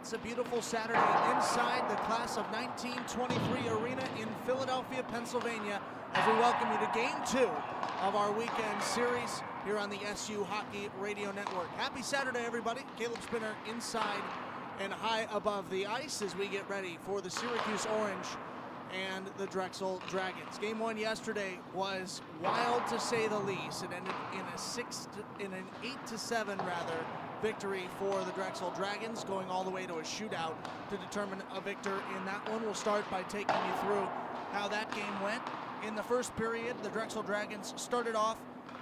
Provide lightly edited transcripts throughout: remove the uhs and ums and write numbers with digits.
It's a beautiful Saturday inside the class of 1923 arena in Philadelphia, Pennsylvania, as we welcome you to Game 2 of our weekend series here on the SU Hockey Radio Network. Happy Saturday, everybody. Caleb Spinner inside and high above the ice as we get ready for the Syracuse Orange and the Drexel Dragons. Game 1 yesterday was wild, to say the least. It ended in an 8-7 victory for the Drexel Dragons, going all the way to a shootout to determine a victor in that one. We'll start by taking you through how that game went. In the first period, the Drexel Dragons started off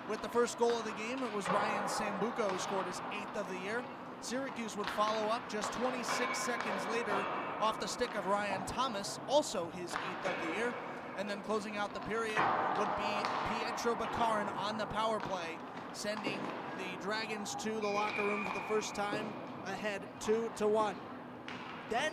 with the first goal of the game. It was Ryan Sambuco who scored his 8th of the year. Syracuse would follow up just 26 seconds later off the stick of Ryan Thomas, also his 8th of the year. And then closing out the period would be Pietro Baccarin on the power play, sending the Dragons to the locker room for the first time, ahead 2-1. Then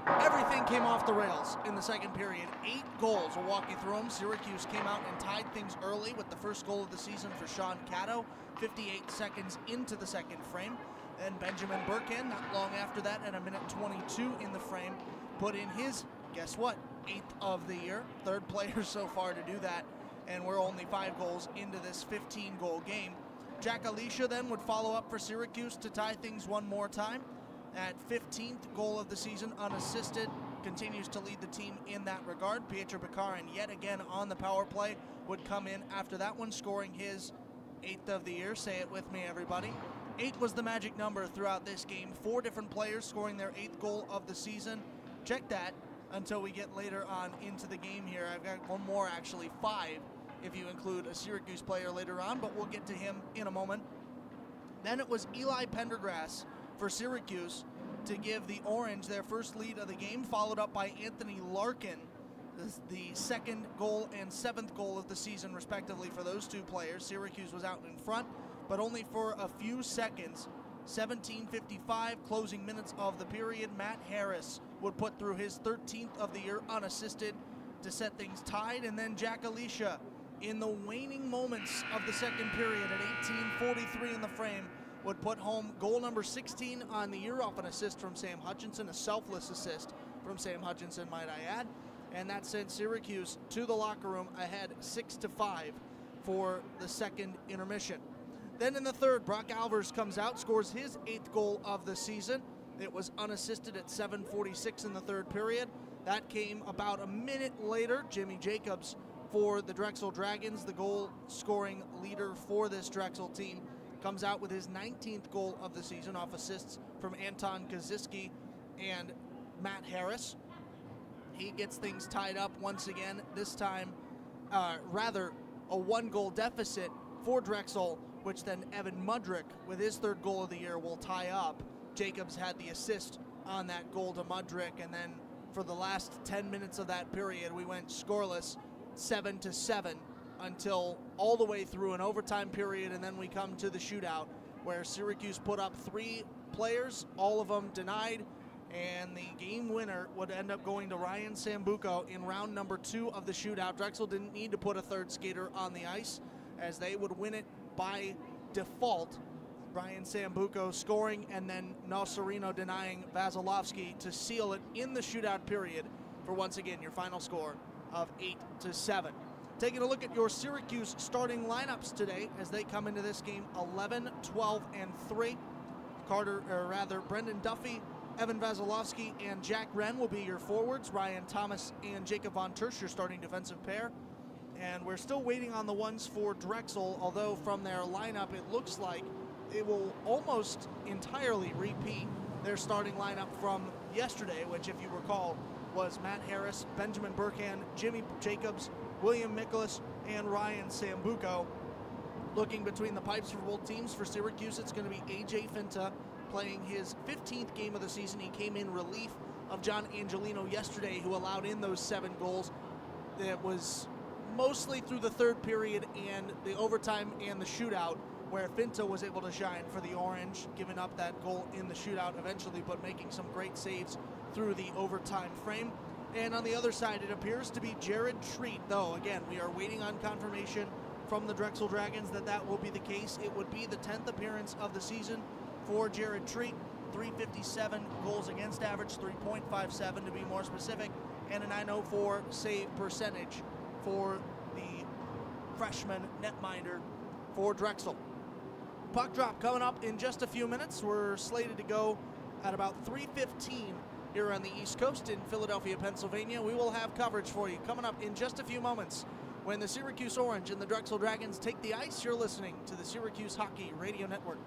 everything came off the rails in the second period. 8 goals. We'll walk you through them. Syracuse came out and tied things early with the first goal of the season for Sean Cato, 58 seconds into the second frame. Then Benjamin Burkin, not long after that, at a minute 22 in the frame, put in his, guess what, 8th of the year. Third player so far to do that, and we're only 5 goals into this 15-goal game. Jack Alicia then would follow up for Syracuse to tie things one more time. At 15th goal of the season, unassisted, continues to lead the team in that regard. Pietro Baccarin, yet again on the power play, would come in after that one, scoring his 8th of the year. Say it with me, everybody. 8 was the magic number throughout this game. 4 different players scoring their 8th goal of the season. Check that until we get later on into the game here. I've got one more, actually 5, if you include a Syracuse player later on, but we'll get to him in a moment. Then it was Eli Pendergrass for Syracuse to give the Orange their first lead of the game, followed up by Anthony Larkin, the 2nd goal and 7th goal of the season, respectively, for those 2 players. Syracuse was out in front, but only for a few seconds. 17:55, closing minutes of the period. Matt Harris would put through his 13th of the year unassisted to set things tied, and then Jack Alicia, in the waning moments of the second period at 18:43 in the frame, would put home goal number 16 on the year off an assist from Sam Hutchinson, a selfless assist from Sam Hutchinson, might I add. And that sent Syracuse to the locker room ahead 6-5 for the second intermission. Then in the third, Brock Alvers comes out, scores his 8th goal of the season. It was unassisted at 7:46 in the third period. That came about a minute later. Jimmy Jacobs for the Drexel Dragons, the goal-scoring leader for this Drexel team, comes out with his 19th goal of the season off assists from Anton Kaziski and Matt Harris. He gets things tied up once again, this time, a 1-goal deficit for Drexel, which then Evan Mudrick, with his 3rd goal of the year, will tie up. Jacobs had the assist on that goal to Mudrick, and then for the last 10 minutes of that period, we went scoreless, 7-7, until all the way through an overtime period, and then we come to the shootout, where Syracuse put up 3 players, all of them denied, and the game winner would end up going to Ryan Sambuco in round number 2 of the shootout. Drexel didn't need to put a 3rd skater on the ice, as they would win it by default. Ryan Sambuco scoring, and then Nocerino denying Vasilevsky to seal it in the shootout period for, once again, your final score of 8-7. Taking a look at your Syracuse starting lineups today as they come into this game 11, 12, and 3. Brendan Duffy, Evan Vasilevsky, and Jack Wren will be your forwards. Ryan Thomas and Jacob Von Tersch, your starting defensive pair. And we're still waiting on the ones for Drexel, although from their lineup it looks like it will almost entirely repeat their starting lineup from yesterday, which, if you recall, was Matt Harris, Benjamin Burkhan, Jimmy Jacobs, William Miklas, and Ryan Sambuco. Looking between the pipes for both teams, for Syracuse, it's going to be A.J. Finta playing his 15th game of the season. He came in relief of John Angelino yesterday, who allowed in those 7 goals. That was mostly through the 3rd period and the overtime and the shootout, where Finta was able to shine for the Orange, giving up that goal in the shootout eventually, but making some great saves through the overtime frame. And on the other side, it appears to be Jared Treat, though, again, we are waiting on confirmation from the Drexel Dragons that will be the case. It would be the 10th appearance of the season for Jared Treat. 357 goals against average, 3.57 to be more specific, and a .904 save percentage for the freshman netminder for Drexel. Puck drop coming up in just a few minutes. We're slated to go at about 3:15 here on the East Coast in Philadelphia, Pennsylvania. We will have coverage for you coming up in just a few moments when the Syracuse Orange and the Drexel Dragons take the ice. You're listening to the Syracuse Hockey Radio Network.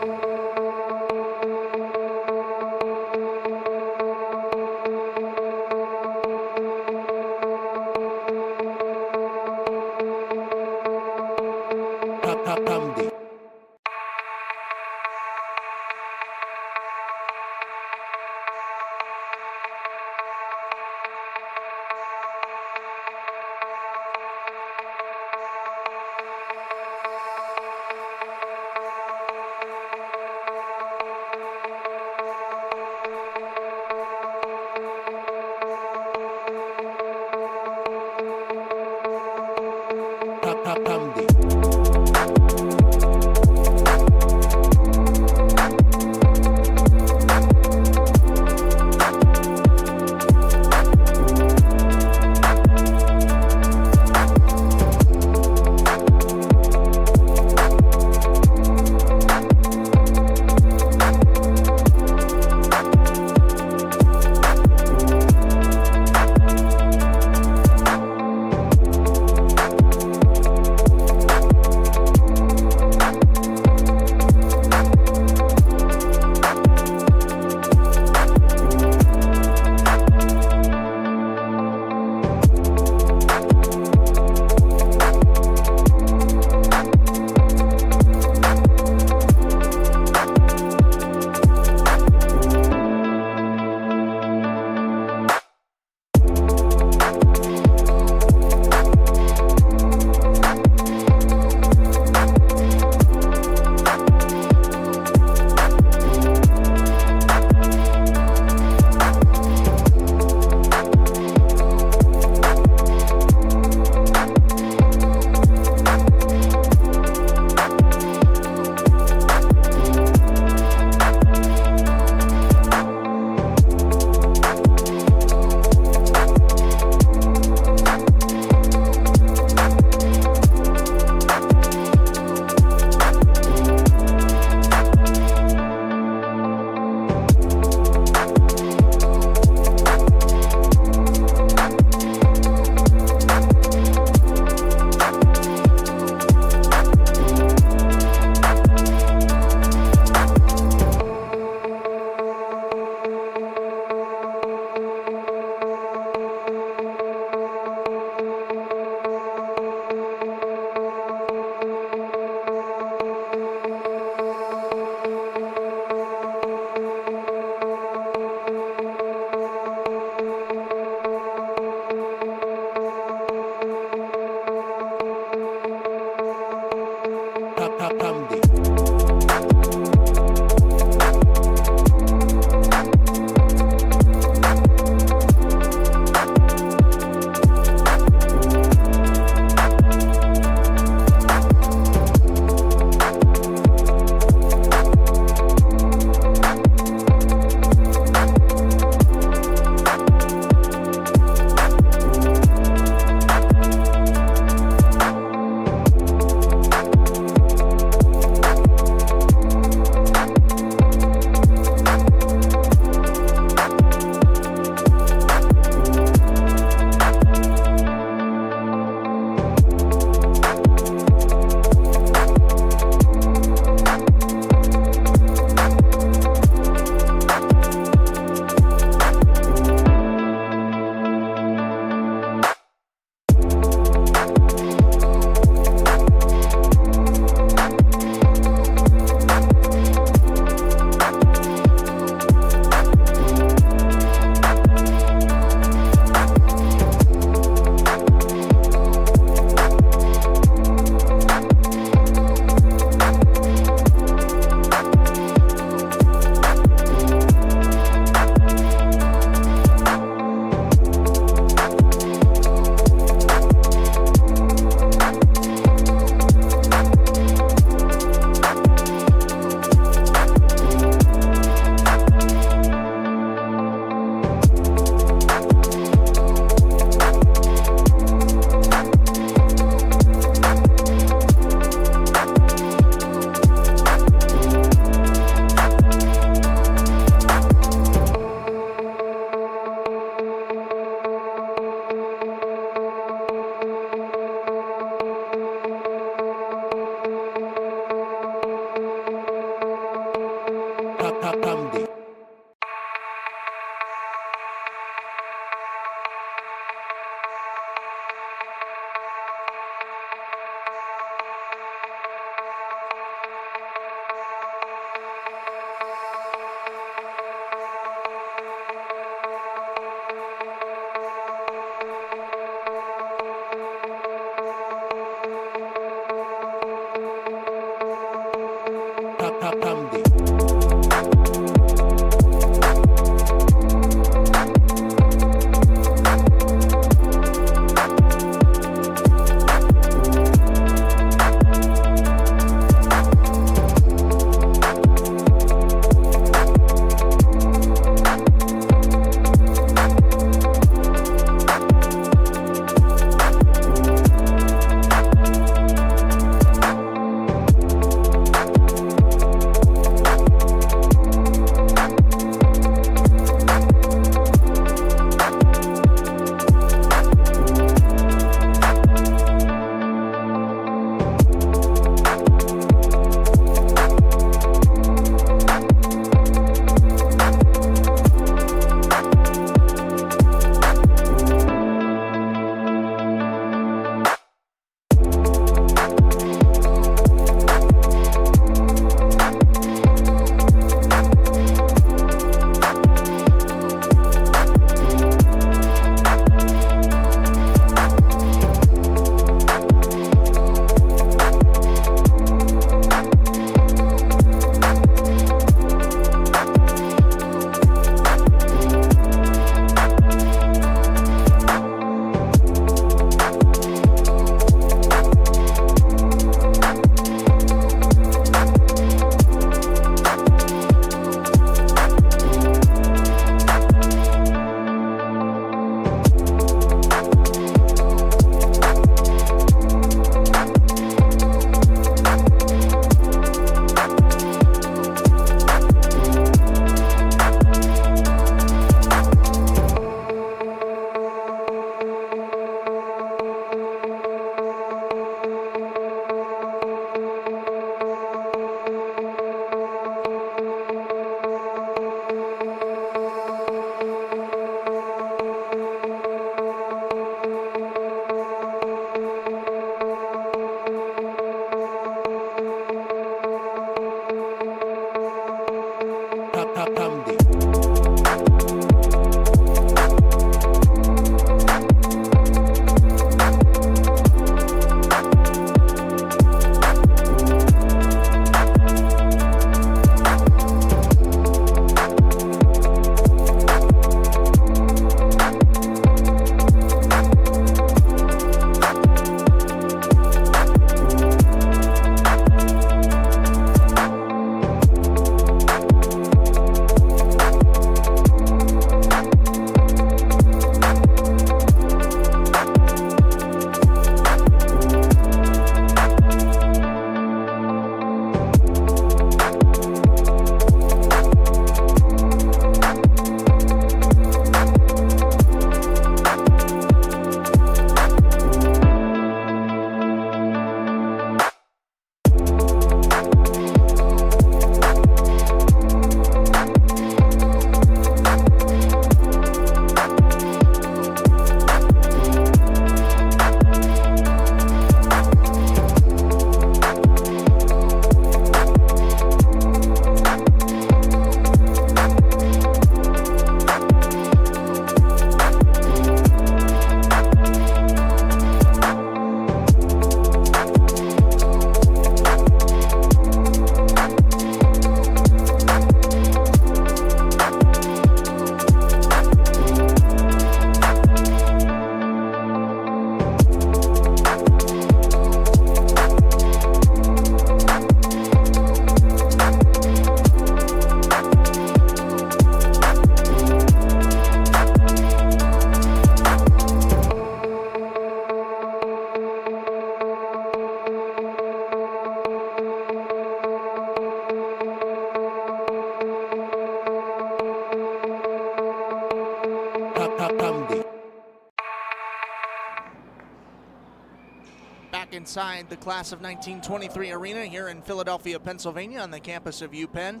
Back inside the class of 1923 arena here in Philadelphia, Pennsylvania on the campus of UPenn.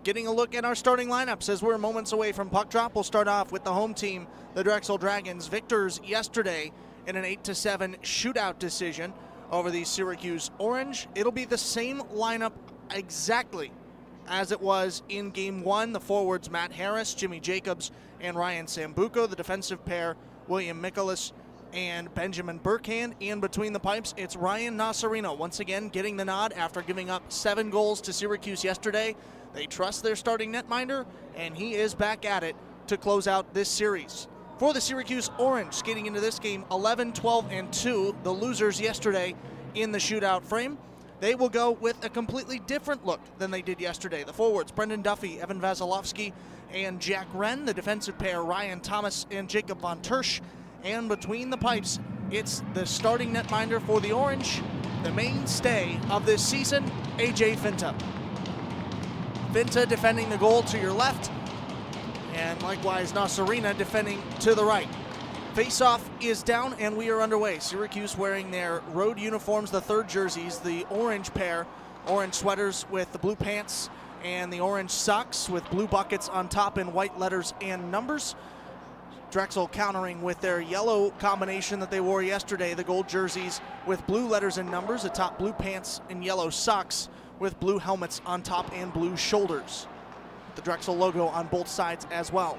Getting a look at our starting lineups as we're moments away from puck drop. We'll start off with the home team, the Drexel Dragons, victors yesterday in an 8-7 shootout decision over the Syracuse Orange. It'll be the same lineup exactly as it was in game one. The forwards, Matt Harris, Jimmy Jacobs, and Ryan Sambuco. The defensive pair, William Mikolas and Benjamin Burkhand. And between the pipes, it's Ryan Nasarino, once again getting the nod after giving up 7 goals to Syracuse yesterday. They trust their starting netminder, and he is back at it to close out this series. For the Syracuse Orange, skating into this game, 11, 12, and 2, the losers yesterday in the shootout frame. They will go with a completely different look than they did yesterday. The forwards, Brendan Duffy, Evan Vasilevsky, and Jack Wren. The defensive pair, Ryan Thomas and Jacob Von Tersch. And between the pipes, it's the starting netminder for the Orange, the mainstay of this season, AJ Finta. Finta defending the goal to your left, and likewise Nasarina defending to the right. Face-off is down and we are underway. Syracuse wearing their road uniforms, the third jerseys, the orange pair, orange sweaters with the blue pants and the orange socks with blue buckets on top in white letters and numbers. Drexel countering with their yellow combination that they wore yesterday, the gold jerseys with blue letters and numbers, atop blue pants and yellow socks with blue helmets on top and blue shoulders. The Drexel logo on both sides as well.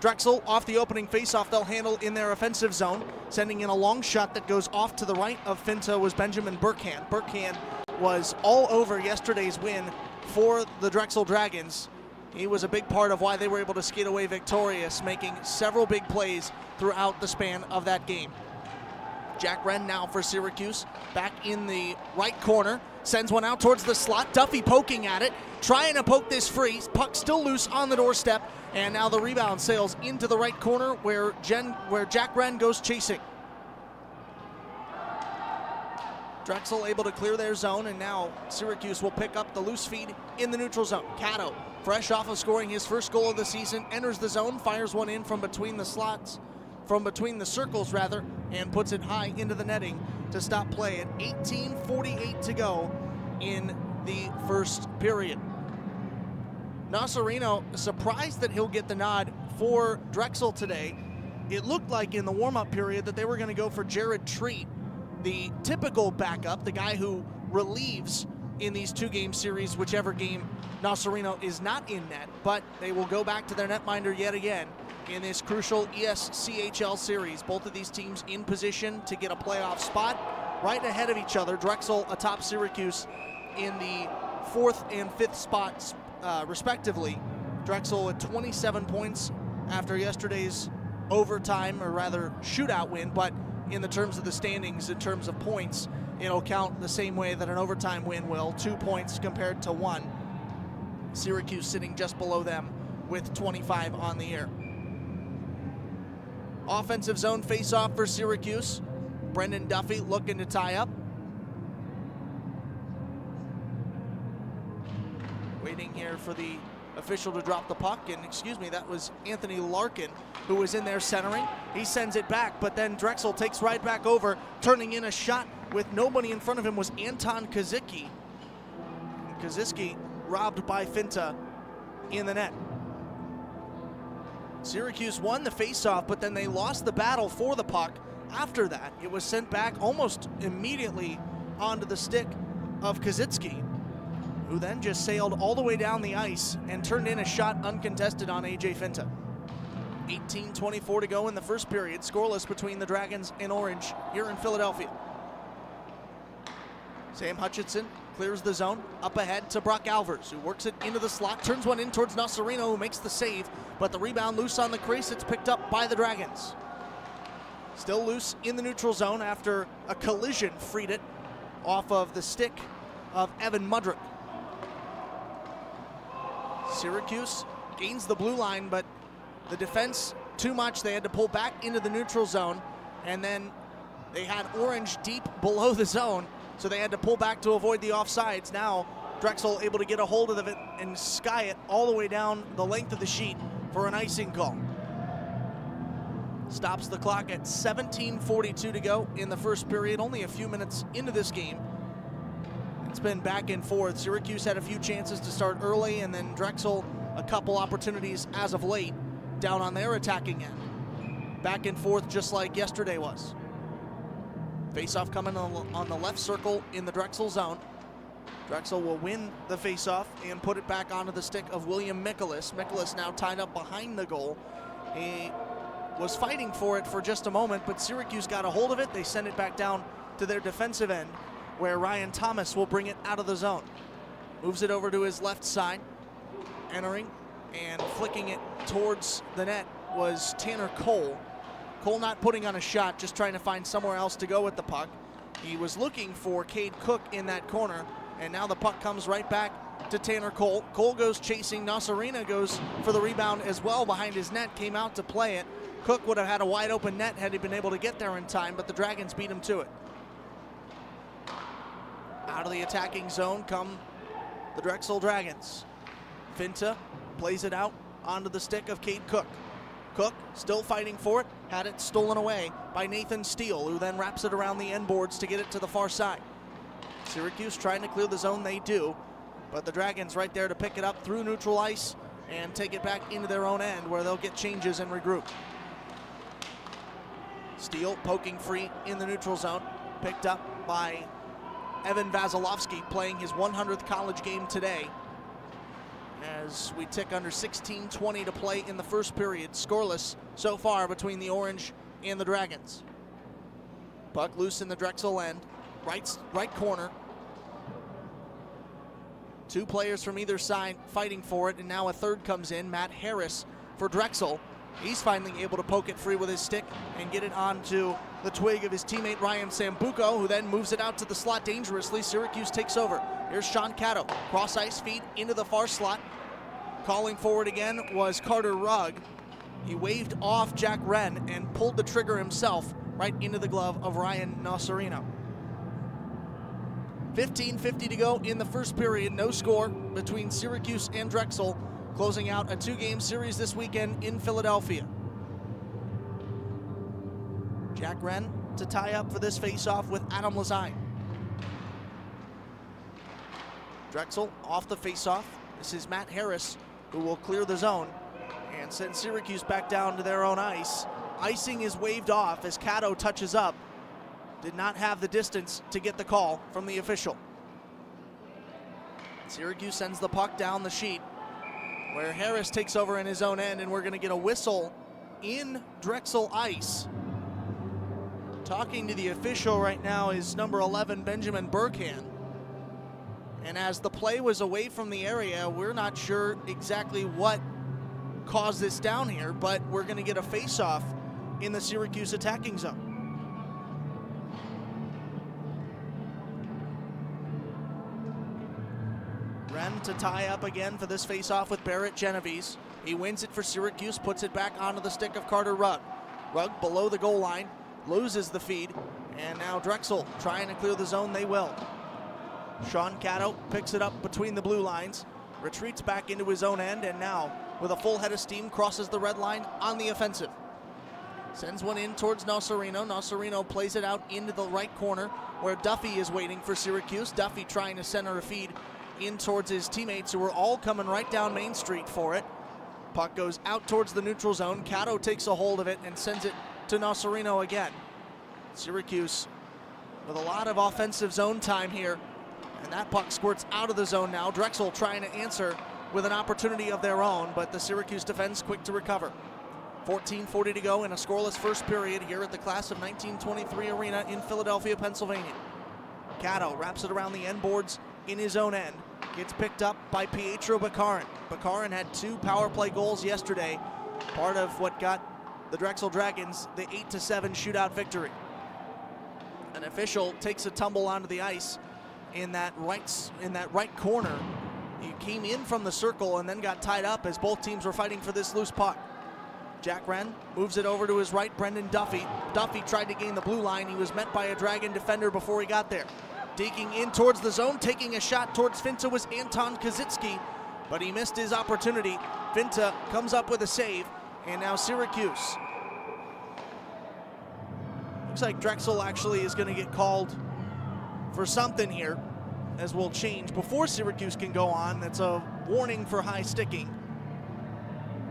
Drexel off the opening faceoff, they'll handle in their offensive zone, sending in a long shot that goes off to the right of Finta was Benjamin Burkhand. Burkhand was all over yesterday's win for the Drexel Dragons. He was a big part of why they were able to skate away victorious, making several big plays throughout the span of that game. Jack Wren now for Syracuse, back in the right corner, sends one out towards the slot. Duffy poking at it, trying to poke this free. Puck still loose on the doorstep, and now the rebound sails into the right corner where Jack Wren goes chasing. Drexel able to clear their zone, and now Syracuse will pick up the loose feed in the neutral zone. Cato, fresh off of scoring his first goal of the season, enters the zone, fires one in from between the slots, from between the circles rather, and puts it high into the netting to stop play at 18:48 to go in the first period. Nasarino surprised that he'll get the nod for Drexel today. It looked like in the warm-up period that they were going to go for Jared Treat, the typical backup, the guy who relieves in these two-game series, whichever game Nasarino is not in net, but they will go back to their netminder yet again in this crucial ESCHL series. Both of these teams in position to get a playoff spot, right ahead of each other. Drexel atop Syracuse in the 4th and 5th spots, respectively. Drexel with 27 points after yesterday's overtime, or rather shootout win, but in the terms of the standings, in terms of points, it'll count the same way that an overtime win will, 2 points compared to 1. Syracuse sitting just below them with 25 on the year. Offensive zone face-off for Syracuse. Brendan Duffy looking to tie up. Waiting here for the official to drop the puck, and excuse me, that was Anthony Larkin who was in there centering. He sends it back, but then Drexel takes right back over, turning in a shot with nobody in front of him was Anton Kazicki. Kazicki robbed by Finta in the net. Syracuse won the faceoff, but then they lost the battle for the puck. After that, it was sent back almost immediately onto the stick of Kazicki, who then just sailed all the way down the ice and turned in a shot uncontested on AJ Finta. 18:24 to go in the first period, scoreless between the Dragons and Orange here in Philadelphia. Sam Hutchinson clears the zone, up ahead to Brock Alvers, who works it into the slot, turns one in towards Nasarino, who makes the save, but the rebound loose on the crease. It's picked up by the Dragons. Still loose in the neutral zone after a collision freed it off of the stick of Evan Mudrick. Syracuse gains the blue line, but the defense too much. They had to pull back into the neutral zone, and then they had Orange deep below the zone, so they had to pull back to avoid the offsides. Now Drexel able to get a hold of it and sky it all the way down the length of the sheet for an icing call. Stops the clock at 17:42 to go in the first period, only a few minutes into this game. It's been back and forth. Syracuse had a few chances to start early, and then Drexel a couple opportunities as of late down on their attacking end. Back and forth just like yesterday was. Faceoff coming on the left circle in the Drexel zone. Drexel will win the faceoff and put it back onto the stick of William Mikolas. Mikolas now tied up behind the goal. He was fighting for it for just a moment, but Syracuse got a hold of it. They send it back down to their defensive end, where Ryan Thomas will bring it out of the zone. Moves it over to his left side. Entering and flicking it towards the net was Tanner Cole. Cole not putting on a shot, just trying to find somewhere else to go with the puck. He was looking for Cade Cook in that corner, and now the puck comes right back to Tanner Cole. Cole goes chasing. Nasarino goes for the rebound as well behind his net, came out to play it. Cook would have had a wide open net had he been able to get there in time, but the Dragons beat him to it. Out of the attacking zone come the Drexel Dragons. Finta plays it out onto the stick of Cade Cook. Cook still fighting for it, had it stolen away by Nathan Steele, who then wraps it around the end boards to get it to the far side. Syracuse trying to clear the zone, they do, but the Dragons right there to pick it up through neutral ice and take it back into their own end, where they'll get changes and regroup. Steele poking free in the neutral zone, picked up by Evan Vasilevsky, playing his 100th college game today. As we tick under 16:20 to play in the first period, scoreless so far between the Orange and the Dragons. Puck loose in the Drexel end, right corner. Two players from either side fighting for it, and now a third comes in, Matt Harris for Drexel. He's finally able to poke it free with his stick and get it onto the twig of his teammate Ryan Sambuco, who then moves it out to the slot dangerously. Syracuse takes over. Here's Sean Cato, cross ice feed into the far slot. Calling forward again was Carter Rugg. He waved off Jack Wren and pulled the trigger himself right into the glove of Ryan Nasarino. 15:50 to go in the first period. No score between Syracuse and Drexel, closing out a two-game series this weekend in Philadelphia. Jack Wren to tie up for this face-off with Adam Lazine. Drexel off the face-off. This is Matt Harris, who will clear the zone and send Syracuse back down to their own ice. Icing is waved off as Cato touches up. Did not have the distance to get the call from the official. Syracuse sends the puck down the sheet, where Harris takes over in his own end, and we're going to get a whistle in Drexel ice. Talking to the official right now is number 11, Benjamin Burkhan. And as the play was away from the area, we're not sure exactly what caused this down here, but we're going to get a face-off in the Syracuse attacking zone. Wren to tie up again for this face-off with Barrett Genovese. He wins it for Syracuse, puts it back onto the stick of Carter Rugg. Rugg below the goal line, loses the feed, and now Drexel trying to clear the zone. They will. Sean Caddo picks it up between the blue lines, retreats back into his own end, and now with a full head of steam crosses the red line on the offensive. Sends one in towards Nocerino. Nocerino plays it out into the right corner where Duffy is waiting for Syracuse. Duffy trying to center a feed in towards his teammates, who are all coming right down Main Street for it. Puck goes out towards the neutral zone. Caddo takes a hold of it and sends it to Nocerino again. Syracuse with a lot of offensive zone time here, and that puck squirts out of the zone now. Drexel trying to answer with an opportunity of their own, but the Syracuse defense quick to recover. 14:40 to go in a scoreless first period here at the class of 1923 arena in Philadelphia, Pennsylvania. Caddo wraps it around the end boards in his own end. Gets picked up by Pietro Baccarin. Baccarin had 2 power play goals yesterday, part of what got the Drexel Dragons the 8-7 shootout victory. An official takes a tumble onto the ice in that right corner. He came in from the circle and then got tied up as both teams were fighting for this loose puck. Jack Wren moves it over to his right, Brendan Duffy. Duffy tried to gain the blue line. He was met by a Dragon defender before he got there. Digging in towards the zone, taking a shot towards Finta was Anton Kazitsky, but he missed his opportunity. Finta comes up with a save, and now Syracuse. Looks like Drexel actually is going to get called for something here, as we'll change before Syracuse can go on. That's a warning for high sticking.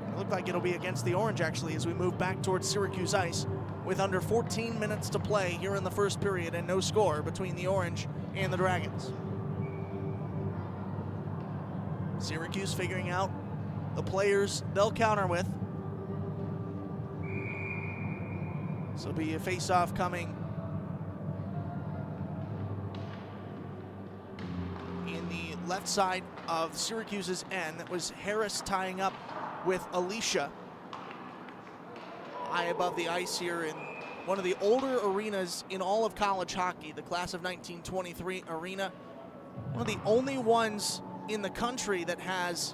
It looked like it'll be against the Orange actually as we move back towards Syracuse ice with under 14 minutes to play here in the first period and no score between the Orange and the Dragons. Syracuse figuring out the players they'll counter with. So be a face-off coming in the left side of Syracuse's end. That was Harris tying up with Alicia high above the ice here in one of the older arenas in all of college hockey, the class of 1923 arena. One of the only ones in the country that has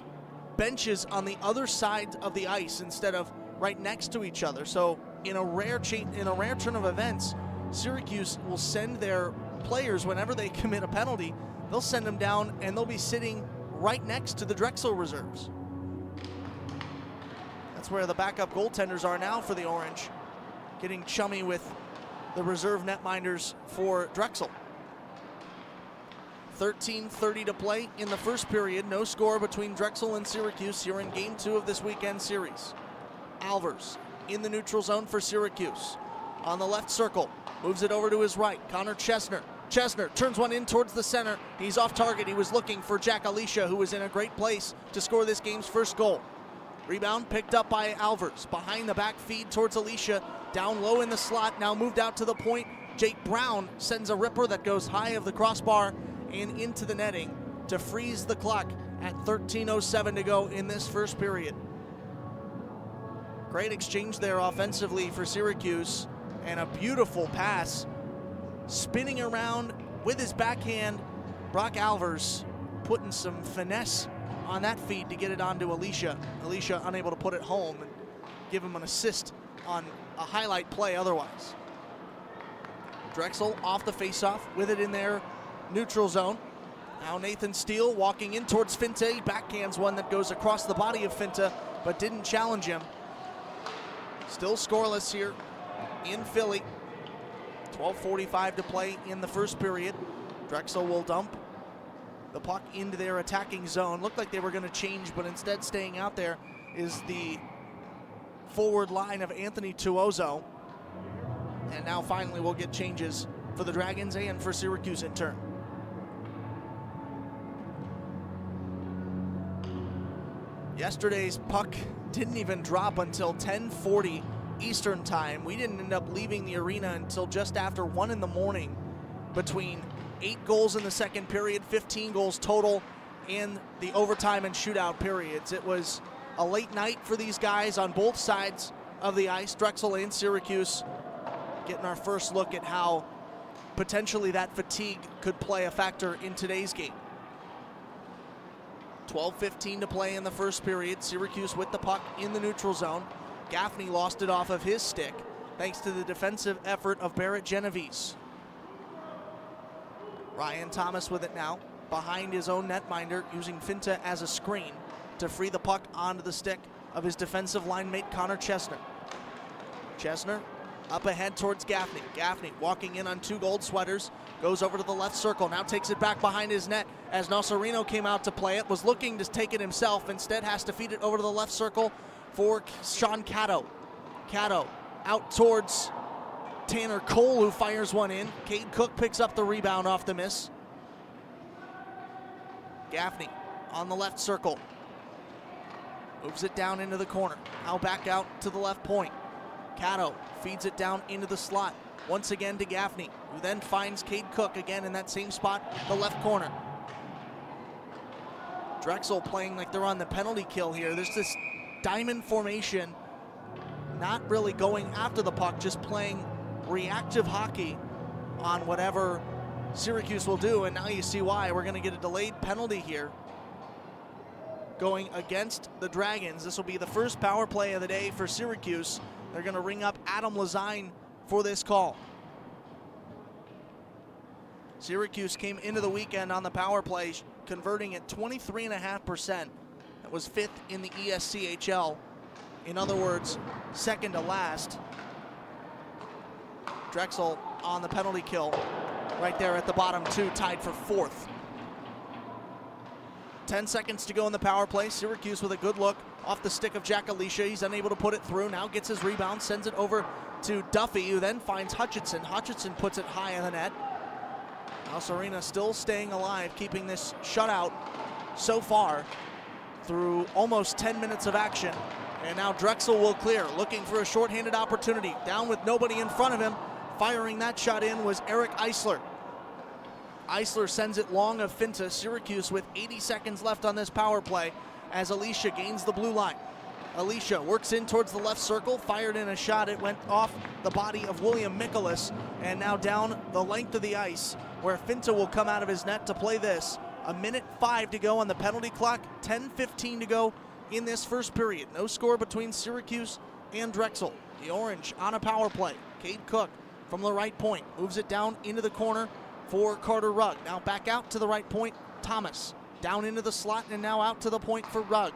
benches on the other side of the ice instead of right next to each other. So in a rare turn of events, Syracuse will send their players, whenever they commit a penalty, they'll send them down and they'll be sitting right next to the Drexel reserves. That's where the backup goaltenders are now for the Orange, getting chummy with the reserve netminders for Drexel. 13:30 to play in the first period. No score between Drexel and Syracuse here in Game 2 of this weekend series. Alvers in the neutral zone for Syracuse. On the left circle, moves it over to his right. Connor Chesner. Chesner turns one in towards the center. He's off target. He was looking for Jack Alicia, who was in a great place to score this game's first goal. Rebound picked up by Alvers. Behind the back feed towards Alicia. Down low in the slot. Now moved out to the point. Jake Brown sends a ripper that goes high of the crossbar and into the netting to freeze the clock at 13:07 to go in this first period. Great exchange there offensively for Syracuse, and a beautiful pass. Spinning around with his backhand, Brock Alvers putting some finesse on that feed to get it onto Alicia. Alicia unable to put it home and give him an assist on a highlight play otherwise. Drexel off the faceoff with it in their neutral zone. Now Nathan Steele walking in towards Finta. He backhands one that goes across the body of Finta, but didn't challenge him. Still scoreless here in Philly. 12:45 to play in the first period. Drexel will dump the puck into their attacking zone. Looked like they were going to change, but instead staying out there is the forward line of Anthony Tuozo. And now finally we'll get changes for the Dragons and for Syracuse in turn. Yesterday's puck didn't even drop until 10:40 Eastern time. We didn't end up leaving the arena until just after 1 in the morning, between 8 goals in the second period, 15 goals total in the overtime and shootout periods. It was a late night for these guys on both sides of the ice, Drexel and Syracuse, getting our first look at how potentially that fatigue could play a factor in today's game. 12:15 to play in the first period. Syracuse with the puck in the neutral zone. Gaffney lost it off of his stick thanks to the defensive effort of Barrett Genovese. Ryan Thomas with it now behind his own netminder, using Finta as a screen to free the puck onto the stick of his defensive line mate Connor Chesner. Chesner up ahead towards Gaffney. Gaffney walking in on 2 gold sweaters, goes over to the left circle, now takes it back behind his net as Nocerino came out to play it, was looking to take it himself, instead has to feed it over to the left circle for Sean Caddo. Caddo out towards Tanner Cole, who fires one in. Cade Cook picks up the rebound off the miss. Gaffney on the left circle, moves it down into the corner, now back out to the left point. Caddo feeds it down into the slot, once again to Gaffney, who then finds Cade Cook again in that same spot, the left corner. Drexel playing like they're on the penalty kill here. There's this diamond formation, not really going after the puck, just playing reactive hockey on whatever Syracuse will do, and now you see why. We're going to get a delayed penalty here going against the Dragons. This will be the first power play of the day for Syracuse. They're going to ring up Adam Lazine for this call. Syracuse came into the weekend on the power play, converting at 23.5%. That was 5th in the ESCHL. In other words, second to last. Drexel on the penalty kill, right there at the bottom 2, tied for 4th. 10 seconds to go in the power play. Syracuse with a good look off the stick of Jack Alicia. He's unable to put it through. Now gets his rebound, sends it over to Duffy, who then finds Hutchinson. Hutchinson puts it high in the net. Nocerino still staying alive, keeping this shutout so far through almost 10 minutes of action. And now Drexel will clear, looking for a shorthanded opportunity. Down with nobody in front of him. Firing that shot in was Eric Eisler. Eisler sends it long of Finta. Syracuse with 80 seconds left on this power play as Alicia gains the blue line. Alicia works in towards the left circle, fired in a shot. It went off the body of William Mikolas, and now down the length of the ice where Finta will come out of his net to play this. 1:05 to go on the penalty clock, 10:15 to go in this first period. No score between Syracuse and Drexel. The Orange on a power play. Cade Cook from the right point moves it down into the corner for Carter Rugg. Now back out to the right point, Thomas. Down into the slot and now out to the point for Rugg.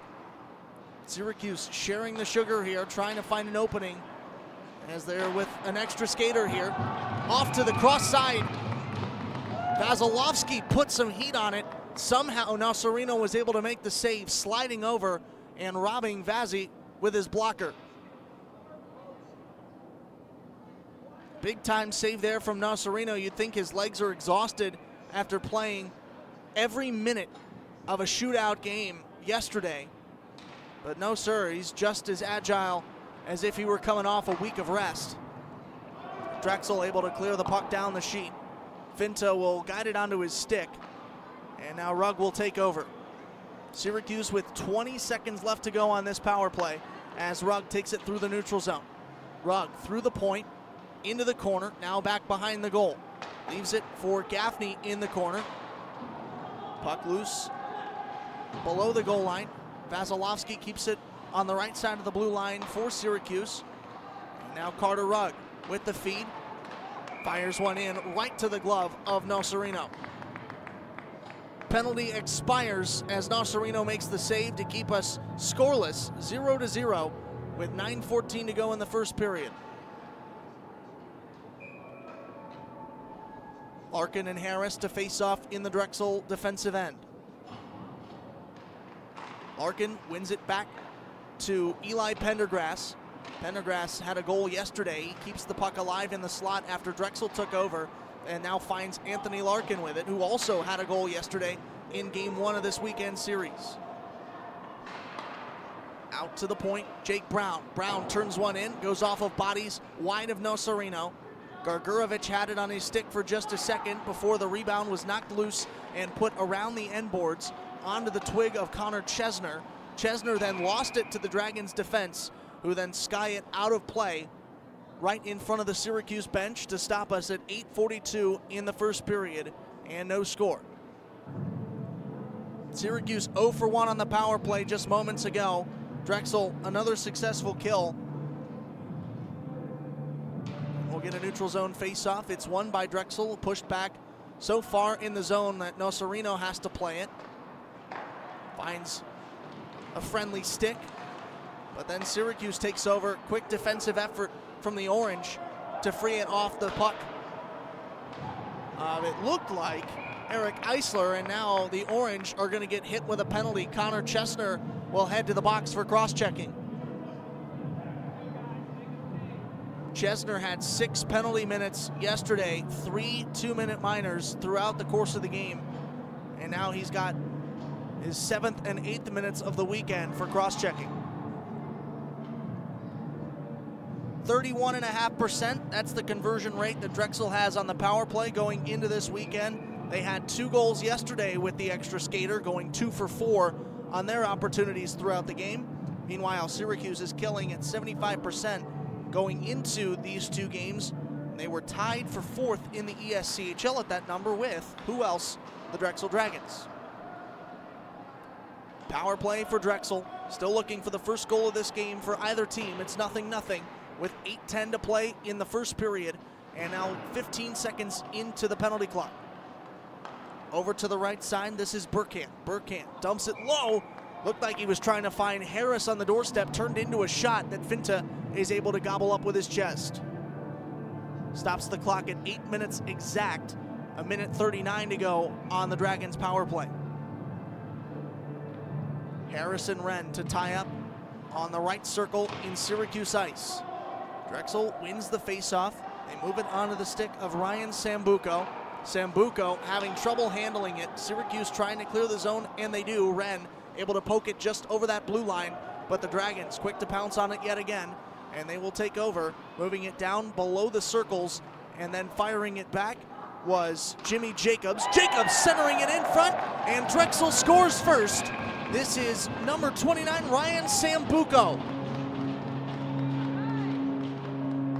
Syracuse sharing the sugar here, trying to find an opening as they're with an extra skater here. Off to the cross side. Vasilevsky put some heat on it. Somehow Nocerino was able to make the save, sliding over and robbing Vazzy with his blocker. Big time save there from Nocerino. You'd think his legs are exhausted after playing every minute of a shootout game yesterday. But no, sir, he's just as agile as if he were coming off a week of rest. Drexel able to clear the puck down the sheet. Finta will guide it onto his stick, and now Rugg will take over. Syracuse with 20 seconds left to go on this power play as Rugg takes it through the neutral zone. Rugg through the point, into the corner, now back behind the goal. Leaves it for Gaffney in the corner. Puck loose below the goal line. Vasilevsky keeps it on the right side of the blue line for Syracuse. And now Carter Rugg with the feed. Fires one in right to the glove of Nocerino. Penalty expires as Nocerino makes the save to keep us scoreless, 0-0, with 9:14 to go in the first period. Larkin and Harris to face off in the Drexel defensive end. Larkin wins it back to Eli Pendergrass. Pendergrass had a goal yesterday. He keeps the puck alive in the slot after Drexel took over and now finds Anthony Larkin with it, who also had a goal yesterday in game 1 of this weekend series. Out to the point, Jake Brown. Brown turns one in, goes off of bodies, wide of Nosarino. Gargurovich had it on his stick for just a second before the rebound was knocked loose and put around the end boards onto the twig of Connor Chesner. Chesner then lost it to the Dragons defense, who then sky it out of play right in front of the Syracuse bench to stop us at 8:42 in the first period and no score. Syracuse 0 for 1 on the power play just moments ago. Drexel, another successful kill. We'll get a neutral zone face-off. It's won by Drexel, pushed back so far in the zone that Nosarino has to play it. Finds a friendly stick, but then Syracuse takes over. Quick defensive effort from the Orange to free it off the puck. It looked like Eric Eisler, and now the Orange are going to get hit with a penalty. Connor Chesner will head to the box for cross-checking. Chesner had 6 penalty minutes yesterday, 3 2-minute minors throughout the course of the game, and now he's got his 7th and 8th minutes of the weekend for cross-checking. 31.5%, that's the conversion rate that Drexel has on the power play going into this weekend. They had 2 goals yesterday with the extra skater, going 2 for 4 on their opportunities throughout the game. Meanwhile, Syracuse is killing at 75% going into these 2 games. They were tied for 4th in the ESCHL at that number with, who else? The Drexel Dragons. Power play for Drexel, still looking for the first goal of this game for either team. It's 0-0 with 8:10 to play in the first period, and now 15 seconds into the penalty clock. Over to the right side, this is Burkamp. Burkamp dumps it low. Looked like he was trying to find Harris on the doorstep, turned into a shot that Finta is able to gobble up with his chest. Stops the clock at 8 minutes exact, 1:39 to go on the Dragons power play. Harrison Wren to tie up on the right circle in Syracuse ice. Drexel wins the faceoff. They move it onto the stick of Ryan Sambuco. Sambuco having trouble handling it. Syracuse trying to clear the zone, and they do. Wren able to poke it just over that blue line, but the Dragons quick to pounce on it yet again, and they will take over, moving it down below the circles, and then firing it back was Jimmy Jacobs. Jacobs centering it in front, and Drexel scores first. This is number 29, Ryan Sambuco.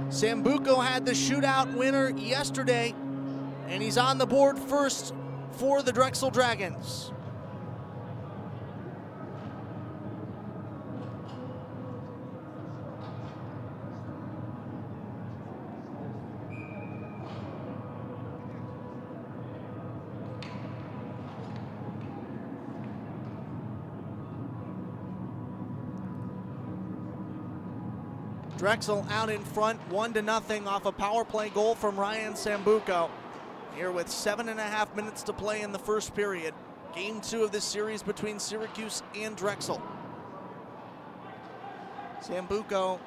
Sambuco had the shootout winner yesterday, and he's on the board first for the Drexel Dragons. Drexel out in front, 1-0 off a power play goal from Ryan Sambuco. Here with 7.5 minutes to play in the first period. Game 2 of this series between Syracuse and Drexel. Sambuco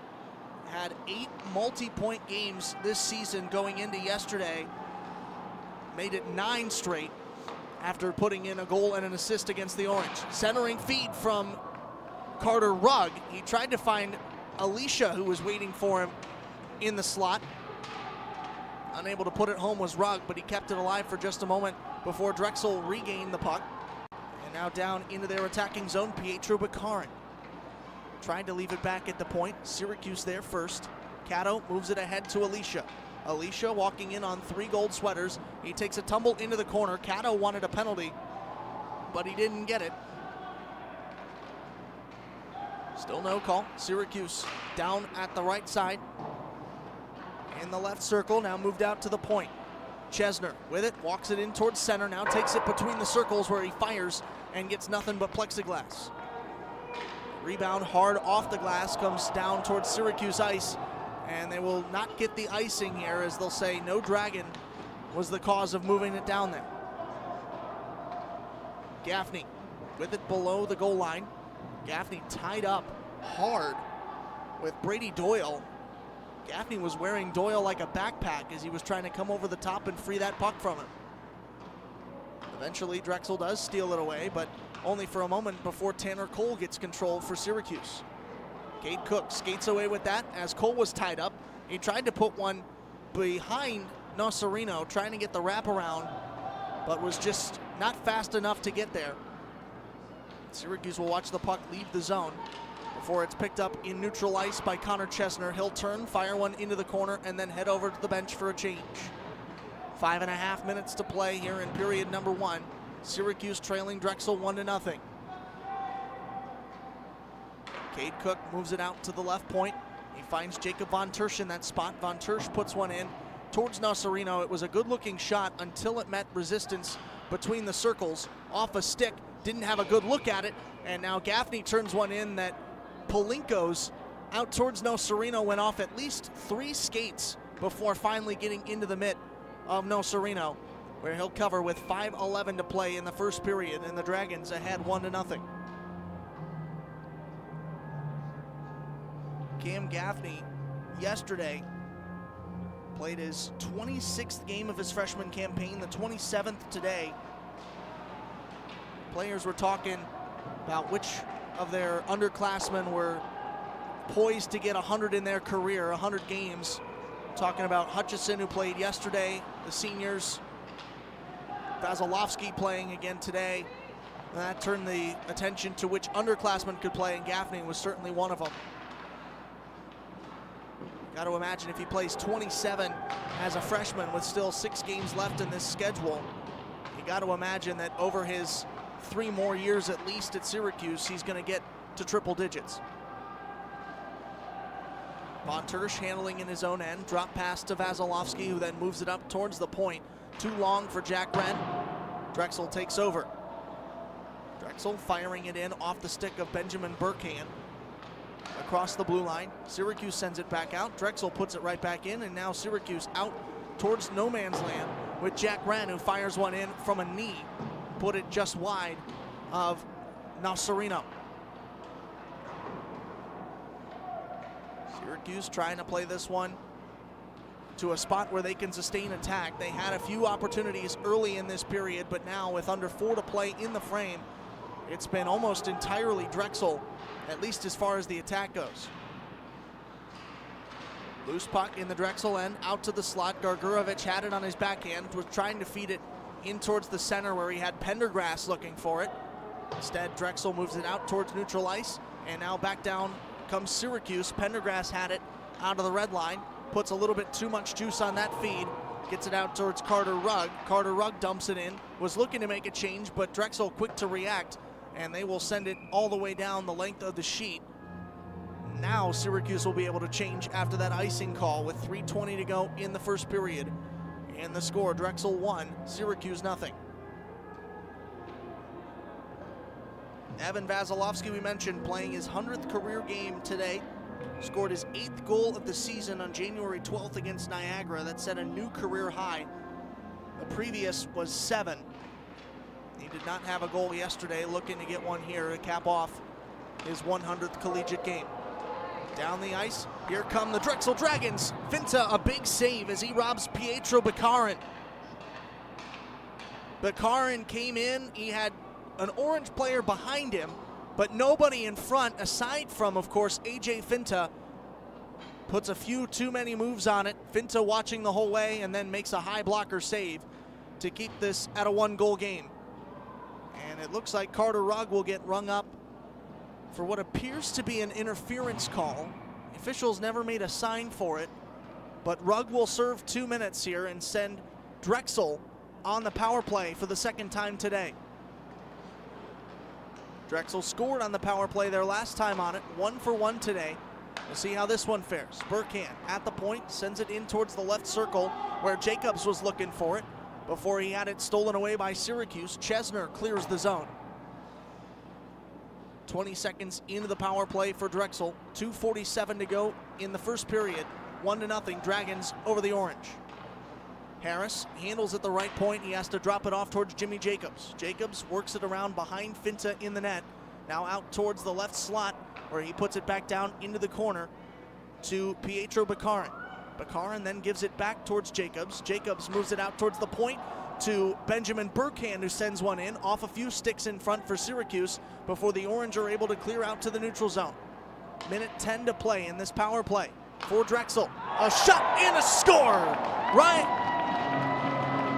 had 8 multi-point games this season going into yesterday. Made it 9 straight after putting in a goal and an assist against the Orange. Centering feed from Carter Rugg. He tried to find Alicia, who was waiting for him in the slot. Unable to put it home was Rugg, but he kept it alive for just a moment before Drexel regained the puck. And now down into their attacking zone, Pietro Baccarin. Trying to leave it back at the point. Syracuse there first. Cato moves it ahead to Alicia. Alicia walking in on 3 gold sweaters. He takes a tumble into the corner. Cato wanted a penalty, but he didn't get it. Still no call. Syracuse down at the right side. In the left circle, now moved out to the point. Chesner with it, walks it in towards center, now takes it between the circles where he fires and gets nothing but plexiglass. Rebound hard off the glass, comes down towards Syracuse ice, and they will not get the icing here, as they'll say no Dragon was the cause of moving it down there. Gaffney with it below the goal line. Gaffney tied up hard with Brady Doyle. Gaffney was wearing Doyle like a backpack as he was trying to come over the top and free that puck from him. Eventually, Drexel does steal it away, but only for a moment before Tanner Cole gets control for Syracuse. Cade Cook skates away with that as Cole was tied up. He tried to put one behind Nocerino, trying to get the wraparound, but was just not fast enough to get there. Syracuse will watch the puck leave the zone before it's picked up in neutral ice by Connor Chesner. He'll turn, fire one into the corner, and then head over to the bench for a change. 5.5 minutes to play here in period number 1. Syracuse trailing Drexel 1-0. Cade Cook moves it out to the left point. He finds Jacob Von Tersch in that spot. Von Tersch puts one in towards Nocerino. It was a good-looking shot until it met resistance between the circles. Off a stick, didn't have a good look at it, and now Gaffney turns one in that Polinko's out towards Nocerino, went off at least 3 skates before finally getting into the mitt of Nocerino, where he'll cover with 5:11 to play in the first period, and the Dragons ahead 1-0. Cam Gaffney yesterday played his 26th game of his freshman campaign, the 27th today. Players were talking about which of their underclassmen were poised to get 100 in their career, 100 games. Talking about Hutchison, who played yesterday, the seniors, Vasilevsky playing again today. And that turned the attention to which underclassmen could play, and Gaffney was certainly one of them. Got to imagine if he plays 27 as a freshman with still 6 games left in this schedule, you got to imagine that over his 3 more years at least at Syracuse, he's going to get to triple digits. Von Tersch handling in his own end, drop pass to Vasilevsky, who then moves it up towards the point. Too long for Jack Wren. Drexel takes over. Drexel firing it in off the stick of Benjamin Burkhand. Across the blue line, Syracuse sends it back out. Drexel puts it right back in, and now Syracuse out towards no man's land with Jack Wren, who fires one in from a knee. Put it just wide of Nocerino. Syracuse trying to play this one to a spot where they can sustain attack. They had a few opportunities early in this period, but now with under 4 to play in the frame, it's been almost entirely Drexel, at least as far as the attack goes. Loose puck in the Drexel end, out to the slot. Gargurovich had it on his backhand, was trying to feed it in towards the center where he had Pendergrass looking for it. Instead, Drexel moves it out towards neutral ice, and now back down comes Syracuse. Pendergrass had it out of the red line, puts a little bit too much juice on that feed, gets it out towards Carter Rugg. Carter Rugg dumps it in, was looking to make a change, but Drexel quick to react, and they will send it all the way down the length of the sheet. Now Syracuse will be able to change after that icing call with 3:20 to go in the first period. And the score, Drexel 1, Syracuse 0. Evan Vasilevsky, we mentioned, playing his 100th career game today. Scored his 8th goal of the season on January 12th against Niagara. That set a new career high. The previous was 7. He did not have a goal yesterday, looking to get one here to cap off his 100th collegiate game. Down the ice, here come the Drexel Dragons. Finta, a big save as he robs Pietro Bekarin. Bekarin came in, he had an orange player behind him, but nobody in front aside from, of course, AJ Finta. Puts a few too many moves on it. Finta watching the whole way and then makes a high blocker save to keep this at a 1-goal game. And it looks like Carter Rugg will get rung up for what appears to be an interference call. Officials never made a sign for it, but Rugg will serve 2 minutes here and send Drexel on the power play for the 2nd time today. Drexel scored on the power play their last time on it, 1 for 1 today. We'll see how this one fares. Burkhand at the point, sends it in towards the left circle where Jacobs was looking for it before he had it stolen away by Syracuse. Chesner clears the zone. 20 seconds into the power play for Drexel. 2:47 to go in the first period. 1-0 Dragons over the Orange. Harris handles at the right point. He has to drop it off towards Jimmy Jacobs. Jacobs works it around behind Finta in the net. Now out towards the left slot where he puts it back down into the corner to Pietro Bekarin. Bekarin then gives it back towards Jacobs. Jacobs moves it out towards the point to Benjamin Burkhand, who sends one in off a few sticks in front for Syracuse before the Orange are able to clear out to the neutral zone. Minute 10 to play in this power play for Drexel. A shot and a score.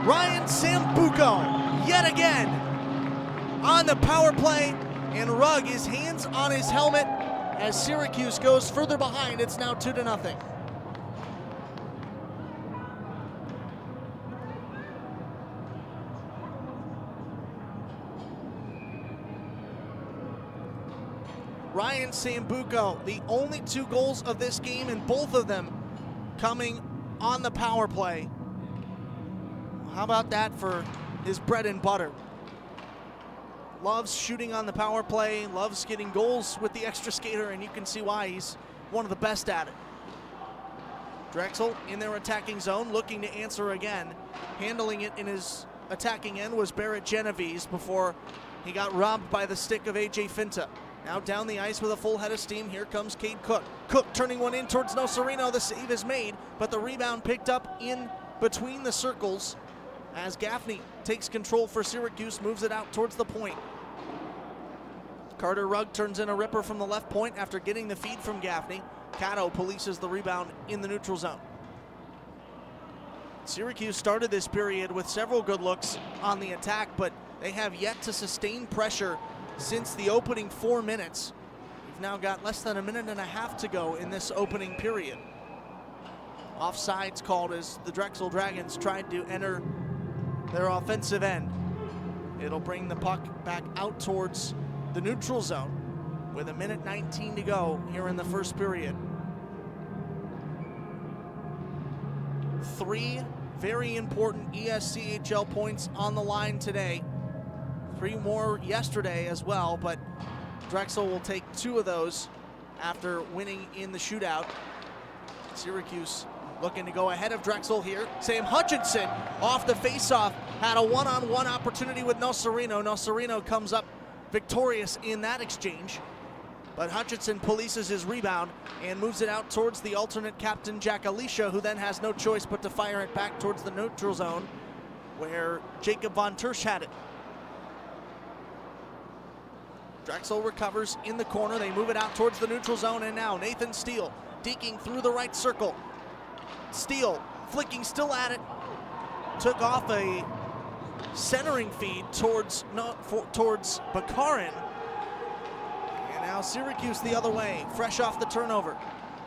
Ryan Sambuco yet again on the power play, and Rugg is hands on his helmet as Syracuse goes further behind. It's now 2-0. Ryan Sambuco, the only 2 goals of this game, and both of them coming on the power play. How about that for his bread and butter? Loves shooting on the power play, loves getting goals with the extra skater, and you can see why. He's one of the best at it. Drexel in their attacking zone, looking to answer again. Handling it in his attacking end was Barrett Genovese before he got robbed by the stick of AJ Finta. Now down the ice with a full head of steam, here comes Cade Cook. Cook turning one in towards Nocerino. The save is made, but the rebound picked up in between the circles as Gaffney takes control for Syracuse, moves it out towards the point. Carter Rugg turns in a ripper from the left point after getting the feed from Gaffney. Cato polices the rebound in the neutral zone. Syracuse started this period with several good looks on the attack, but they have yet to sustain pressure since the opening 4 minutes. We've now got less than a minute and a half to go in this opening period. Offsides called as the Drexel Dragons tried to enter their offensive end. It'll bring the puck back out towards the neutral zone with a minute 19 to go here in the first period. 3 very important ESCHL points on the line today. 3 more yesterday as well, but Drexel will take 2 of those after winning in the shootout. Syracuse looking to go ahead of Drexel here. Sam Hutchinson off the faceoff had a one-on-one opportunity with Nocerino. Nocerino comes up victorious in that exchange, but Hutchinson polices his rebound and moves it out towards the alternate captain Jack Alicia, who then has no choice but to fire it back towards the neutral zone where Jacob Von Tersch had it. Drexel recovers in the corner. They move it out towards the neutral zone, and now Nathan Steele deking through the right circle. Steele flicking still at it. Took off a centering feed towards Bakarin. And now Syracuse the other way, fresh off the turnover.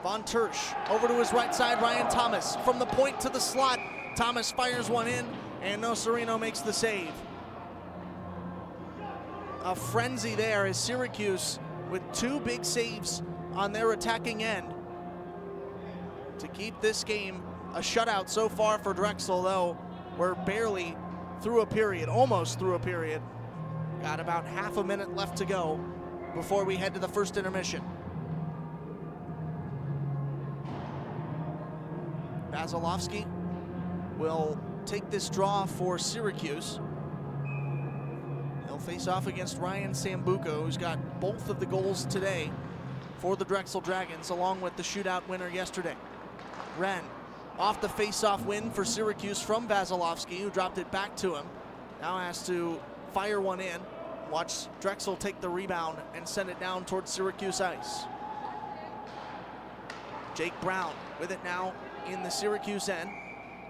Von Tersch over to his right side. Ryan Thomas from the point to the slot. Thomas fires one in, and Nocerino makes the save. A frenzy there as Syracuse with 2 big saves on their attacking end to keep this game a shutout so far for Drexel, though we're barely through a period, almost through a period. Got about half a minute left to go before we head to the first intermission. Vasilevsky will take this draw for Syracuse. He'll face off against Ryan Sambuco, who's got both of the goals today for the Drexel Dragons, along with the shootout winner yesterday. Wren off the face-off win for Syracuse from Vasilevsky, who dropped it back to him. Now has to fire one in. Watch Drexel take the rebound and send it down towards Syracuse ice. Jake Brown with it now in the Syracuse end.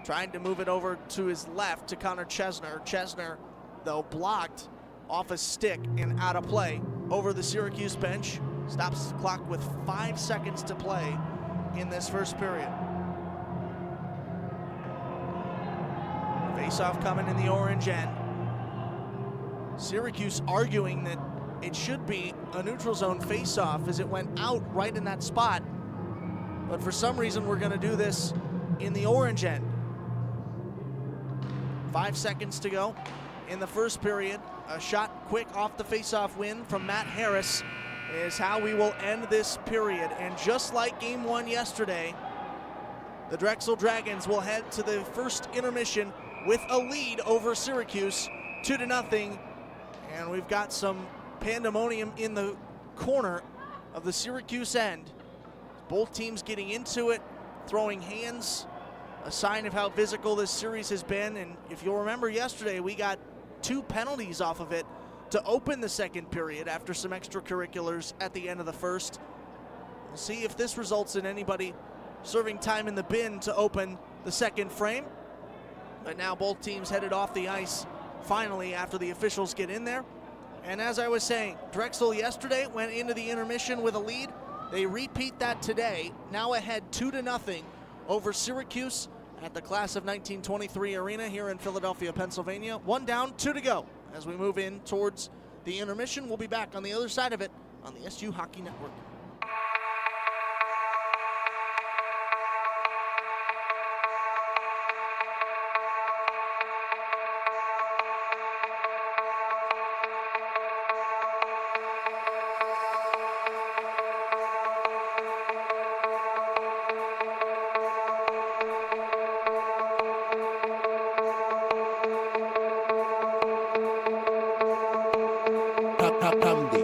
Trying to move it over to his left to Connor Chesner. Chesner, though, blocked off a stick and out of play over the Syracuse bench. Stops the clock with 5 seconds to play in this first period. Face-off coming in the orange end. Syracuse arguing that it should be a neutral zone face-off as it went out right in that spot. But for some reason, we're going to do this in the orange end. 5 seconds to go in the first period. A shot quick off the face-off win from Matt Harris is how we will end this period. And just like game 1 yesterday, the Drexel Dragons will head to the first intermission with a lead over Syracuse, 2-0. And we've got some pandemonium in the corner of the Syracuse end. Both teams getting into it, throwing hands, a sign of how physical this series has been. And if you'll remember yesterday, we got 2 penalties off of it to open the second period after some extracurriculars at the end of the first. We'll see if this results in anybody serving time in the bin to open the second frame. But now both teams headed off the ice finally after the officials get in there. And as I was saying, Drexel yesterday went into the intermission with a lead. They repeat that today, now ahead 2-0 over Syracuse at the Class of 1923 Arena here in Philadelphia, Pennsylvania. 1 down, 2 to go as we move in towards the intermission. We'll be back on the other side of it on the SU Hockey Network. Hamdi.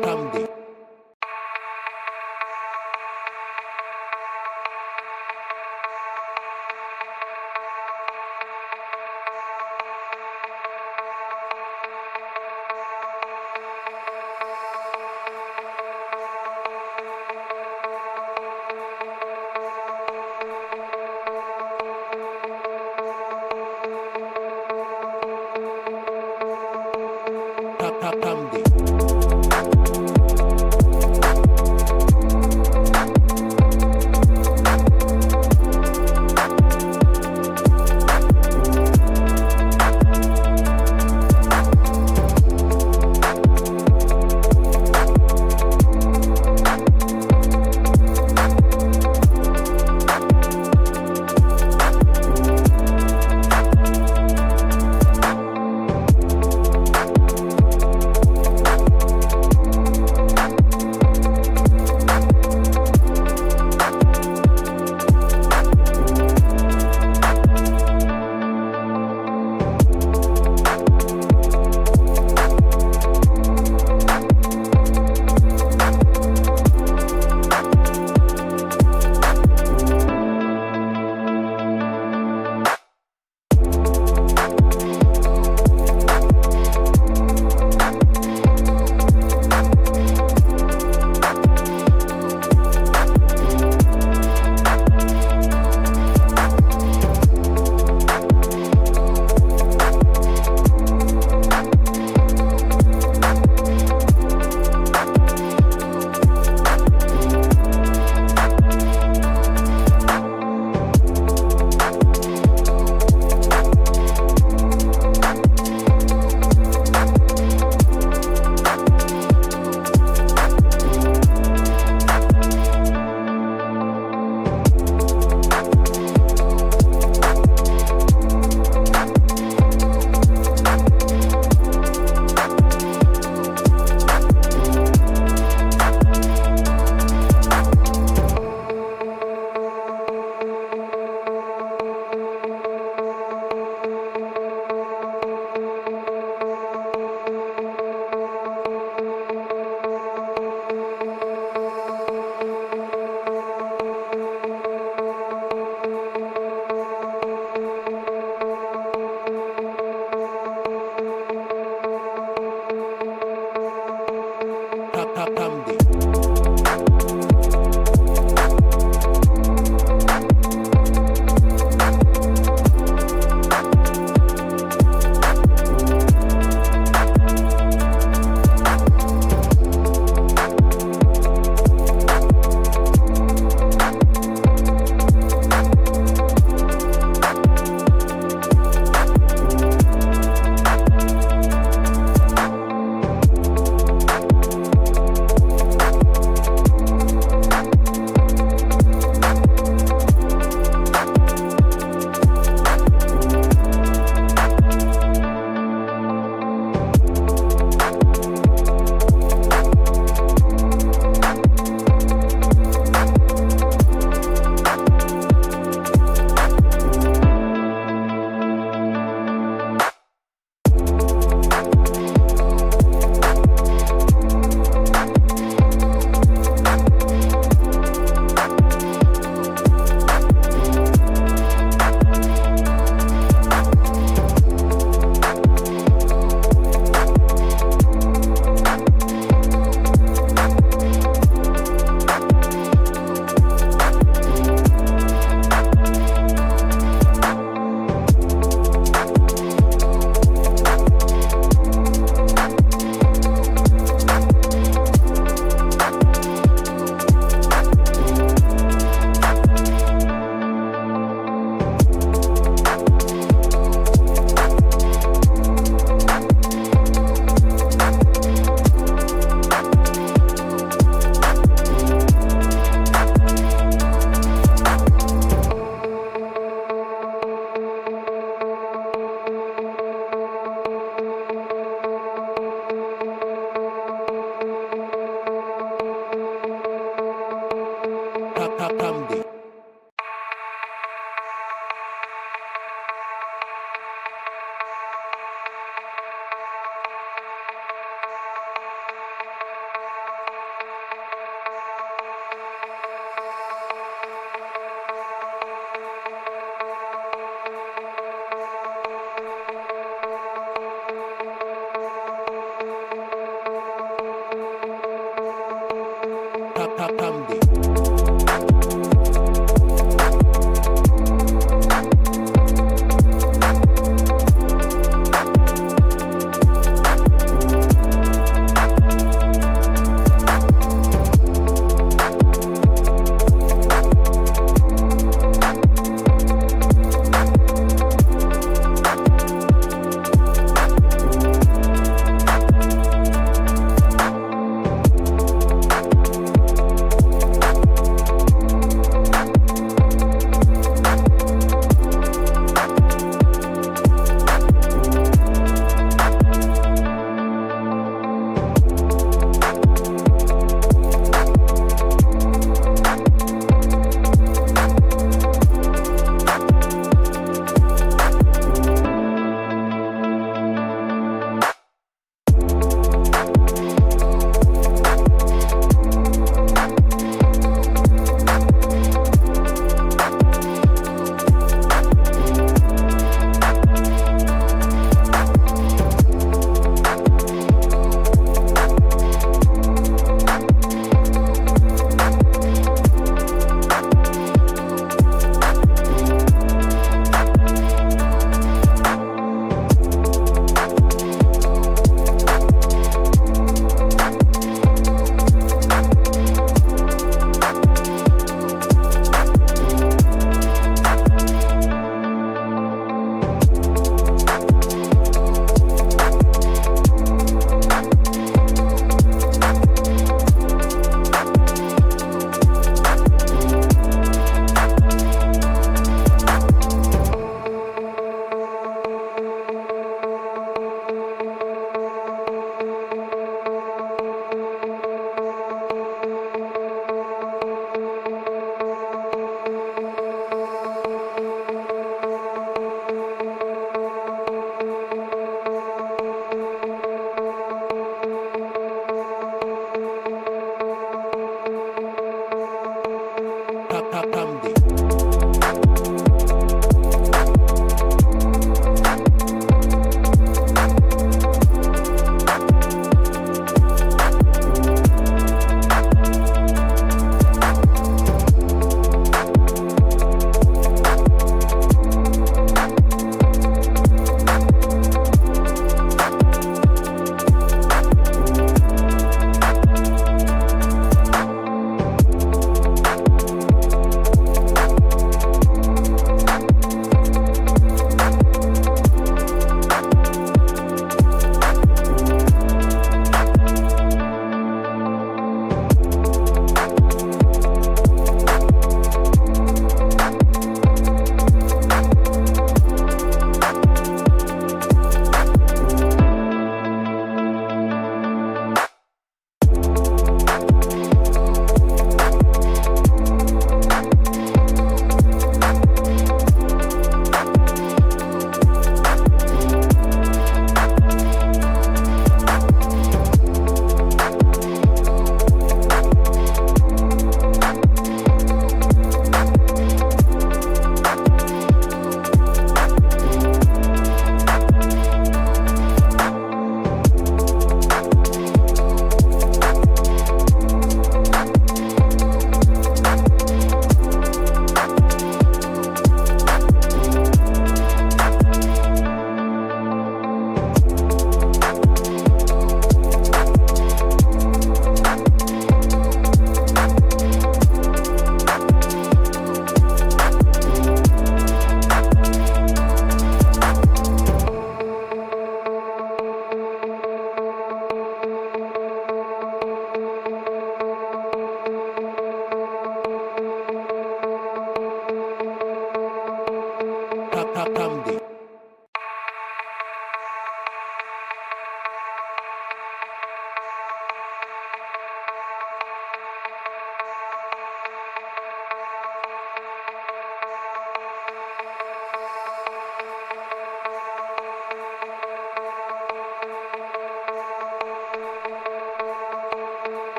Comedy. Comedy. Comedy.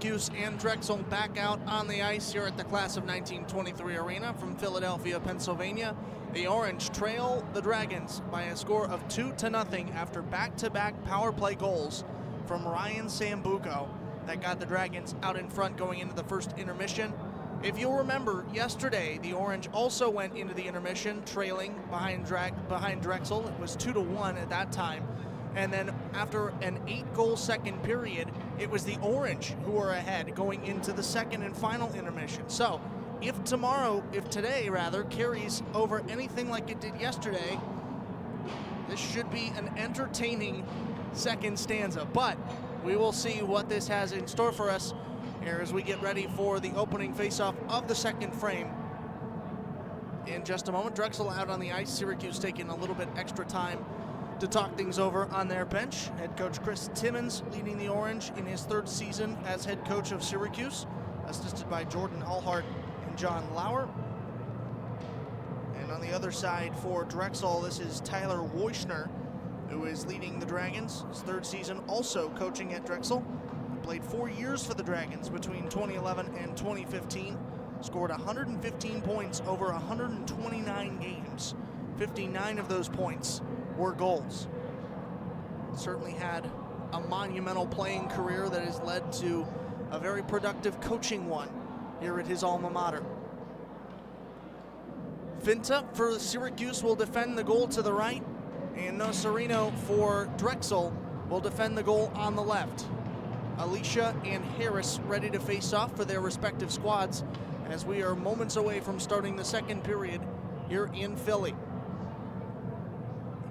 Syracuse and Drexel back out on the ice here at the Class of 1923 Arena from Philadelphia, Pennsylvania. The Orange trail the Dragons by a score of 2-0 after back-to-back power play goals from Ryan Sambuco that got the Dragons out in front going into the first intermission. If you'll remember, yesterday the Orange also went into the intermission trailing behind Drexel. It was 2-1 at that time. And then after an 8-goal second period, it was the Orange who were ahead going into the second and final intermission. So if today carries over anything like it did yesterday, this should be an entertaining second stanza. But we will see what this has in store for us here as we get ready for the opening faceoff of the second frame. In just a moment, Drexel out on the ice. Syracuse taking a little bit extra time to talk things over on their bench. Head coach Chris Timmons leading the Orange in his third season as head coach of Syracuse, assisted by Jordan Allhart and John Lauer. And on the other side for Drexel, this is Tyler Woischner, who is leading the Dragons. His third season also coaching at Drexel. He played 4 years for the Dragons between 2011 and 2015. Scored 115 points over 129 games. 59 of those points were goals. Certainly had a monumental playing career that has led to a very productive coaching one here at his alma mater. Finta for Syracuse will defend the goal to the right, and Nocerino for Drexel will defend the goal on the left. Alicia and Harris ready to face off for their respective squads as we are moments away from starting the second period here in Philly.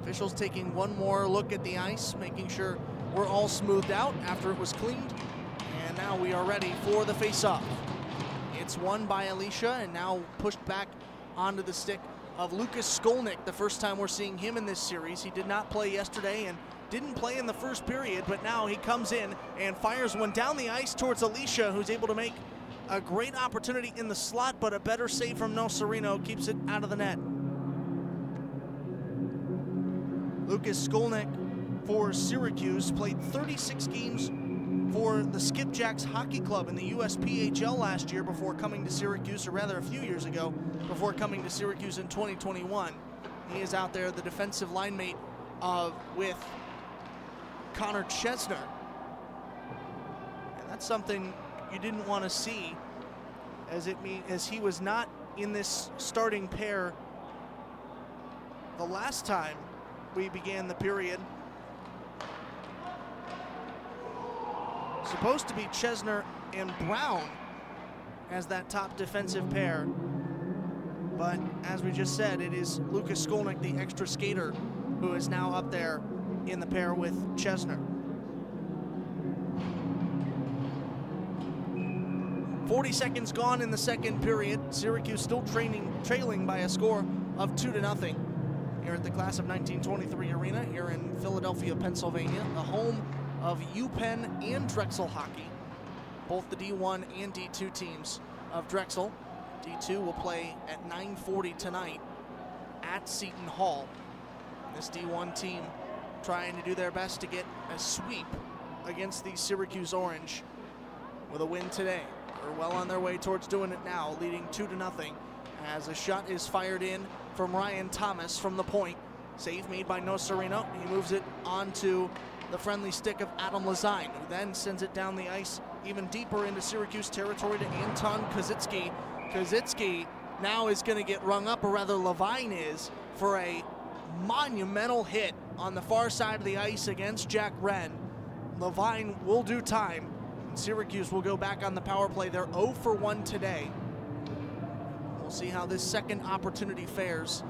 Officials taking one more look at the ice, making sure we're all smoothed out after it was cleaned. And now we are ready for the face-off. It's won by Alicia and now pushed back onto the stick of Lucas Skolnick, the first time we're seeing him in this series. He did not play yesterday and didn't play in the first period, but now he comes in and fires one down the ice towards Alicia, who's able to make a great opportunity in the slot, but a better save from Nocerino keeps it out of the net. Lucas Skolnick for Syracuse played 36 games for the Skipjacks Hockey Club in the USPHL last year before coming to Syracuse, or rather a few years ago, before coming to Syracuse in 2021. He is out there, the defensive line mate with Connor Chesner. And that's something you didn't want to see, as he was not in this starting pair the last time we began the period. Supposed to be Chesner and Brown as that top defensive pair, but as we just said, it is Lucas Skolnick, the extra skater, who is now up there in the pair with Chesner. 40 seconds gone in the second period. Syracuse still trailing by a score of 2-0 here at the Class of 1923 Arena here in Philadelphia, Pennsylvania, the home of UPenn and Drexel hockey, both the D1 and D2 teams of Drexel. D2 will play at 9:40 tonight at Seton Hall. This D1 team trying to do their best to get a sweep against the Syracuse Orange with a win today. They're well on their way towards doing it now, leading 2-0 as a shot is fired in from Ryan Thomas from the point. Save made by Nocerino. He moves it onto the friendly stick of Adam Lazine, who then sends it down the ice even deeper into Syracuse territory to Anton Kozitsky. Kozitsky now is going to get rung up, or rather Levine is, for a monumental hit on the far side of the ice against Jack Wren. Levine will do time, and Syracuse will go back on the power play. They're 0 for 1 today. We'll see how this second opportunity fares.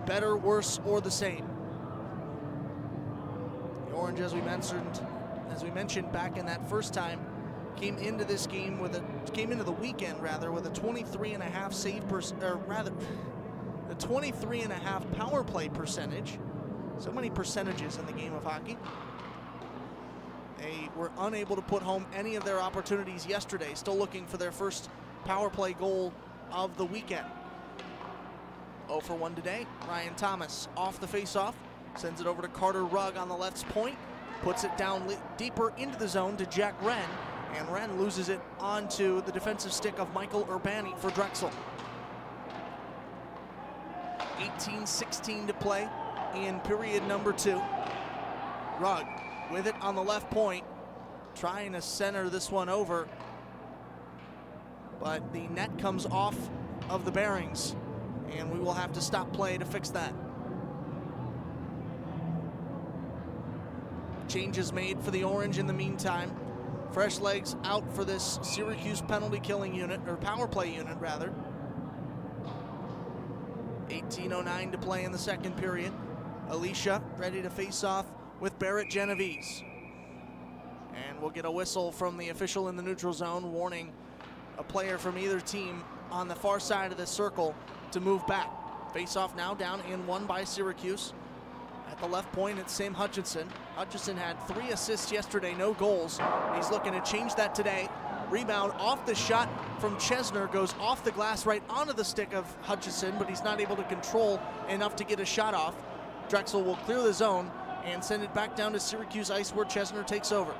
Better, worse, or the same. The Orange, as we mentioned back in that first time, came into the weekend with a 23.5 save the 23.5 power play percentage. So many percentages in the game of hockey. They were unable to put home any of their opportunities yesterday, still looking for their first power play goal of the weekend. 0 for 1 today. Ryan Thomas off the face-off, sends it over to Carter Rugg on the left's point, puts it down deeper into the zone to Jack Wren, And Wren loses it onto the defensive stick of Michael Urbani for Drexel. 18-16 to play in period number 2. Rugg with it on the left point, trying to center this one over, but the net comes off of the bearings, and we will have to stop play to fix that. Changes made for the Orange in the meantime. Fresh legs out for this Syracuse penalty killing unit, or power play unit rather. 18:09 to play in the second period. Alicia ready to face off with Barrett Genovese. And we'll get a whistle from the official in the neutral zone warning a player from either team on the far side of the circle to move back. Face off now down and won by Syracuse. At the left point, it's Sam Hutchinson. Hutchinson had 3 assists yesterday, no goals. He's looking to change that today. Rebound off the shot from Chesner, goes off the glass right onto the stick of Hutchinson, but he's not able to control enough to get a shot off. Drexel will clear the zone and send it back down to Syracuse ice where Chesner takes over.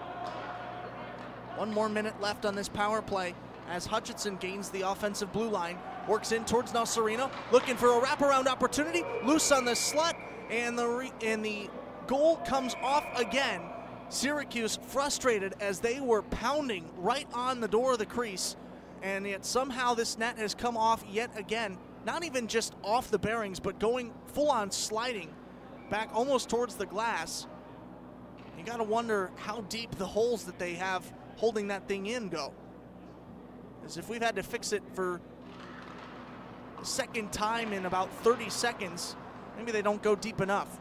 1 more minute left on this power play as Hutchinson gains the offensive blue line, works in towards Nocerino, looking for a wraparound opportunity, loose on the slot, and the goal comes off again. Syracuse frustrated as they were pounding right on the door of the crease, and yet somehow this net has come off yet again, not even just off the bearings, but going full on sliding back almost towards the glass. You got to wonder how deep the holes that they have holding that thing in go. As if we've had to fix it for the second time in about 30 seconds, maybe they don't go deep enough.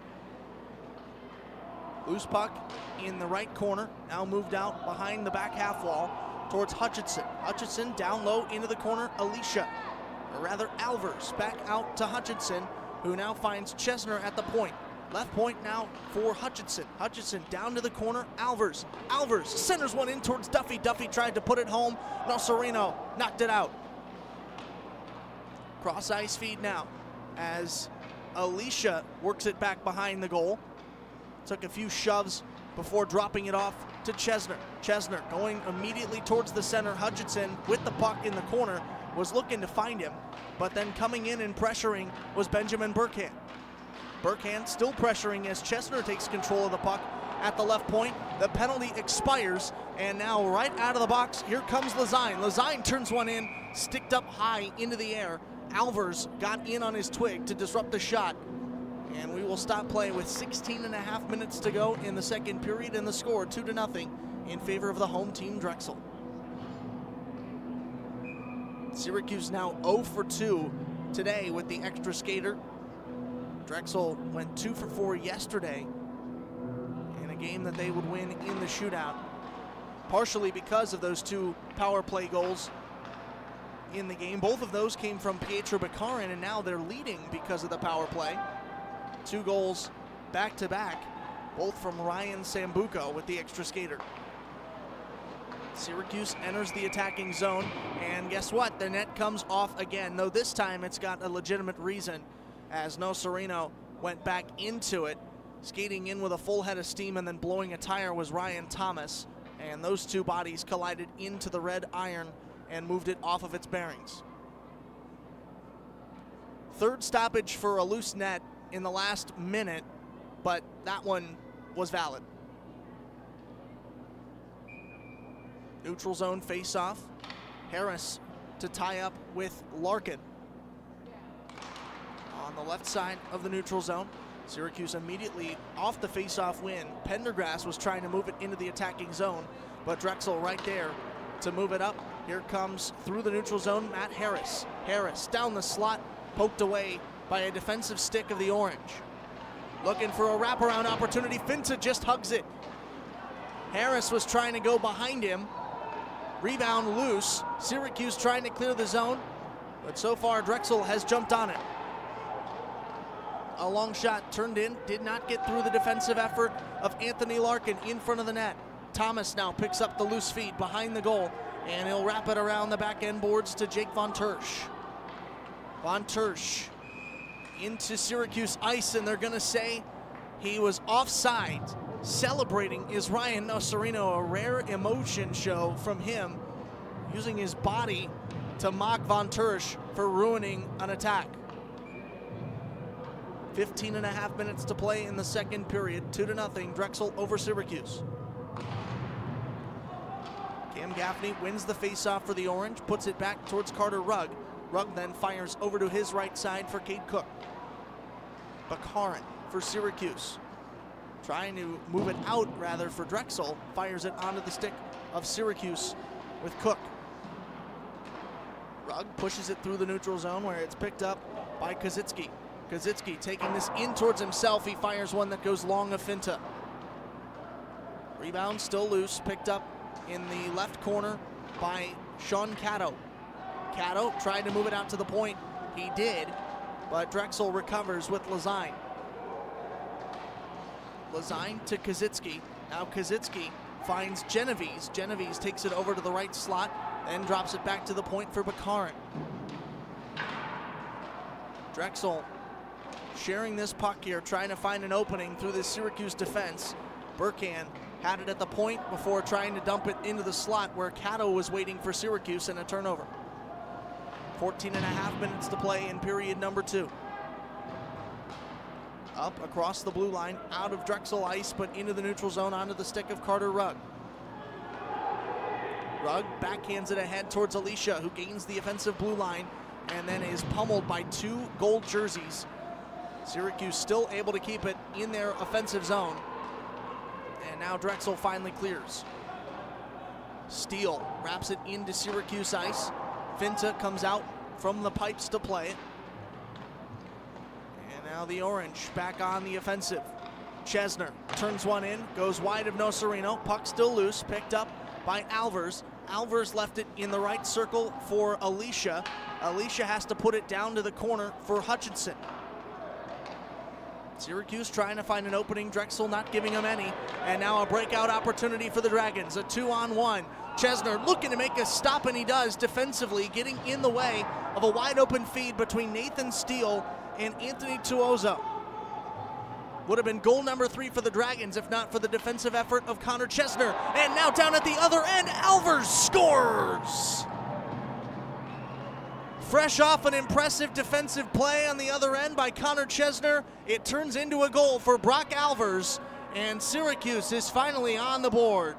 Loose puck in the right corner, now moved out behind the back half wall towards Hutchinson. Hutchinson down low into the corner, Alicia, or rather Alvers, back out to Hutchinson, who now finds Chesner at the point. Left point now for Hutchinson. Hutchinson down to the corner, Alvers. Alvers centers one in towards Duffy. Duffy tried to put it home. Nocerino knocked it out. Cross ice feed now as Alicia works it back behind the goal. Took a few shoves before dropping it off to Chesner. Chesner going immediately towards the center. Hutchinson with the puck in the corner was looking to find him, but then coming in and pressuring was Benjamin Burkhand. Burkhand still pressuring as Chesner takes control of the puck at the left point. The penalty expires, and now right out of the box, here comes Lazine. Lazine turns one in, sticked up high into the air. Alvers got in on his twig to disrupt the shot. And we will stop play with 16.5 minutes to go in the second period, and the score 2-0 in favor of the home team, Drexel. Syracuse now 0 for 2 today with the extra skater. Drexel went 2 for 4 yesterday in a game that they would win in the shootout, partially because of those 2 power play goals in the game. Both of those came from Pietro Bakarin, and now they're leading because of the power play. 2 goals back-to-back, both from Ryan Sambuco with the extra skater. Syracuse enters the attacking zone, and guess what? The net comes off again, though this time it's got a legitimate reason, as Nocerino went back into it. Skating in with a full head of steam and then blowing a tire was Ryan Thomas, and those 2 bodies collided into the red iron and moved it off of its bearings. 3rd stoppage for a loose net in the last minute, but that one was valid. Neutral zone face-off. Harris to tie up with Larkin. On the left side of the neutral zone, Syracuse immediately off the face-off win. Pendergrass was trying to move it into the attacking zone, but Drexel right there to move it up. Here comes through the neutral zone, Matt Harris. Harris down the slot, poked away by a defensive stick of the Orange. Looking for a wraparound opportunity. Finta just hugs it. Harris was trying to go behind him. Rebound loose. Syracuse trying to clear the zone, but so far Drexel has jumped on it. A long shot turned in, did not get through the defensive effort of Anthony Larkin in front of the net. Thomas now picks up the loose feed behind the goal, and he'll wrap it around the back end boards to Jake Von Tersch. Von Tersch into Syracuse ice, and they're going to say he was offside. celebrating is Ryan Nocerino, a rare emotion show from him, using his body to mock Von Tursch for ruining an attack. 15.5 minutes to play in the second period, 2-0, Drexel over Syracuse. Cam Gaffney wins the faceoff for the Orange, puts it back towards Carter Rugg. Rugg then fires over to his right side for Cade Cook. Bakarin for Syracuse, trying to move it out rather for Drexel, fires it onto the stick of Syracuse with Cook. Rugg pushes it through the neutral zone where it's picked up by Kazitsky. Kazitsky taking this in towards himself. He fires one that goes long of Finta. Rebound still loose, picked up in the left corner by Sean Cato. Cato tried to move it out to the point. He did, but Drexel recovers with Lazine. Lazine to Kazitsky. Now Kazitsky finds Genovese. Genovese takes it over to the right slot and drops it back to the point for Bakarin. Drexel sharing this puck here, trying to find an opening through the Syracuse defense. Burkhan had it at the point before trying to dump it into the slot where Cato was waiting for Syracuse and a turnover. 14.5 minutes to play in period number 2. Up across the blue line, out of Drexel ice, but into the neutral zone, onto the stick of Carter Rugg. Rugg backhands it ahead towards Alicia, who gains the offensive blue line and then is pummeled by 2 gold jerseys. Syracuse still able to keep it in their offensive zone. And now Drexel finally clears. Steele wraps it into Syracuse ice. Finta comes out from the pipes to play it. And now the Orange back on the offensive. Chesner turns one in, goes wide of Nocerino. Puck still loose, picked up by Alvers. Alvers left it in the right circle for Alicia. Alicia has to put it down to the corner for Hutchinson. Syracuse trying to find an opening, Drexel not giving them any. And now a breakout opportunity for the Dragons, a 2-on-1. Chesner looking to make a stop, and he does defensively, getting in the way of a wide open feed between Nathan Steele and Anthony Tuozo. Would have been goal number 3 for the Dragons if not for the defensive effort of Connor Chesner. And now down at the other end, Alvers scores! Fresh off an impressive defensive play on the other end by Connor Chesner, it turns into a goal for Brock Alvers, and Syracuse is finally on the board.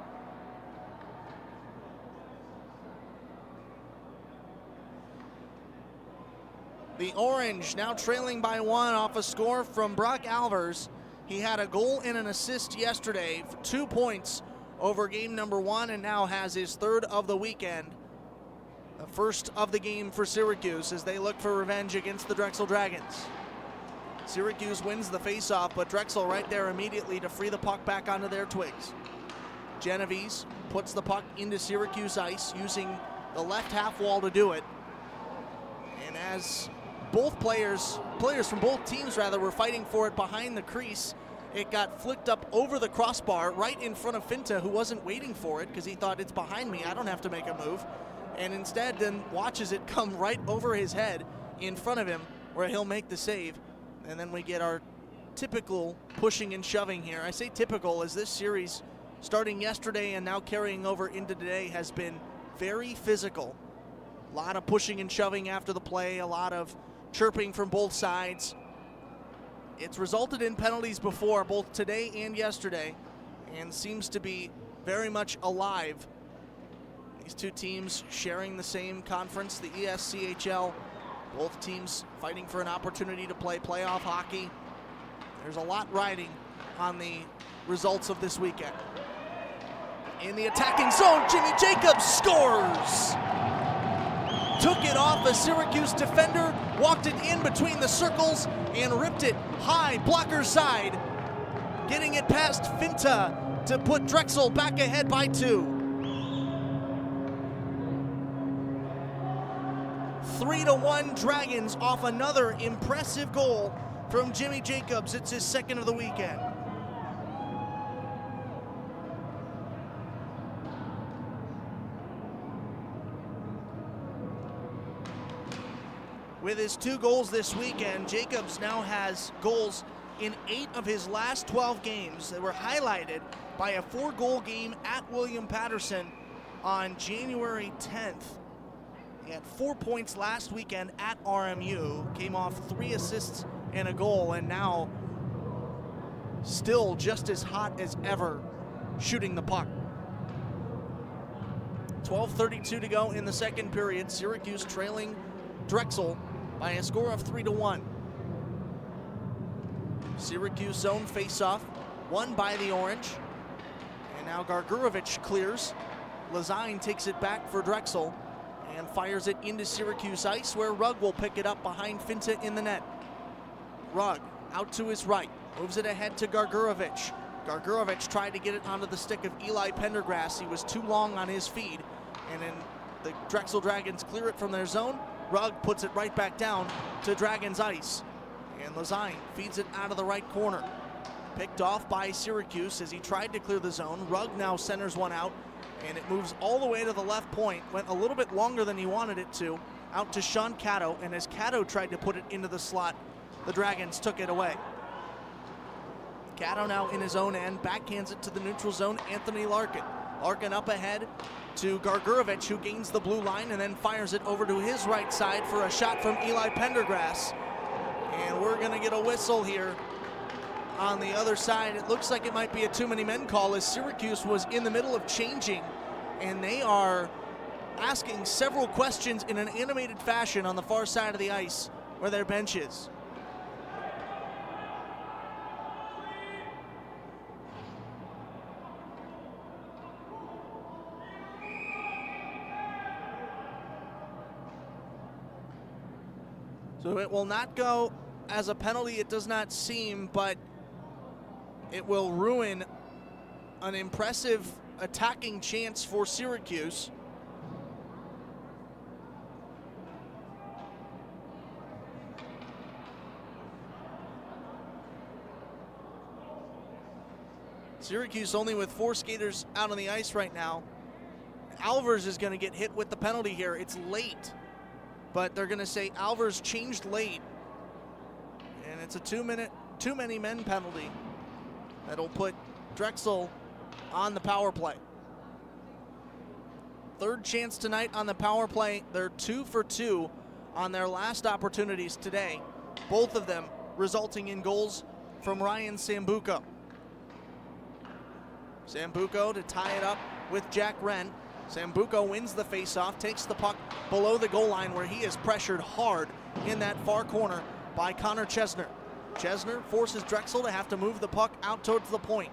The Orange now trailing by 1 off a score from Brock Alvers. He had a goal and an assist yesterday for 2 points over game number 1 and now has his 3rd of the weekend. The first of the game for Syracuse as they look for revenge against the Drexel Dragons. Syracuse wins the faceoff, but Drexel right there immediately to free the puck back onto their twigs. Genovese puts the puck into Syracuse ice using the left half wall to do it. And as both players from both teams rather, were fighting for it behind the crease, it got flicked up over the crossbar right in front of Finta, who wasn't waiting for it because he thought it's behind me, I don't have to make a move. And instead then watches it come right over his head in front of him where he'll make the save. And then we get our typical pushing and shoving here. I say typical as this series, starting yesterday and now carrying over into today, has been very physical. A lot of pushing and shoving after the play, a lot of chirping from both sides. It's resulted in penalties before, both today and yesterday, and seems to be very much alive. These two teams sharing the same conference, the ESCHL. Both teams fighting for an opportunity to play playoff hockey. There's a lot riding on the results of this weekend. In the attacking zone, Jimmy Jacobs scores! Took it off a Syracuse defender, walked it in between the circles, and ripped it high blocker side, getting it past Finta to put Drexel back ahead by 2. 3-1 Dragons off another impressive goal from Jimmy Jacobs. It's his 2nd of the weekend. With his 2 goals this weekend, Jacobs now has goals in 8 of his last 12 games that were highlighted by a 4-goal game at William Patterson on January 10th. He had 4 points last weekend at RMU, came off 3 assists and a goal, and now still just as hot as ever shooting the puck. 12:32 to go in the second period. Syracuse trailing Drexel by a score of 3-1. Syracuse zone faceoff, won by the Orange. And now Gargurovich clears. Lazine takes it back for Drexel and fires it into Syracuse ice, where Rugg will pick it up behind Finta in the net. Rugg out to his right, moves it ahead to Gargurovich. Gargurovich tried to get it onto the stick of Eli Pendergrass. He was too long on his feed, and then the Drexel Dragons clear it from their zone. Rugg puts it right back down to Dragons ice, and Lazine feeds it out of the right corner. Picked off by Syracuse as he tried to clear the zone. Rugg now centers one out, and it moves all the way to the left point. Went a little bit longer than he wanted it to, out to Sean Caddo, and as Caddo tried to put it into the slot, the Dragons took it away. Caddo now in his own end, backhands it to the neutral zone, Anthony Larkin. Larkin up ahead to Gargurovich, who gains the blue line and then fires it over to his right side for a shot from Eli Pendergrass. And we're gonna get a whistle here on the other side. It looks like it might be a too many men call, as Syracuse was in the middle of changing, and they are asking several questions in an animated fashion on the far side of the ice where their bench is. So it will not go as a penalty, it does not seem, but it will ruin an impressive attacking chance for Syracuse. Syracuse only with 4 skaters out on the ice right now. Alvers is going to get hit with the penalty here. It's late, but they're going to say Alvers changed late, and it's a too many men penalty that'll put Drexel on the power play. Third chance tonight on the power play. They're 2 for 2 on their last opportunities today, both of them resulting in goals from Ryan Sambuco. Sambuco to tie it up with Jack Wren. Sambuco wins the faceoff, takes the puck below the goal line, where he is pressured hard in that far corner by Connor Chesner. Chesner forces Drexel to have to move the puck out towards the point.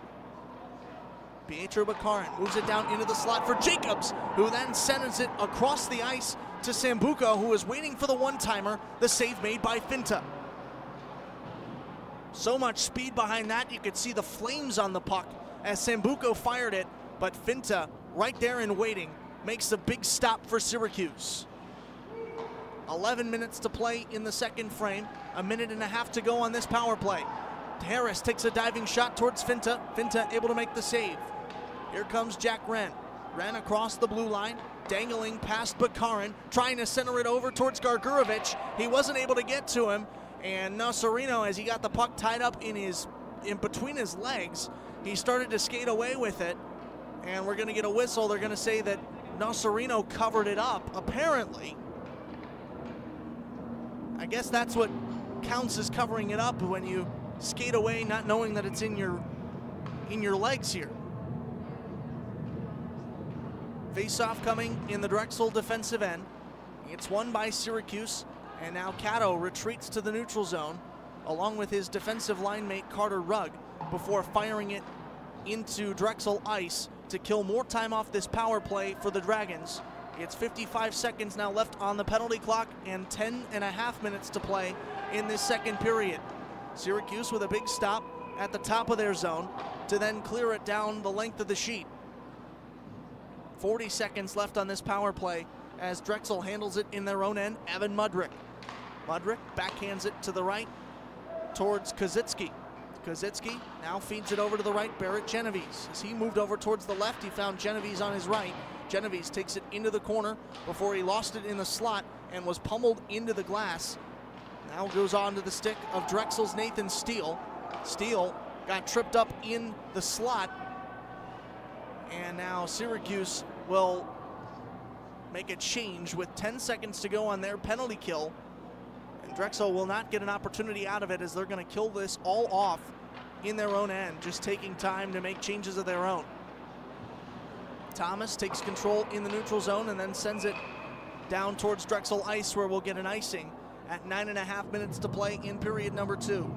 Pietro Bakarin moves it down into the slot for Jacobs, who then sends it across the ice to Sambuco, who is waiting for the one-timer, the save made by Finta. So much speed behind that, you could see the flames on the puck as Sambuco fired it, but Finta, right there in waiting, makes a big stop for Syracuse. 11 minutes to play in the second frame, a minute and a half to go on this power play. Harris takes a diving shot towards Finta. Finta able to make the save. Here comes Jack Wren. Wren across the blue line, dangling past Bakarin, trying to center it over towards Gargurovich. He wasn't able to get to him, and Nasarino, as he got the puck tied up in between his legs, he started to skate away with it, and we're going to get a whistle. They're going to say that Nasarino covered it up, apparently. I guess that's what counts as covering it up, when you skate away not knowing that it's in your legs here. Face-off coming in the Drexel defensive end. It's won by Syracuse, and now Caddo retreats to the neutral zone along with his defensive line mate Carter Rugg before firing it into Drexel ice to kill more time off this power play for the Dragons. It's 55 seconds now left on the penalty clock and 10.5 minutes to play in this second period. Syracuse with a big stop at the top of their zone to then clear it down the length of the sheet. 40 seconds left on this power play as Drexel handles it in their own end. Evan Mudrick. Mudrick backhands it to the right towards Kozitsky. Kozitsky now feeds it over to the right, Barrett Genovese. As he moved over towards the left, he found Genovese on his right. Genovese takes it into the corner before he lost it in the slot and was pummeled into the glass. Now goes on to the stick of Drexel's Nathan Steele. Steele got tripped up in the slot. And now Syracuse will make a change with 10 seconds to go on their penalty kill. And Drexel will not get an opportunity out of it, as they're going to kill this all off in their own end, just taking time to make changes of their own. Thomas takes control in the neutral zone and then sends it down towards Drexel ice, where we'll get an icing at 9.5 minutes to play in period number 2.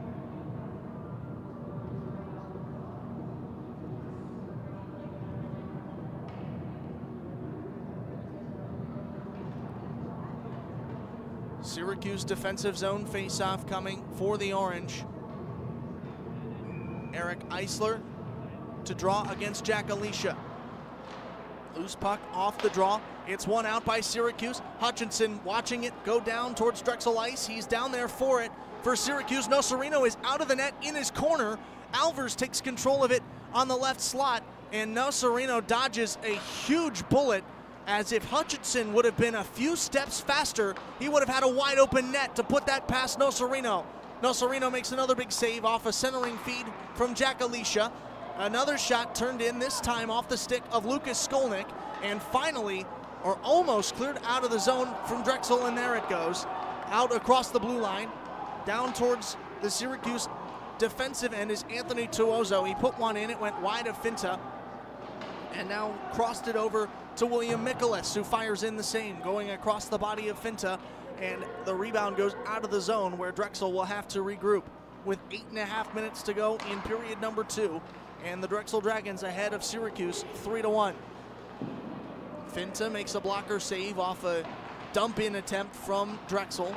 Syracuse defensive zone face-off coming for the Orange. Eric Eisler to draw against Jack Alicia. Loose puck off the draw. It's one out by Syracuse. Hutchinson watching it go down towards Drexel ice. He's down there for it for Syracuse. Nocerino is out of the net in his corner. Alvers takes control of it on the left slot, and Nocerino dodges a huge bullet, as if Hutchinson would have been a few steps faster, he would have had a wide open net to put that past Nocerino. Nocerino makes another big save off a centering feed from Jack Alicia. Another shot turned in, this time off the stick of Lucas Skolnick, and finally, or almost cleared out of the zone from Drexel, and there it goes. Out across the blue line, down towards the Syracuse defensive end is Anthony Tuozo. He put one in, it went wide of Finta, and now crossed it over to William Mikolas, who fires in the same, going across the body of Finta, and the rebound goes out of the zone, where Drexel will have to regroup with 8.5 minutes to go in period number 2, and the Drexel Dragons ahead of Syracuse 3-1. Finta makes a blocker save off a dump-in attempt from Drexel.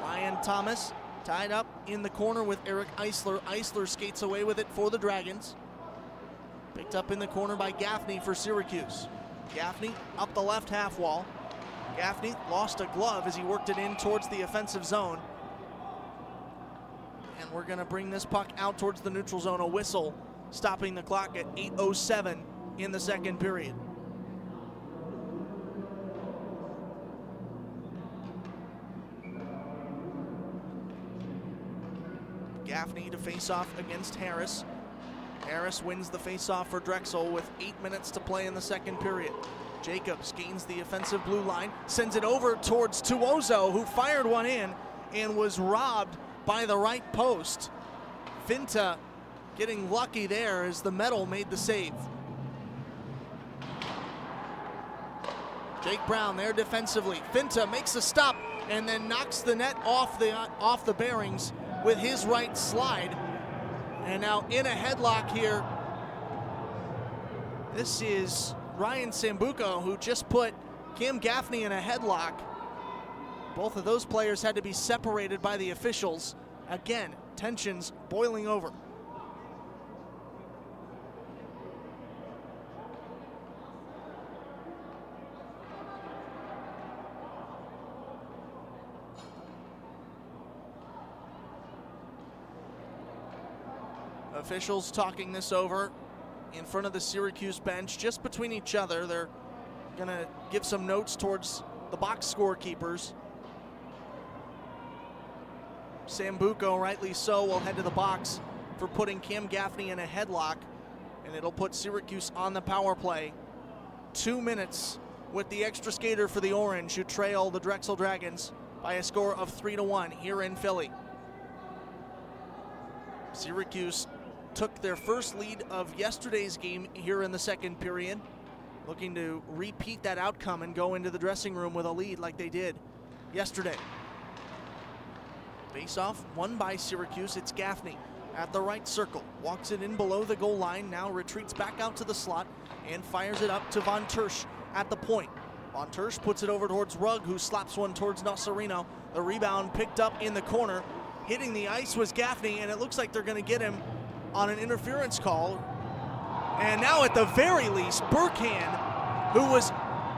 Ryan Thomas tied up in the corner with Eric Eisler. Eisler skates away with it for the Dragons. Picked up in the corner by Gaffney for Syracuse. Gaffney up the left half wall. Gaffney lost a glove as he worked it in towards the offensive zone. And we're going to bring this puck out towards the neutral zone. A whistle stopping the clock at 8:07 in the second period. Gaffney to face off against Harris. Harris wins the face-off for Drexel with 8 minutes to play in the second period. Jacobs gains the offensive blue line, sends it over towards Tuozo, who fired one in and was robbed by the right post. Finta getting lucky there as the metal made the save. Jake Brown there defensively. Finta makes a stop and then knocks the net off the bearings with his right slide. And now in a headlock here, this is Ryan Sambuco, who just put Cam Gaffney in a headlock. Both of those players had to be separated by the officials. Again, tensions boiling over. Officials talking this over in front of the Syracuse bench, just between each other. They're gonna give some notes towards the box scorekeepers. Sambuco, rightly so, will head to the box for putting Cam Gaffney in a headlock, and it'll put Syracuse on the power play. 2 minutes with the extra skater for the Orange, who trail the Drexel Dragons by a score of 3-1 here in Philly. Syracuse took their first lead of yesterday's game here in the second period, looking to repeat that outcome and go into the dressing room with a lead like they did yesterday. Face-off won by Syracuse. It's Gaffney at the right circle, walks it in below the goal line, now retreats back out to the slot and fires it up to Von Tersch at the point. Von Tersch puts it over towards Rugg, who slaps one towards Nocerino. The rebound picked up in the corner. Hitting the ice was Gaffney, and it looks like they're going to get him on an interference call. And now at the very least, Burkhand, who was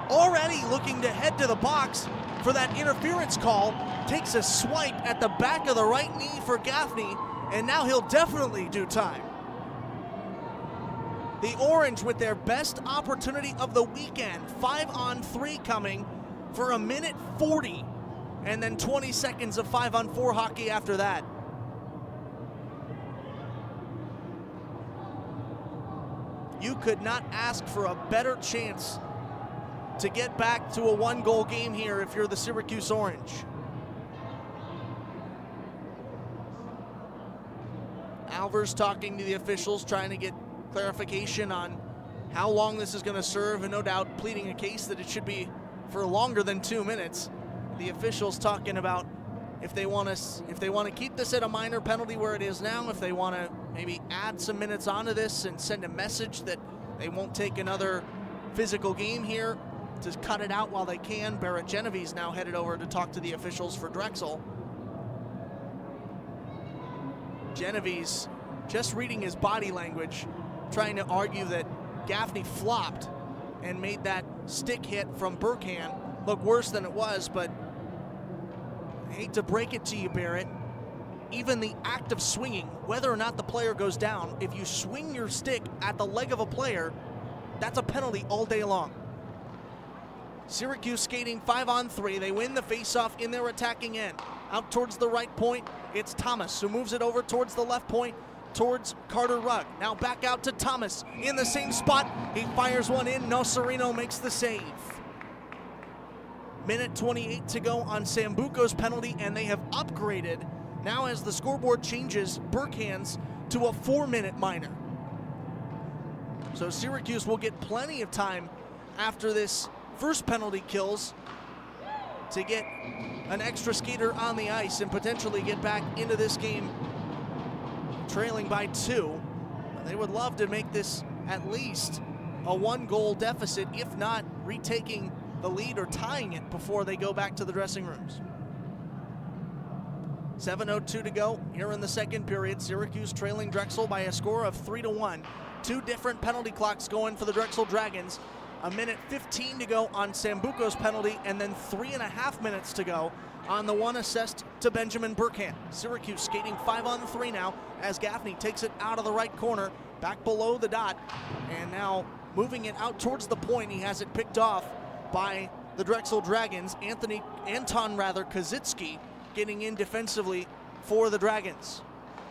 already looking to head to the box for that interference call, takes a swipe at the back of the right knee for Gaffney, and now he'll definitely do time. The Orange with their best opportunity of the weekend, 5-on-3 coming for 1:40, and then 20 seconds of 5-on-4 hockey after that. You could not ask for a better chance to get back to a one-goal game here if you're the Syracuse Orange. Alvers talking to the officials, trying to get clarification on how long this is going to serve, and no doubt pleading a case that it should be for longer than 2 minutes. The officials talking about if they want to keep this at a minor penalty where it is now, if they want to maybe add some minutes onto this and send a message that they won't take another physical game here, to cut it out while they can. Barrett Genovese now headed over to talk to the officials for Drexel. Genovese just reading his body language, trying to argue that Gaffney flopped and made that stick hit from Burkhan look worse than it was, but I hate to break it to you, Barrett, even the act of swinging, whether or not the player goes down, if you swing your stick at the leg of a player, that's a penalty all day long. Syracuse skating 5-on-3. They win the faceoff in their attacking end. Out towards the right point, it's Thomas who moves it over towards the left point, towards Carter Rugg. Now back out to Thomas in the same spot. He fires one in. Nocerino makes the save. Minute 28 to go on Sambuco's penalty, and they have upgraded now as the scoreboard changes Burkhan's to a 4-minute minor. So Syracuse will get plenty of time after this first penalty kills to get an extra skater on the ice and potentially get back into this game trailing by 2. They would love to make this at least a 1-goal deficit, if not retaking the lead or tying it before they go back to the dressing rooms. 7:02 to go here in the second period. Syracuse trailing Drexel by a score of 3-1. 2 different penalty clocks going for the Drexel Dragons. A minute 15 to go on Sambuco's penalty, and then 3.5 minutes to go on the one assessed to Benjamin Burkhan. Syracuse skating 5-on-3 now as Gaffney takes it out of the right corner, back below the dot, and now moving it out towards the point. He has it picked off by the Drexel Dragons. Anton Kazitsky getting in defensively for the Dragons.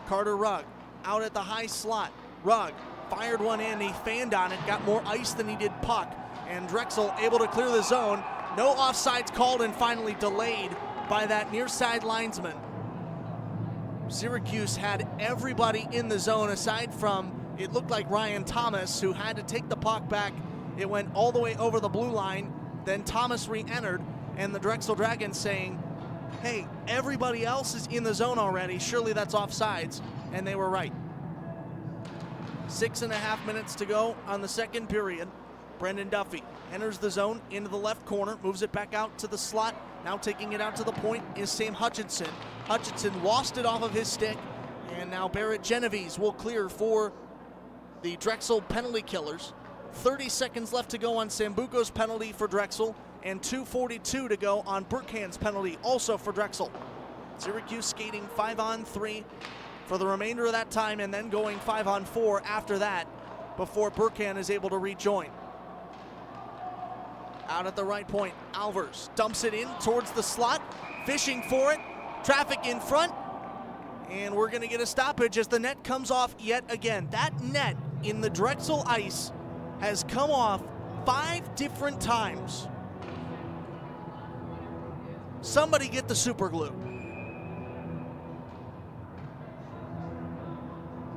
Carter Rugg out at the high slot. Rugg fired one in, he fanned on it, got more ice than he did puck, and Drexel able to clear the zone. No offsides called, and finally delayed by that near side linesman. Syracuse had everybody in the zone aside from, it looked like Ryan Thomas, who had to take the puck back. It went all the way over the blue line, then Thomas re-entered, and the Drexel Dragons saying, hey, everybody else is in the zone already, surely that's offsides, and they were right. 6.5 minutes to go on the second period. Brendan Duffy enters the zone into the left corner, moves it back out to the slot. Now taking it out to the point is Sam Hutchinson. Hutchinson lost it off of his stick, and now Barrett Genovese will clear for the Drexel penalty killers. 30 seconds left to go on Sambuco's penalty for Drexel, and 2:42 to go on Burkhan's penalty, also for Drexel. Syracuse skating 5-on-3 for the remainder of that time, and then going 5-on-4 after that before Burkhan is able to rejoin. Out at the right point, Alvers dumps it in towards the slot, fishing for it, traffic in front, and we're going to get a stoppage as the net comes off yet again. That net in the Drexel ice has come off 5 different times. Somebody get the super glue.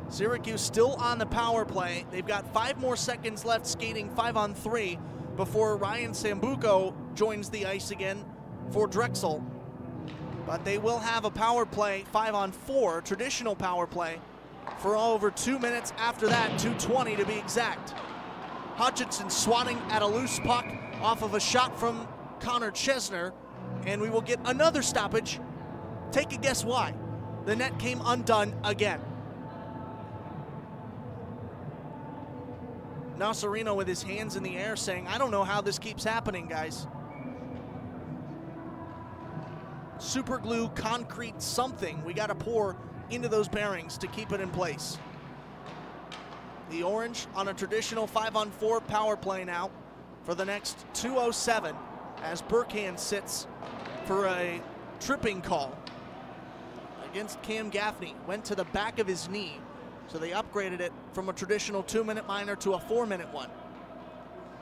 Syracuse still on the power play. They've got 5 more seconds left skating 5-on-3 before Ryan Sambuco joins the ice again for Drexel. But they will have a power play 5-on-4, traditional power play, for over 2 minutes after that, 2:20 to be exact. Hutchinson swatting at a loose puck off of a shot from Connor Chesner, and we will get another stoppage. Take a guess why. The net came undone again. Nocerino with his hands in the air saying, I don't know how this keeps happening, guys. Super glue, concrete, something we got to pour into those bearings to keep it in place. The Orange on a traditional 5-on-4 power play now for the next 2:07 as Burkhan sits for a tripping call against Cam Gaffney. Went to the back of his knee So they upgraded it from a traditional 2-minute minor to a 4-minute one.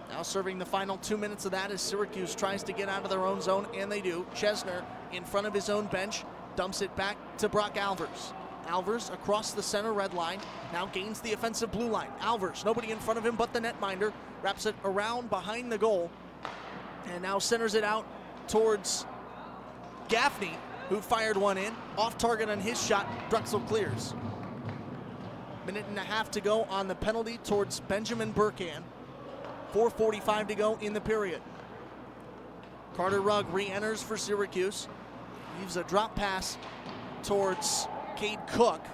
Now serving the final 2 minutes of that as Syracuse tries to get out of their own zone, and they do. Chesner in front of his own bench, dumps it back to Brock Alvers. Alvers across the center red line, now gains the offensive blue line. Alvers, nobody in front of him but the netminder, wraps it around behind the goal, and now centers it out towards Gaffney, who fired one in. Off target on his shot, Drexel clears. Minute and a half to go on the penalty towards Benjamin Burkan. 4:45 to go in the period. Carter Rugg re-enters for Syracuse. Leaves a drop pass towards Cade Cook.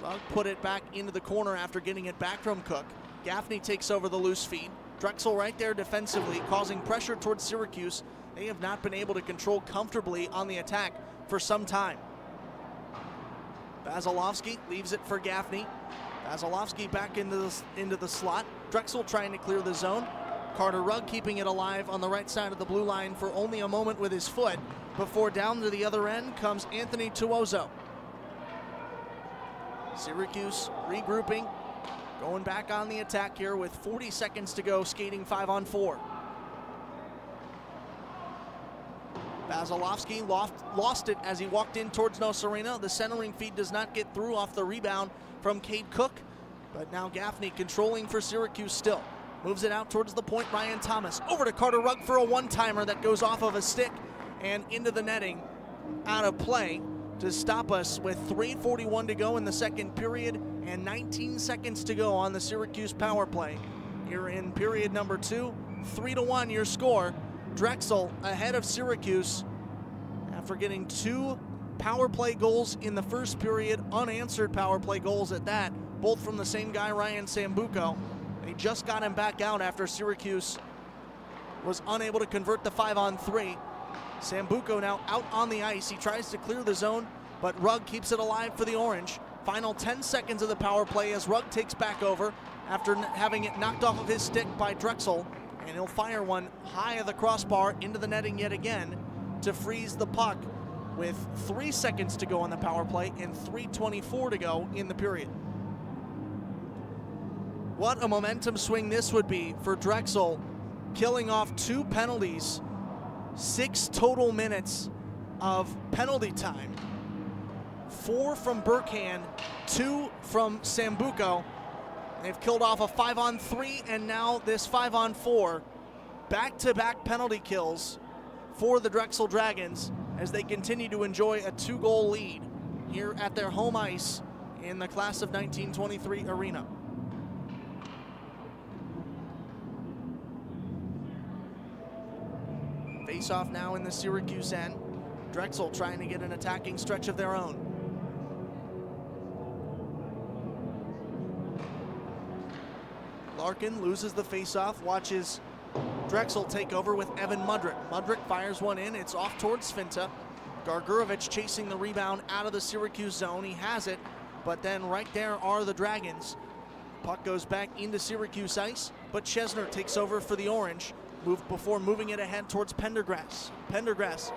Rugg put it back into the corner after getting it back from Cook. Gaffney takes over the loose feed. Drexel right there defensively, causing pressure towards Syracuse. They have not been able to control comfortably on the attack for some time. Vasilevsky leaves it for Gaffney. Vasilevsky back into the slot. Drexel trying to clear the zone. Carter Rugg keeping it alive on the right side of the blue line for only a moment with his foot before down to the other end comes Anthony Tuozo. Syracuse regrouping, going back on the attack here with 40 seconds to go, skating 5-on-4. Vasilevsky lost it as he walked in towards Nosarena. The centering feed does not get through off the rebound from Cade Cook, but now Gaffney controlling for Syracuse still. Moves it out towards the point, Ryan Thomas. Over to Carter Rugg for a one-timer that goes off of a stick and into the netting, out of play to stop us with 3:41 to go in the second period and 19 seconds to go on the Syracuse power play. Here in period number 2, 3-1 your score. Drexel ahead of Syracuse after getting 2 power play goals in the first period, unanswered power play goals at that, both from the same guy, Ryan Sambuco. They just got him back out after Syracuse was unable to convert the 5-on-3. Sambuco now out on the ice. He tries to clear the zone, but Rugg keeps it alive for the Orange. Final 10 seconds of the power play as Rugg takes back over after having it knocked off of his stick by Drexel, and he'll fire one high of the crossbar into the netting yet again to freeze the puck with 3 seconds to go on the power play and 3:24 to go in the period. What a momentum swing this would be for Drexel, killing off 2 penalties, 6 total minutes of penalty time. 4 from Burkan, 2 from Sambuco. They've killed off a 5-on-3 and now this 5-on-4. Back-to-back penalty kills for the Drexel Dragons as they continue to enjoy a 2-goal lead here at their home ice in the class of 1923 arena. Face-off now in the Syracuse end. Drexel trying to get an attacking stretch of their own. Larkin loses the face-off, watches Drexel take over with Evan Mudrick. Mudrick fires one in, it's off towards Finta. Gargurovich chasing the rebound out of the Syracuse zone. He has it, but then right there are the Dragons. Puck goes back into Syracuse ice, but Chesner takes over for the Orange before moving it ahead towards Pendergrass. Pendergrass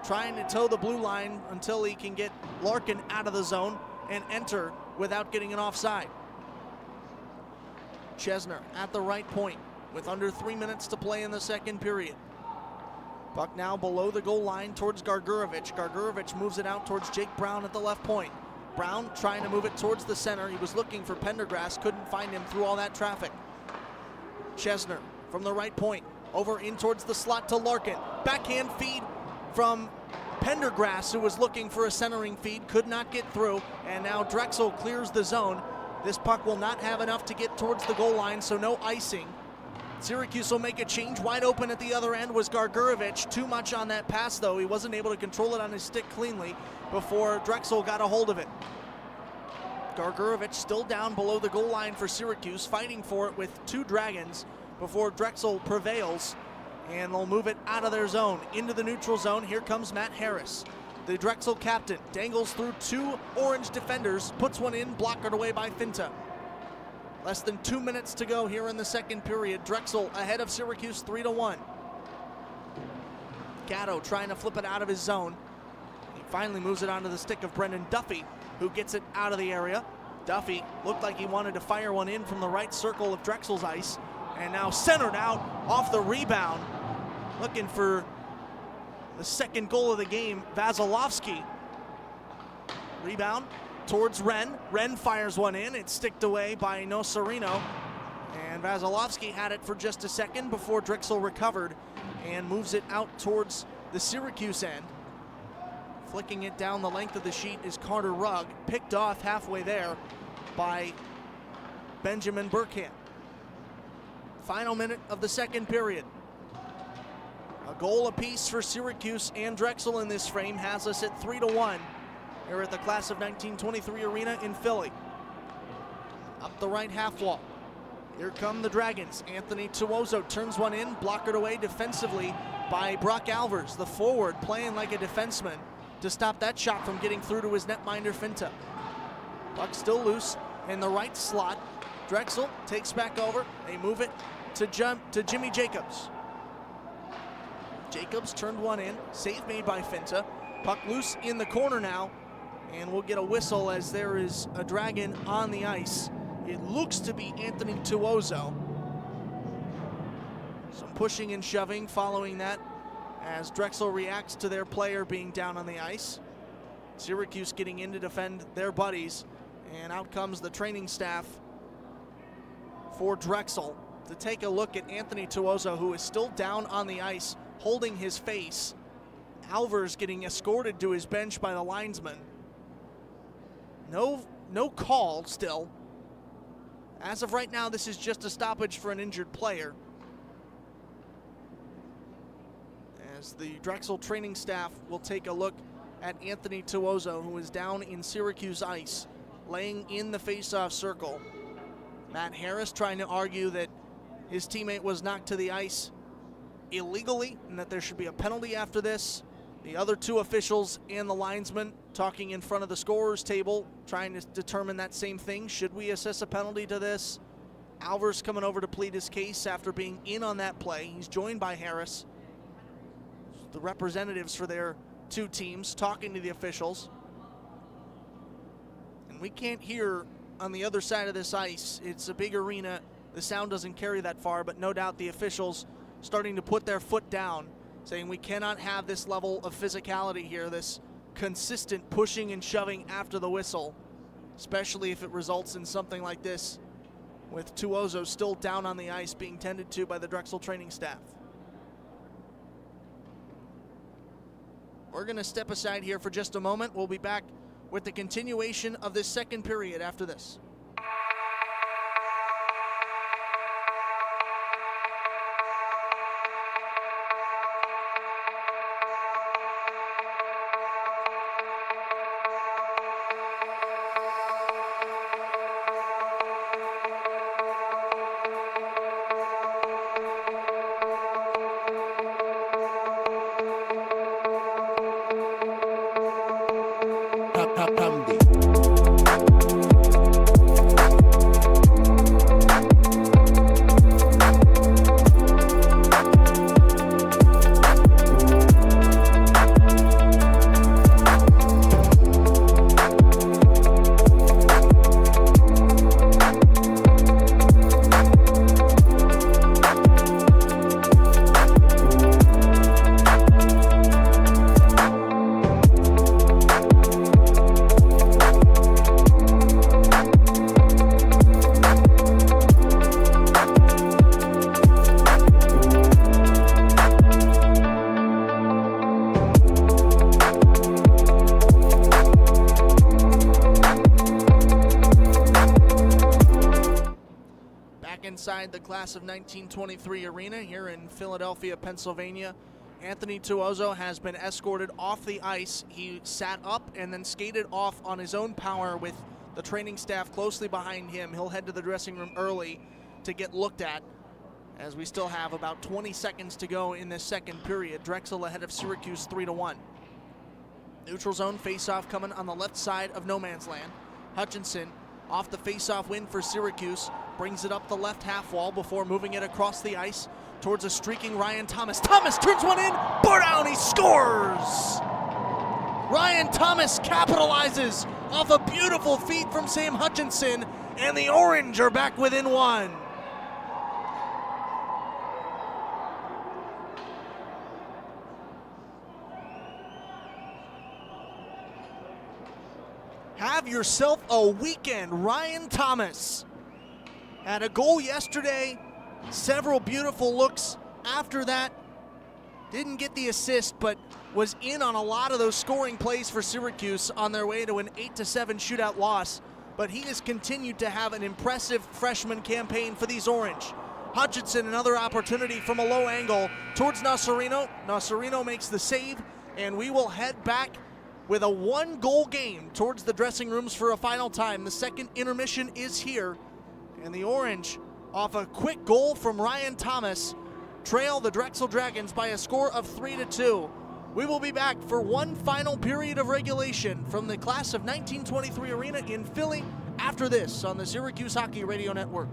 trying to toe the blue line until he can get Larkin out of the zone and enter without getting an offside. Chesner at the right point with under 3 minutes to play in the second period. Puck now below the goal line towards Gargurovich. Gargurovich moves it out towards Jake Brown at the left point. Brown trying to move it towards the center. He was looking for Pendergrass, couldn't find him through all that traffic. Chesner from the right point, over in towards the slot to Larkin. Backhand feed from Pendergrass, who was looking for a centering feed, could not get through, and now Drexel clears the zone. This puck will not have enough to get towards the goal line, so no icing. Syracuse will make a change. Wide open at the other end was Gargurovich. Too much on that pass, though. He wasn't able to control it on his stick cleanly before Drexel got a hold of it. Gargurovich still down below the goal line for Syracuse, fighting for it with 2 Dragons before Drexel prevails, and they'll move it out of their zone into the neutral zone. Here comes Matt Harris. The Drexel captain dangles through 2 Orange defenders, puts one in, blocked away by Finta. Less than 2 minutes to go here in the second period. Drexel ahead of Syracuse 3-1. Gatto trying to flip it out of his zone. He Finally moves it onto the stick of Brendan Duffy, who gets it out of the area. Duffy looked like he wanted to fire one in from the right circle of Drexel's ice, and now centered out off the rebound, looking for the second goal of the game, Vasilevsky. Rebound towards Wren. Wren fires one in. It's sticked away by Nocerino. And Vasilevsky had it for just a second before Drexel recovered and moves it out towards the Syracuse end. Flicking it down the length of the sheet is Carter Rugg, picked off halfway there by Benjamin Burkham. Final minute of the second period. A goal apiece for Syracuse and Drexel in this frame has us at 3-1 here at the class of 1923 arena in Philly. Up the right half wall. Here come the Dragons. Anthony Tuozo turns one in, blockered away defensively by Brock Alvers, the forward, playing like a defenseman to stop that shot from getting through to his netminder Finta. Puck still loose in the right slot. Drexel takes back over. They move it to Jimmy Jacobs. Jacobs turned one in, save made by Finta. Puck loose in the corner now, and we'll get a whistle as there is a Dragon on the ice. It looks to be Anthony Tuozo. Some pushing and shoving following that as Drexel reacts to their player being down on the ice. Syracuse getting in to defend their buddies, and out comes the training staff for Drexel to take a look at Anthony Tuozo, who is still down on the ice holding his face. Alvers getting escorted to his bench by the linesman. No call still. As of right now, this is just a stoppage for an injured player. As the Drexel training staff will take a look at Anthony Tuozo, who is down in Syracuse ice, laying in the face-off circle. Matt Harris trying to argue that his teammate was knocked to the ice illegally and that there should be a penalty after this. The other two officials and the linesman talking in front of the scorer's table, trying to determine that same thing. Should we assess a penalty to this? Alvers coming over to plead his case after being in on that play. He's joined by Harris, the representatives for their two teams, talking to the officials. And we can't hear on the other side of this ice. It's a big arena. The sound doesn't carry that far, but no doubt the officials starting to put their foot down, saying we cannot have this level of physicality here, this consistent pushing and shoving after the whistle, especially if it results in something like this, with Tuozo still down on the ice being tended to by the Drexel training staff. We're going to step aside here for just a moment. We'll be back with the continuation of this second period after this. Inside the class of 1923 arena here in Philadelphia, Pennsylvania. Anthony Tuozo has been escorted off the ice. He sat up and then skated off on his own power with the training staff closely behind him. He'll head to the dressing room early to get looked at, as we still have about 20 seconds to go in this second period. Drexel ahead of Syracuse 3-1. Neutral zone face-off coming on the left side of no man's land. Hutchinson off the face-off win for Syracuse, brings it up the left half wall before moving it across the ice towards a streaking Ryan Thomas. Thomas turns one in, Bordown, he scores! Ryan Thomas capitalizes off a beautiful feed from Sam Hutchinson, and the Orange are back within one. Have yourself a weekend. Ryan Thomas had a goal yesterday, several beautiful looks after that. Didn't get the assist, but was in on a lot of those scoring plays for Syracuse on their way to an 8-7 shootout loss. But he has continued to have an impressive freshman campaign for these Orange. Hutchinson, another opportunity from a low angle towards Nasarino. Nasarino makes the save, and we will head back with a one-goal game towards the dressing rooms for a final time. The second intermission is here, and the Orange, off a quick goal from Ryan Thomas, trail the Drexel Dragons by a score of 3-2. We will be back for one final period of regulation from the class of 1923 arena in Philly after this on the Syracuse Hockey Radio Network.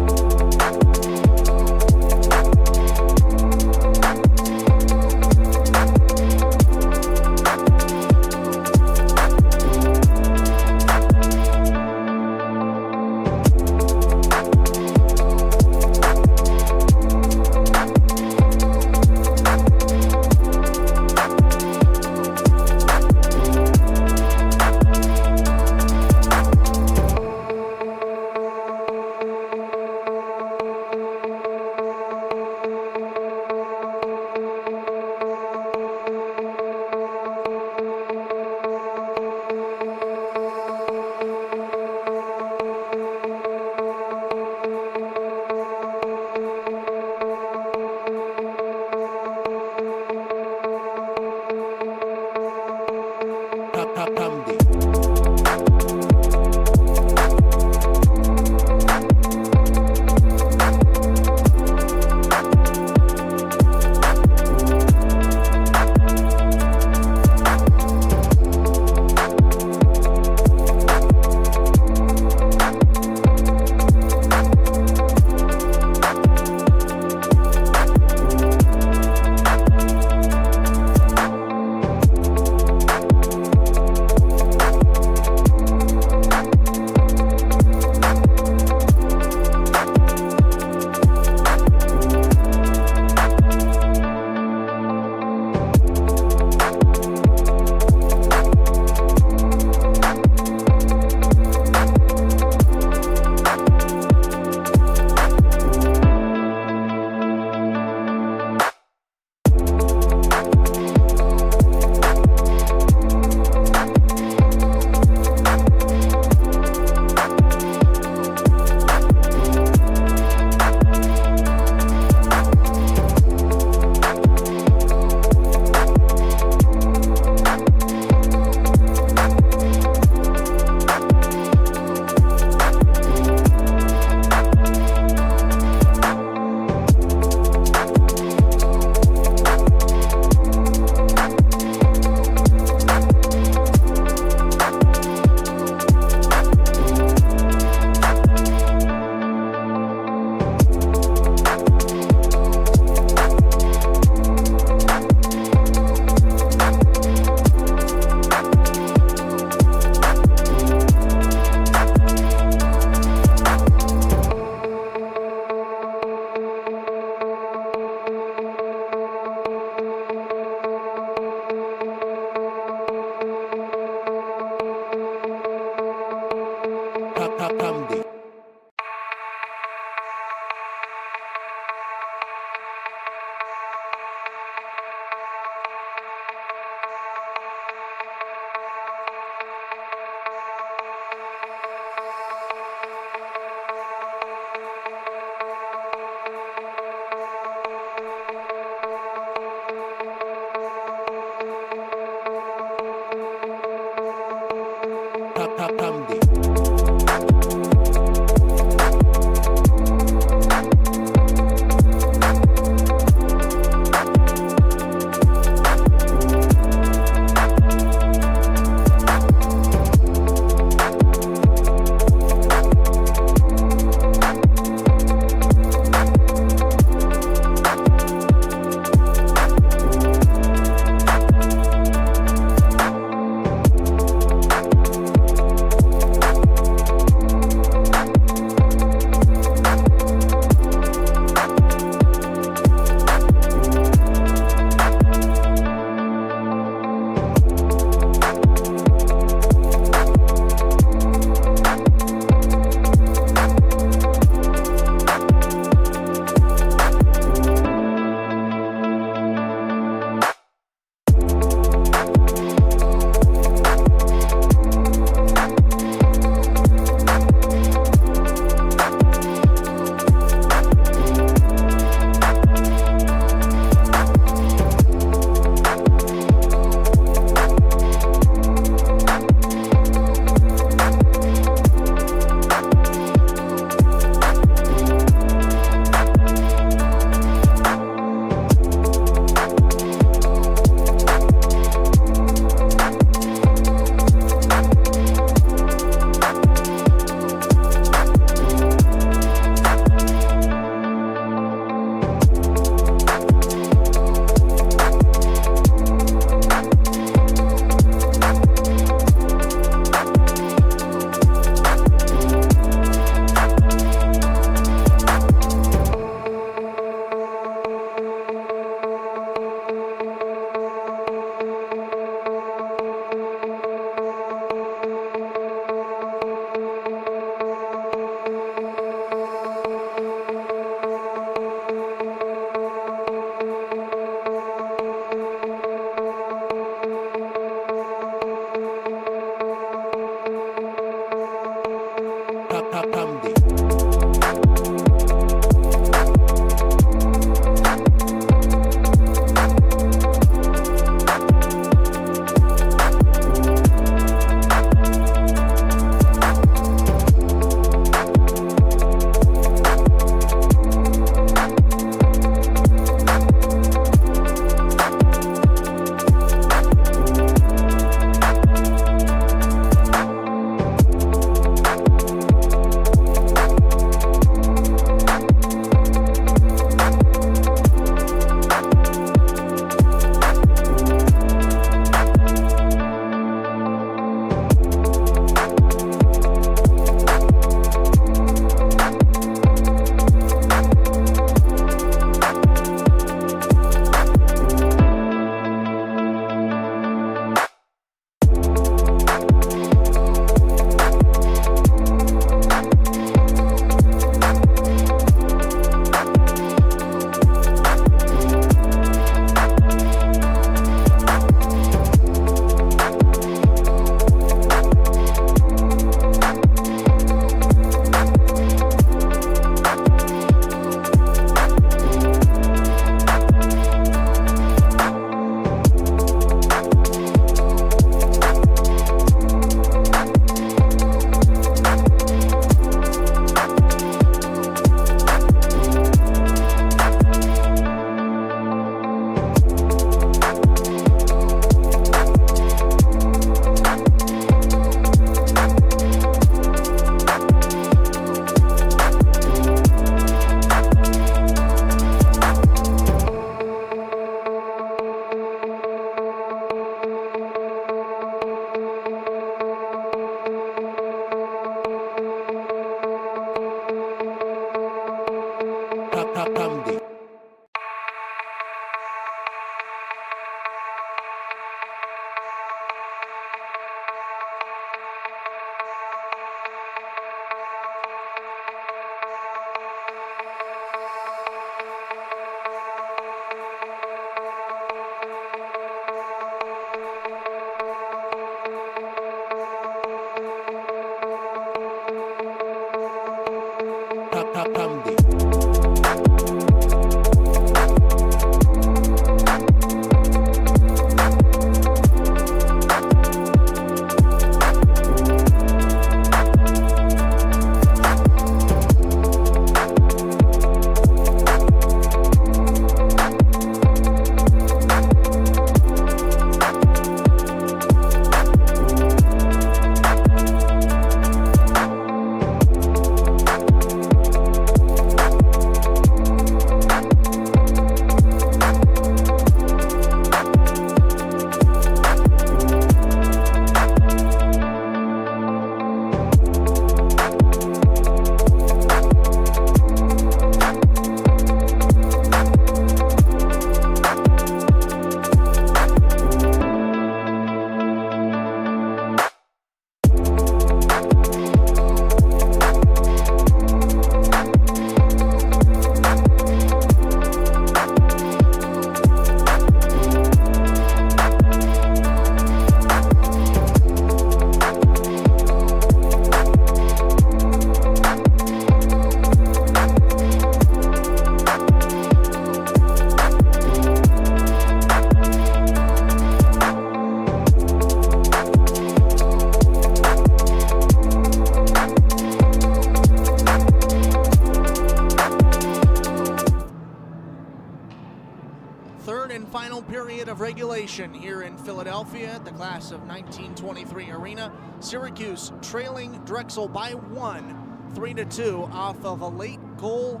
third and final period of regulation here in Philadelphia at the class of 1923 arena. Syracuse trailing Drexel by 1, 3-2 off of a late goal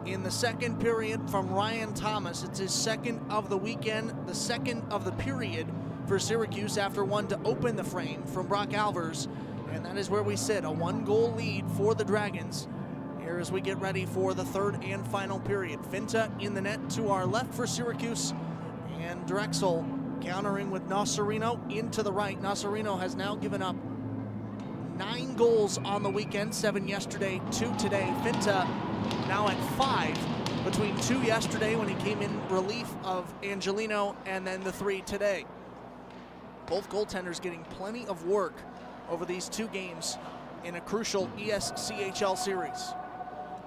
in the second period from Ryan Thomas. It's his second of the weekend, the second of the period for Syracuse after one to open the frame from Brock Alvers. And that is where we sit, a 1-goal lead for the Dragons here as we get ready for the third and final period. Finta in the net to our left for Syracuse, and Drexel countering with Nocerino into the right. Nocerino has now given up 9 goals on the weekend, 7 yesterday, 2 today. Finta now at 5 between 2 yesterday when he came in relief of Angelino and then the 3 today. Both goaltenders getting plenty of work over these 2 games in a crucial ESCHL series.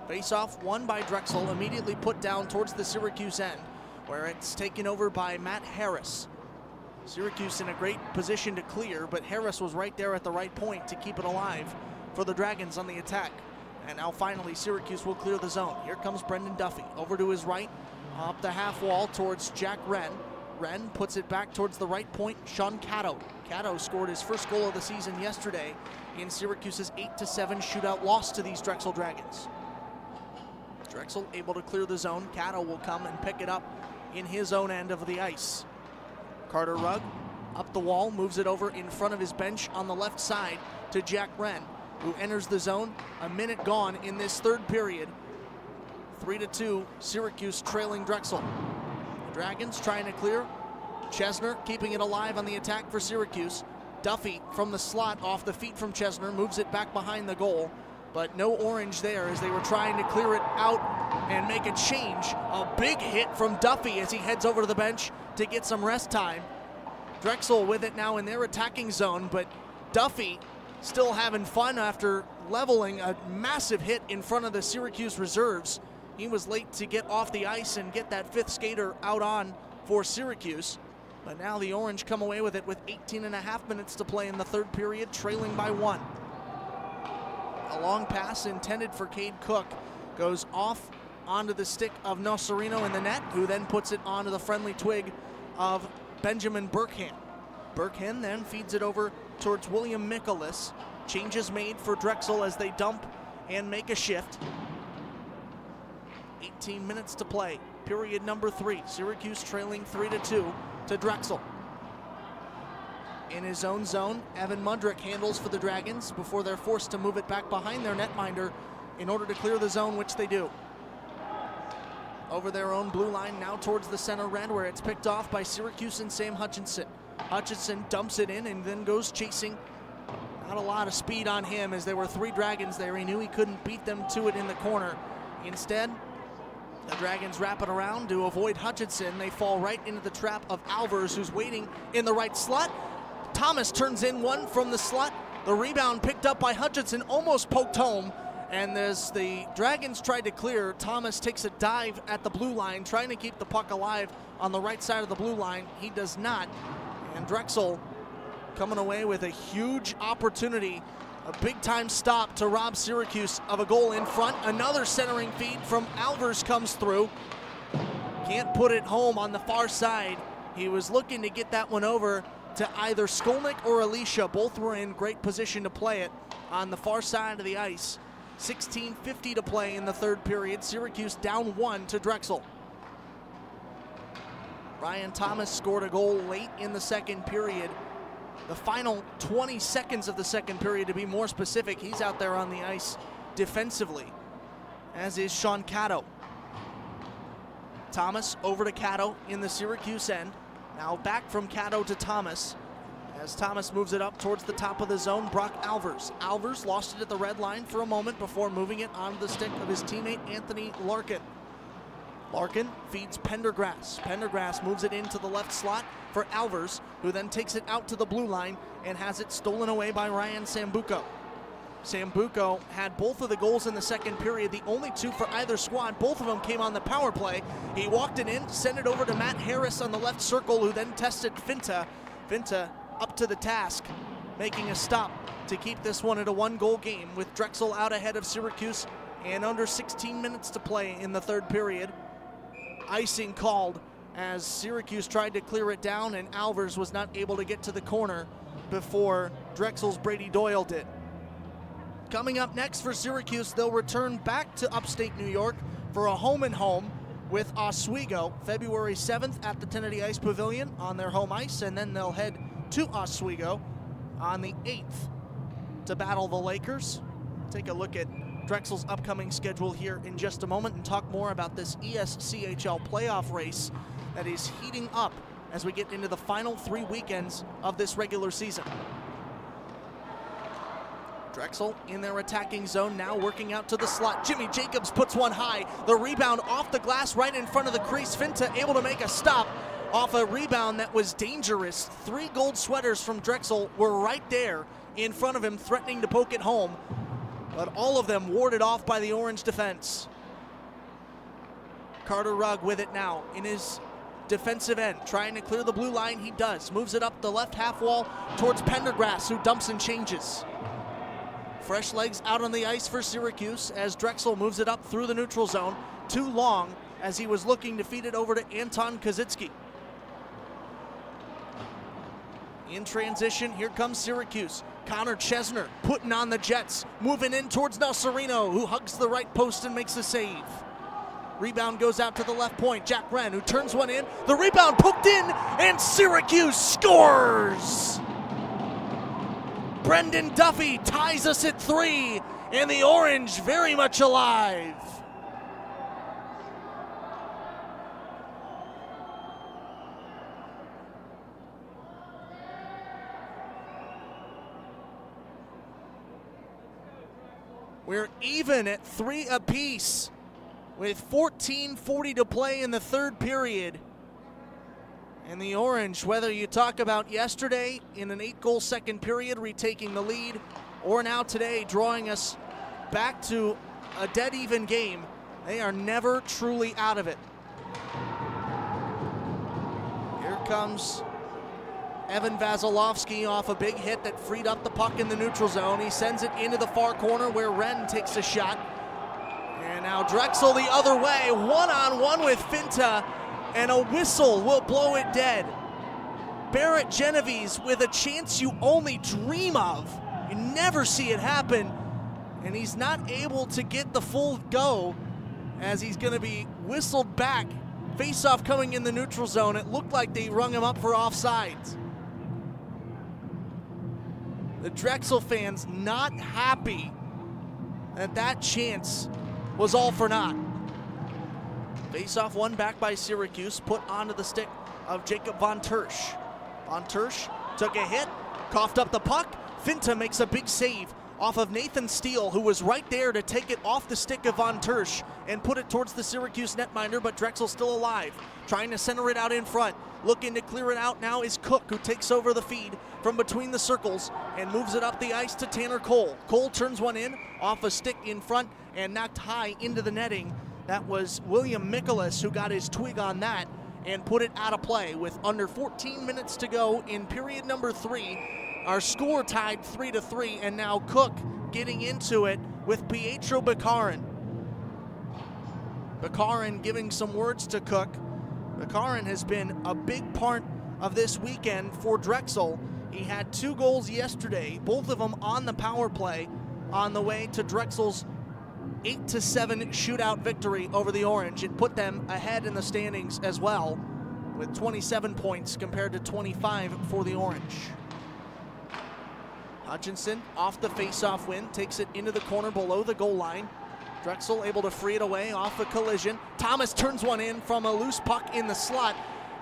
Face-off won by Drexel, immediately put down towards the Syracuse end, where it's taken over by Matt Harris. Syracuse in a great position to clear, but Harris was right there at the right point to keep it alive for the Dragons on the attack. And now finally Syracuse will clear the zone. Here comes Brendan Duffy over to his right, up the half wall towards Jack Wren. Wren puts it back towards the right point, Sean Cato. Cato scored his first goal of the season yesterday in Syracuse's 8-7 shootout loss to these Drexel Dragons. Drexel able to clear the zone. Cato will come and pick it up in his own end of the ice. Carter Rugg up the wall, moves it over in front of his bench on the left side to Jack Wren, who enters the zone. A minute gone in this third period. 3-2, Syracuse trailing Drexel. The Dragons trying to clear. Chesner keeping it alive on the attack for Syracuse. Duffy from the slot off the feet from Chesner, moves it back behind the goal, but no orange there as they were trying to clear it out and make a change. A big hit from Duffy as he heads over to the bench to get some rest time. Drexel with it now in their attacking zone, but Duffy still having fun after leveling a massive hit in front of the Syracuse reserves. He was late to get off the ice and get that 5th skater out on for Syracuse. But now the Orange come away with it with 18.5 minutes to play in the third period, trailing by 1. A long pass intended for Cade Cook goes off onto the stick of Nocerino in the net, who then puts it onto the friendly twig of Benjamin Burkhan. Burkhan then feeds it over towards William Mikolas. Changes made for Drexel as they dump and make a shift. 18 minutes to play, period number 3. Syracuse trailing 3-2 to Drexel. In his own zone, Evan Mudrick handles for the Dragons before they're forced to move it back behind their netminder in order to clear the zone, which they do. Over their own blue line, now towards the center red, where it's picked off by Syracuse and Sam Hutchinson. Hutchinson dumps it in and then goes chasing. Not a lot of speed on him as there were 3 Dragons there. He knew he couldn't beat them to it in the corner. Instead, the Dragons wrap it around to avoid Hutchinson. They fall right into the trap of Alvers, who's waiting in the right slot. Thomas turns in one from the slot. The rebound picked up by Hutchinson, almost poked home. And as the Dragons tried to clear, Thomas takes a dive at the blue line, trying to keep the puck alive on the right side of the blue line. He does not. And Drexel coming away with a huge opportunity, a big-time stop to rob Syracuse of a goal in front. Another centering feed from Alvers comes through. Can't put it home on the far side. He was looking to get that one over to either Skolnick or Alicia. Both were in great position to play it on the far side of the ice. 16:50 to play in the third period. Syracuse down 1 to Drexel. Ryan Thomas scored a goal late in the second period. The final 20 seconds of the second period, to be more specific. He's out there on the ice defensively, as is Sean Cato. Thomas over to Cato in the Syracuse end. Now back from Cato to Thomas. As Thomas moves it up towards the top of the zone, Brock Alvers. Alvers lost it at the red line for a moment before moving it onto the stick of his teammate Anthony Larkin. Larkin feeds Pendergrass. Pendergrass moves it into the left slot for Alvers, who then takes it out to the blue line and has it stolen away by Ryan Sambuco. Sambuco had both of the goals in the second period, the only 2 for either squad. Both of them came on the power play. He walked it in, sent it over to Matt Harris on the left circle, who then tested Finta. Finta up to the task, making a stop to keep this one at a 1-goal game, with Drexel out ahead of Syracuse and under 16 minutes to play in the third period. Icing called as Syracuse tried to clear it down, and Alvers was not able to get to the corner before Drexel's Brady Doyle did. Coming up next for Syracuse, they'll return back to upstate New York for a home-and-home with Oswego, February 7th at the Kennedy Ice Pavilion on their home ice, and then they'll head to Oswego on the 8th to battle the Lakers. Take a look at Drexel's upcoming schedule here in just a moment and talk more about this ESCHL playoff race that is heating up as we get into the final 3 weekends of this regular season. Drexel in their attacking zone, now working out to the slot. Jimmy Jacobs puts one high. The rebound off the glass right in front of the crease. Finta able to make a stop off a rebound that was dangerous. 3 gold sweaters from Drexel were right there in front of him, threatening to poke it home, but all of them warded off by the Orange defense. Carter Rugg with it now in his defensive end, trying to clear the blue line. He does. Moves it up the left half wall towards Pendergrass, who dumps and changes. Fresh legs out on the ice for Syracuse as Drexel moves it up through the neutral zone. Too long as he was looking to feed it over to Anton Kazitsky. In transition, here comes Syracuse. Connor Chesner putting on the Jets, moving in towards Nasarino, who hugs the right post and makes a save. Rebound goes out to the left point. Jack Wren, who turns one in. The rebound poked in, and Syracuse scores! Brendan Duffy ties us at 3, and the Orange very much alive. We're even at 3 apiece with 14:40 to play in the third period. And the Orange, whether you talk about yesterday in an 8-goal second period retaking the lead, or now today drawing us back to a dead even game, they are never truly out of it. Here comes Evan Vasilevsky off a big hit that freed up the puck in the neutral zone. He sends it into the far corner where Wren takes a shot. And now Drexel the other way, one-on-one with Finta, and a whistle will blow it dead. Barrett Genovese with a chance you only dream of. You never see it happen, and he's not able to get the full go as he's going to be whistled back. Face-off coming in the neutral zone. It looked like they rung him up for offsides. The Drexel fans not happy that that chance was all for naught. Face-off won back by Syracuse, put onto the stick of Jacob Von Tersch. Von Tersch took a hit, coughed up the puck. Finta makes a big save off of Nathan Steele, who was right there to take it off the stick of Von Tersch and put it towards the Syracuse netminder, but Drexel still alive, trying to center it out in front. Looking to clear it out now is Cook, who takes over the feed from between the circles and moves it up the ice to Tanner Cole. Cole turns one in off a stick in front and knocked high into the netting. That was William Mikolas who got his twig on that and put it out of play with under 14 minutes to go in period number 3. Our score tied 3-3, and now Cook getting into it with Pietro Bakarin. Bakarin giving some words to Cook. Bakarin has been a big part of this weekend for Drexel. He had 2 goals yesterday, both of them on the power play, on the way to Drexel's 8-7 shootout victory over the Orange. It put them ahead in the standings as well, with 27 points compared to 25 for the Orange. Hutchinson off the face-off win, takes it into the corner below the goal line. Drexel able to free it away off a collision. Thomas turns one in from a loose puck in the slot,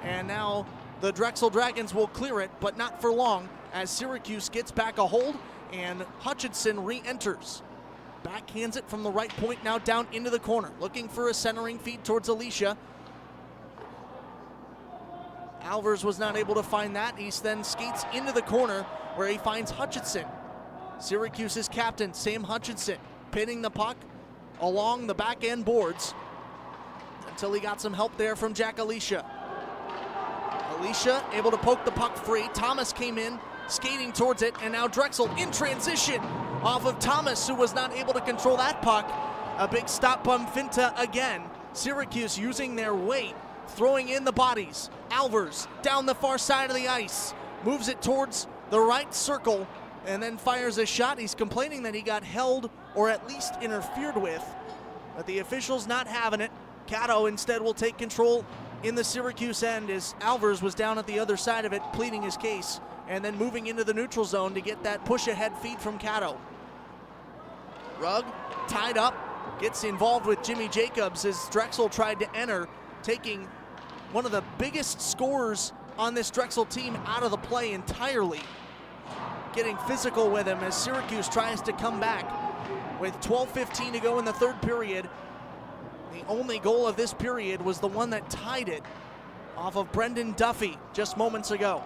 and now the Drexel Dragons will clear it, but not for long, as Syracuse gets back a hold and Hutchinson re-enters. Backhands it from the right point, now down into the corner, looking for a centering feed towards Alicia. Alvers was not able to find that. He then skates into the corner where he finds Hutchinson. Syracuse's captain, Sam Hutchinson, pinning the puck along the back end boards until he got some help there from Jack Alicia. Alicia able to poke the puck free. Thomas came in, skating towards it, and now Drexel in transition off of Thomas, who was not able to control that puck. A big stop from Finta again. Syracuse using their weight throwing in the bodies. Alvers down the far side of the ice, moves it towards the right circle, and then fires a shot. He's complaining that he got held or at least interfered with, but the officials not having it. Cato instead will take control in the Syracuse end as Alvers was down at the other side of it pleading his case, and then moving into the neutral zone to get that push ahead feed from Cato. Rugg tied up, gets involved with Jimmy Jacobs as Drexel tried to enter, taking one of the biggest scorers on this Drexel team out of the play entirely. Getting physical with him as Syracuse tries to come back with 12:15 to go in the third period. The only goal of this period was the one that tied it off of Brendan Duffy just moments ago.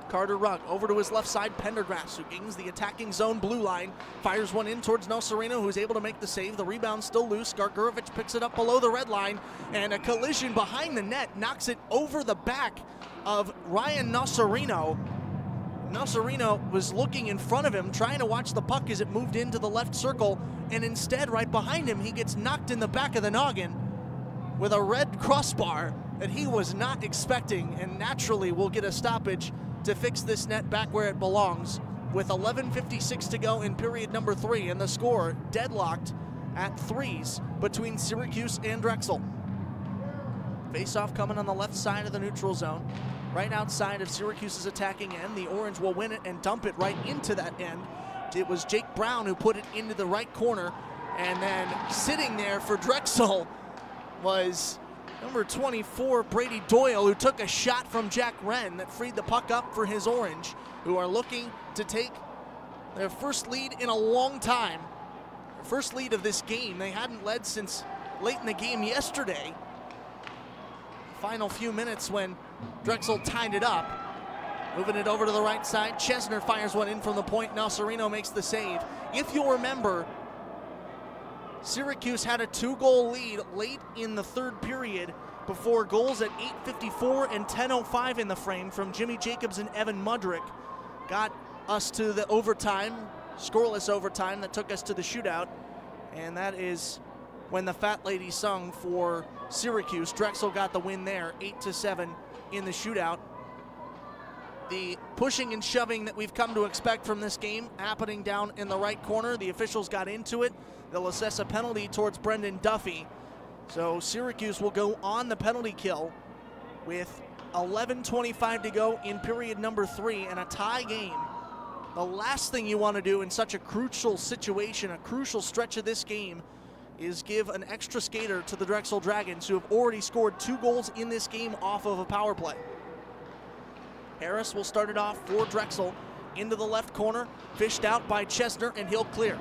Carter Rugg over to his left side, Pendergrass, who gains the attacking zone blue line, fires one in towards Nocerino, who's able to make the save. The rebound still loose. Gargurovich picks it up below the red line, and a collision behind the net knocks it over the back of Ryan Nocerino. Nocerino was looking in front of him, trying to watch the puck as it moved into the left circle, and instead, right behind him, he gets knocked in the back of the noggin with a red crossbar that he was not expecting, and naturally will get a stoppage to fix this net back where it belongs, with 11:56 to go in period number 3, and the score deadlocked at 3s between Syracuse and Drexel. Face-off coming on the left side of the neutral zone, right outside of Syracuse's attacking end. The Orange will win it and dump it right into that end. It was Jake Brown who put it into the right corner, and then sitting there for Drexel was number 24, Brady Doyle, who took a shot from Jack Wren that freed the puck up for his Orange, who are looking to take their first lead in a long time. Their first lead of this game. They hadn't led since late in the game yesterday. Final few minutes when Drexel tied it up. Moving it over to the right side, Chesner fires one in from the point. Nocerino makes the save. If you'll remember, Syracuse had a 2-goal lead late in the third period before goals at 8:54 and 10:05 in the frame from Jimmy Jacobs and Evan Mudrick got us to the overtime, scoreless overtime that took us to the shootout, and that is when the Fat Lady sung for Syracuse. Drexel got the win there, 8-7 in the shootout. The pushing and shoving that we've come to expect from this game happening down in the right corner. The officials got into it. They'll assess a penalty towards Brendan Duffy. So Syracuse will go on the penalty kill with 11:25 to go in period number 3 and a tie game. The last thing you want to do in such a crucial situation, a crucial stretch of this game, is give an extra skater to the Drexel Dragons, who have already scored 2 goals in this game off of a power play. Harris will start it off for Drexel into the left corner, fished out by Chesner, and he'll clear.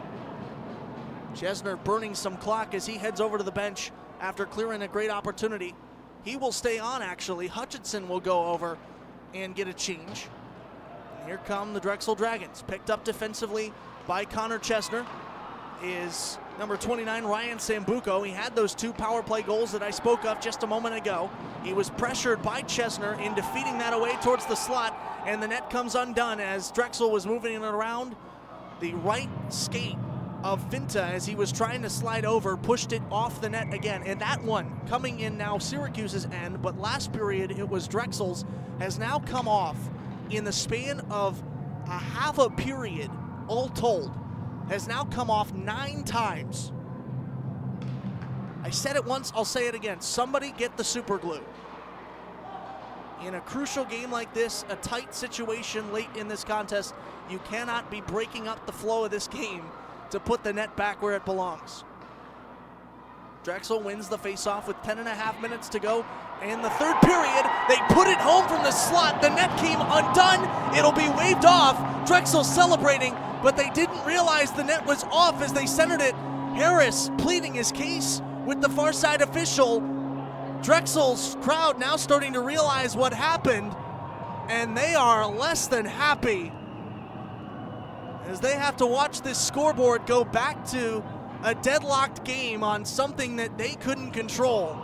Chesner burning some clock as he heads over to the bench after clearing a great opportunity. He will stay on, actually. Hutchinson will go over and get a change. And here come the Drexel Dragons, picked up defensively by Connor Chesner is number 29, Ryan Sambuco. He had those 2 power play goals that I spoke of just a moment ago. He was pressured by Chesner in defeating that away towards the slot, and the net comes undone as Drexel was moving it around. The right skate of Finta, as he was trying to slide over, pushed it off the net again. And that one coming in now Syracuse's end, but last period it was Drexel's, has now come off in the span of a half a period, all told. Has now come off 9 times. I said it once, I'll say it again. Somebody get the super glue. In a crucial game like this, a tight situation late in this contest, you cannot be breaking up the flow of this game to put the net back where it belongs. Drexel wins the faceoff with 10.5 minutes to go. In the third period, they put it home from the slot. The net came undone. It'll be waved off. Drexel celebrating, but they didn't realize the net was off as they centered it. Harris pleading his case with the far side official. Drexel's crowd now starting to realize what happened, and they are less than happy as they have to watch this scoreboard go back to a deadlocked game on something that they couldn't control.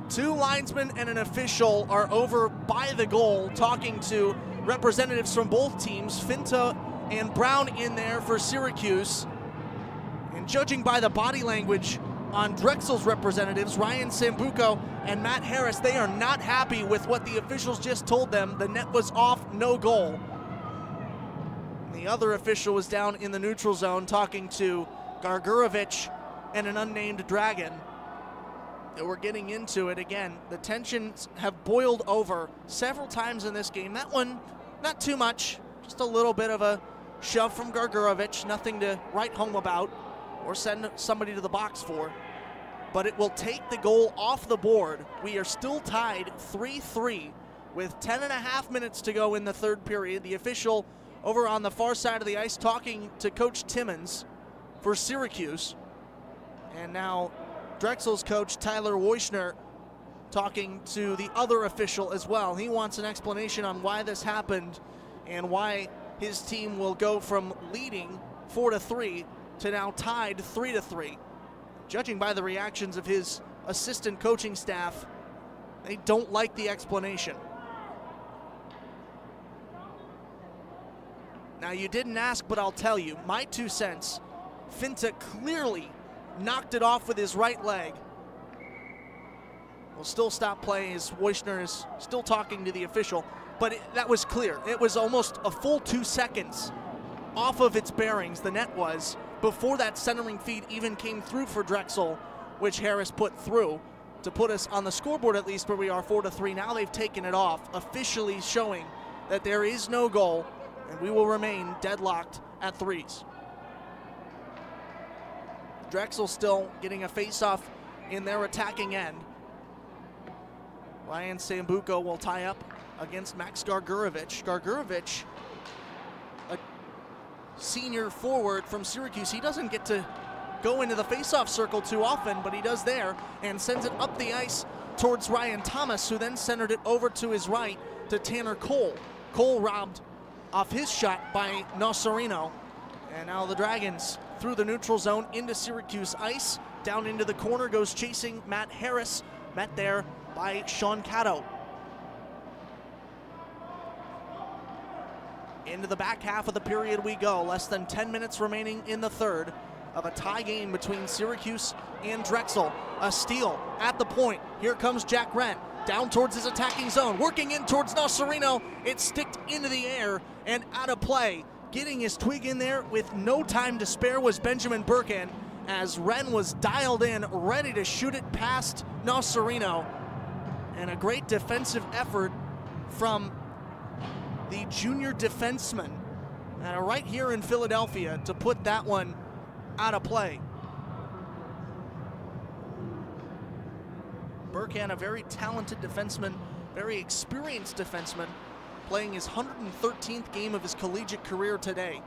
Two linesmen and an official are over by the goal talking to representatives from both teams. Finta and Brown in there for Syracuse. And judging by the body language on Drexel's representatives, Ryan Sambuco and Matt Harris, they are not happy with what the officials just told them. The net was off, no goal. The other official was down in the neutral zone talking to Gargurovich and an unnamed Dragon. We're getting into it again. The tensions have boiled over several times in this game. That one, not too much, just a little bit of a shove from Gargurovich, nothing to write home about or send somebody to the box for. But it will take the goal off the board. We are still tied 3-3 with 10.5 minutes to go in the third period. The official over on the far side of the ice talking to Coach Timmons for Syracuse. And now Drexel's coach, Tyler Woischner, talking to the other official as well. He wants an explanation on why this happened and why his team will go from leading 4-3 to now tied 3-3. Judging by the reactions of his assistant coaching staff, they don't like the explanation. Now, you didn't ask, but I'll tell you, my 2 cents, Finta clearly knocked it off with his right leg. Will still stop play as Woischner is still talking to the official, but that was clear. It was almost a full 2 seconds off of its bearings, the net was, before that centering feed even came through for Drexel, which Harris put through to put us on the scoreboard at least where we are 4-3. Now they've taken it off, officially showing that there is no goal, and we will remain deadlocked at 3s. Drexel still getting a face-off in their attacking end. Ryan Sambuco will tie up against Max Gargurovich. Gargurovich, a senior forward from Syracuse, he doesn't get to go into the face-off circle too often, but he does there and sends it up the ice towards Ryan Thomas, who then centered it over to his right to Tanner Cole. Cole robbed off his shot by Nocerino. And now the Dragons through the neutral zone into Syracuse ice. Down into the corner goes chasing Matt Harris, met there by Sean Caddo. Into the back half of the period we go. Less than 10 minutes remaining in the third of a tie game between Syracuse and Drexel. A steal at the point. Here comes Jack Wren. Down towards his attacking zone. Working in towards Nocerino. It sticked into the air and out of play. Getting his twig in there with no time to spare was Benjamin Burkan, as Wren was dialed in, ready to shoot it past Nocerino. And a great defensive effort from the junior defenseman right here in Philadelphia to put that one out of play. Burkan, a very talented defenseman, very experienced defenseman, playing his 113th game of his collegiate career today.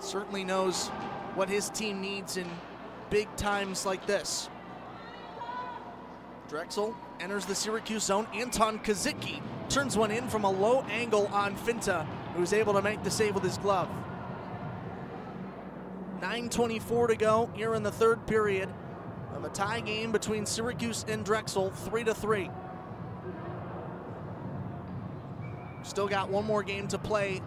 Certainly knows what his team needs in big times like this. Drexel enters the Syracuse zone. Anton Kazicki turns one in from a low angle on Finta, who's able to make the save with his glove. 9:24 to go here in the third period of a tie game between Syracuse and Drexel, 3-3. Still got one more game to play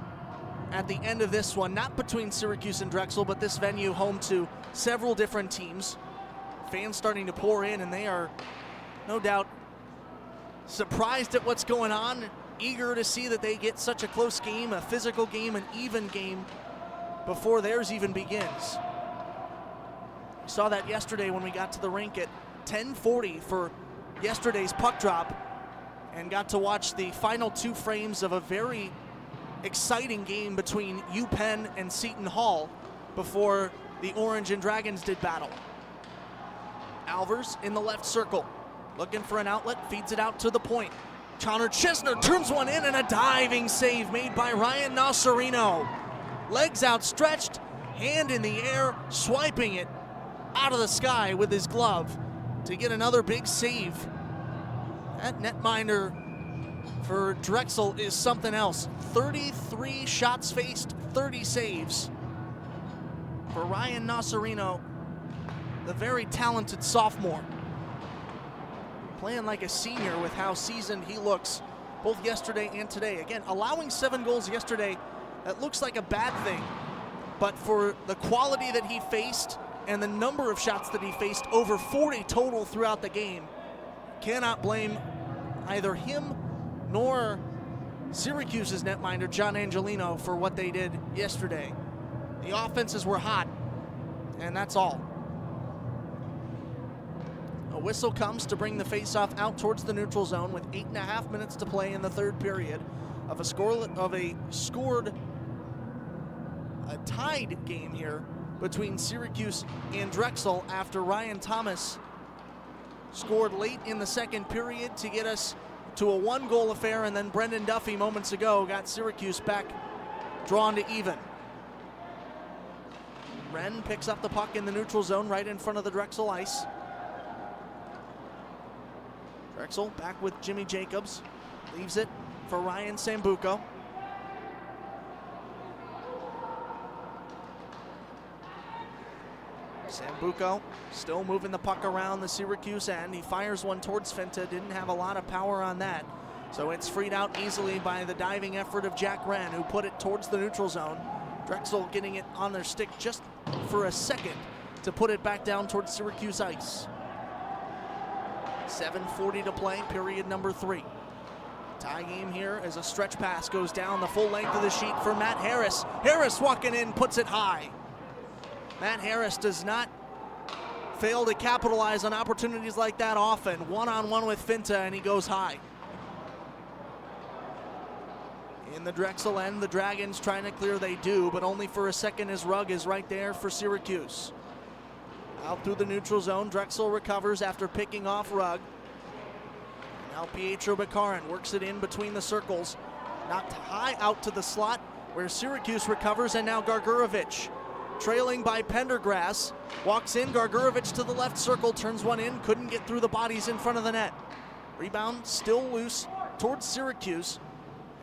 at the end of this one, not between Syracuse and Drexel, but this venue home to several different teams. Fans starting to pour in, and they are no doubt surprised at what's going on, eager to see that they get such a close game, a physical game, an even game before theirs even begins. We saw that yesterday when we got to the rink at 10:40 for yesterday's puck drop, and got to watch the final 2 frames of a very exciting game between UPenn and Seton Hall before the Orange and Dragons did battle. Alvers in the left circle, looking for an outlet, feeds it out to the point. Connor Chesner turns one in, and a diving save made by Ryan Nocerino. Legs outstretched, hand in the air, swiping it out of the sky with his glove to get another big save. That netminder for Drexel is something else. 33 shots faced, 30 saves for Ryan Nocerino, the very talented sophomore. Playing like a senior with how seasoned he looks both yesterday and today. Again, allowing 7 goals yesterday, that looks like a bad thing. But for the quality that he faced and the number of shots that he faced, over 40 total throughout the game, cannot blame either him nor Syracuse's netminder, John Angelino, for what they did yesterday. The offenses were hot, and that's all. A whistle comes to bring the faceoff out towards the neutral zone with 8.5 minutes to play in the third period of a tied game here between Syracuse and Drexel after Ryan Thomas scored late in the second period to get us to a 1-goal affair, and then Brendan Duffy moments ago got Syracuse back drawn to even. Wren picks up the puck in the neutral zone right in front of the Drexel ice. Drexel back with Jimmy Jacobs, leaves it for Ryan Sambuco. Sambuco still moving the puck around the Syracuse end. He fires one towards Finta, didn't have a lot of power on that. So it's freed out easily by the diving effort of Jack Wren, who put it towards the neutral zone. Drexel getting it on their stick just for a second to put it back down towards Syracuse ice. 7:40 to play, period number 3. Tie game here as a stretch pass goes down the full length of the sheet for Matt Harris. Harris walking in, puts it high. Matt Harris does not fail to capitalize on opportunities like that often. One-on-one with Finta, and he goes high. In the Drexel end, the Dragons trying to clear, they do, but only for a second as Rugg is right there for Syracuse. Out through the neutral zone, Drexel recovers after picking off Rugg. Now Pietro Bakarin works it in between the circles. Knocked high out to the slot where Syracuse recovers, and now Gargurovich, trailing by Pendergrass, walks in. Gargurovich to the left circle, turns one in, couldn't get through the bodies in front of the net. Rebound still loose towards Syracuse,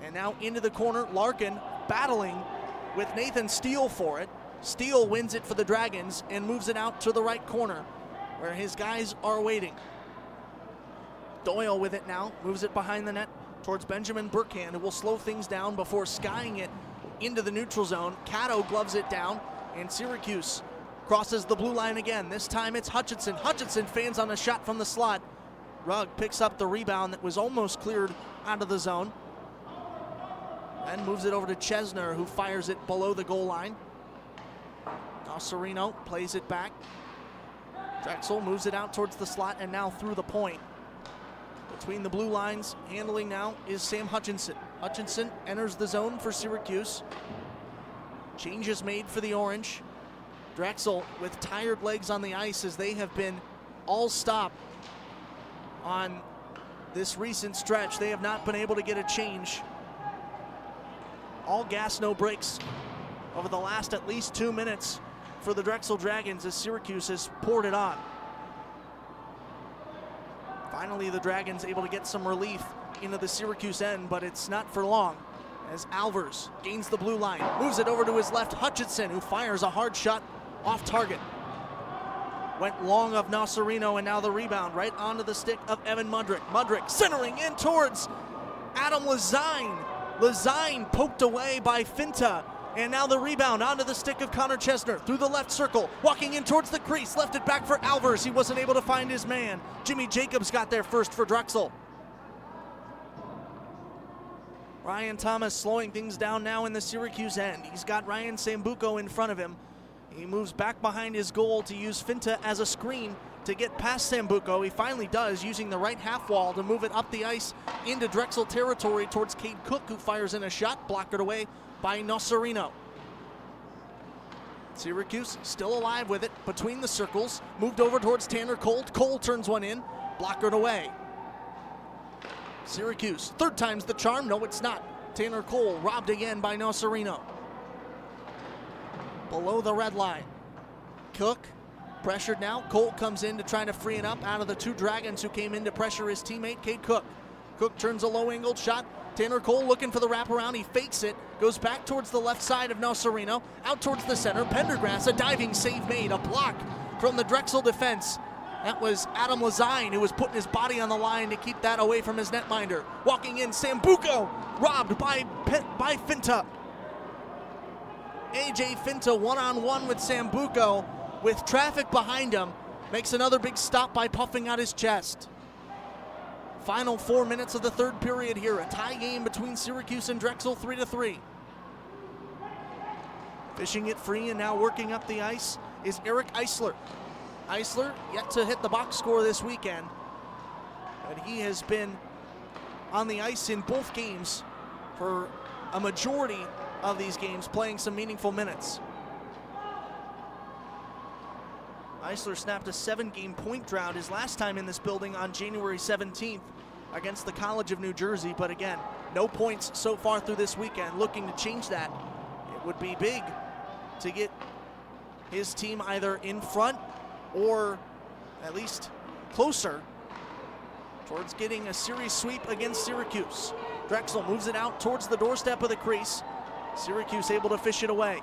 and now into the corner. Larkin battling with Nathan Steele for it. Steele wins it for the Dragons and moves it out to the right corner where his guys are waiting. Doyle with it now, moves it behind the net towards Benjamin Burkhand, who will slow things down before skying it into the neutral zone. Cato gloves it down, and Syracuse crosses the blue line again. This time it's Hutchinson. Hutchinson fans on a shot from the slot. Rugg picks up the rebound that was almost cleared out of the zone. And moves it over to Chesner, who fires it below the goal line. Now Serino plays it back. Drexel moves it out towards the slot and now through the point. Between the blue lines, handling now is Sam Hutchinson. Hutchinson enters the zone for Syracuse. Changes made for the Orange. Drexel with tired legs on the ice as they have been all stop on this recent stretch. They have not been able to get a change. All gas, no brakes over the last at least 2 minutes for the Drexel Dragons as Syracuse has poured it on. Finally, the Dragons able to get some relief into the Syracuse end, but it's not for long as Alvers gains the blue line, moves it over to his left. Hutchinson, who fires a hard shot off target. Went long of Nasserino, and now the rebound right onto the stick of Evan Mudrick. Mudrick centering in towards Adam Lazine. Lazine poked away by Finta, and now the rebound onto the stick of Connor Chesner through the left circle, walking in towards the crease, left it back for Alvers. He wasn't able to find his man. Jimmy Jacobs got there first for Drexel. Ryan Thomas slowing things down now in the Syracuse end. He's got Ryan Sambuco in front of him. He moves back behind his goal to use Finta as a screen to get past Sambuco. He finally does, using the right half wall to move it up the ice into Drexel territory towards Cade Cook, who fires in a shot, blocked away by Nasserino. Syracuse still alive with it between the circles, moved over towards Tanner Cole. Cole turns one in, blockered away. Syracuse, third time's the charm. No, it's not. Tanner Cole robbed again by Nasserino. Below the red line. Cook pressured now. Cole comes in to try to free it up out of the two Dragons who came in to pressure his teammate, Cade Cook. Cook turns a low-angled shot. Tanner Cole looking for the wraparound. He fakes it, goes back towards the left side of Nasserino, out towards the center. Pendergrass, a diving save made, a block from the Drexel defense. That was Adam Lazine who was putting his body on the line to keep that away from his netminder. Walking in, Sambuco, robbed by Finta. AJ Finta one-on-one with Sambuco with traffic behind him. Makes another big stop by puffing out his chest. Final 4 minutes of the third period here. A tie game between Syracuse and Drexel, 3-3. Fishing it free and now working up the ice is Eric Eisler. Eisler yet to hit the box score this weekend, but he has been on the ice in both games for a majority of these games, playing some meaningful minutes. Eisler snapped a 7-game point drought his last time in this building on January 17th against the College of New Jersey, but again, no points so far through this weekend. Looking to change that. It would be big to get his team either in front or at least closer towards getting a series sweep against Syracuse. Drexel moves it out towards the doorstep of the crease. Syracuse able to fish it away.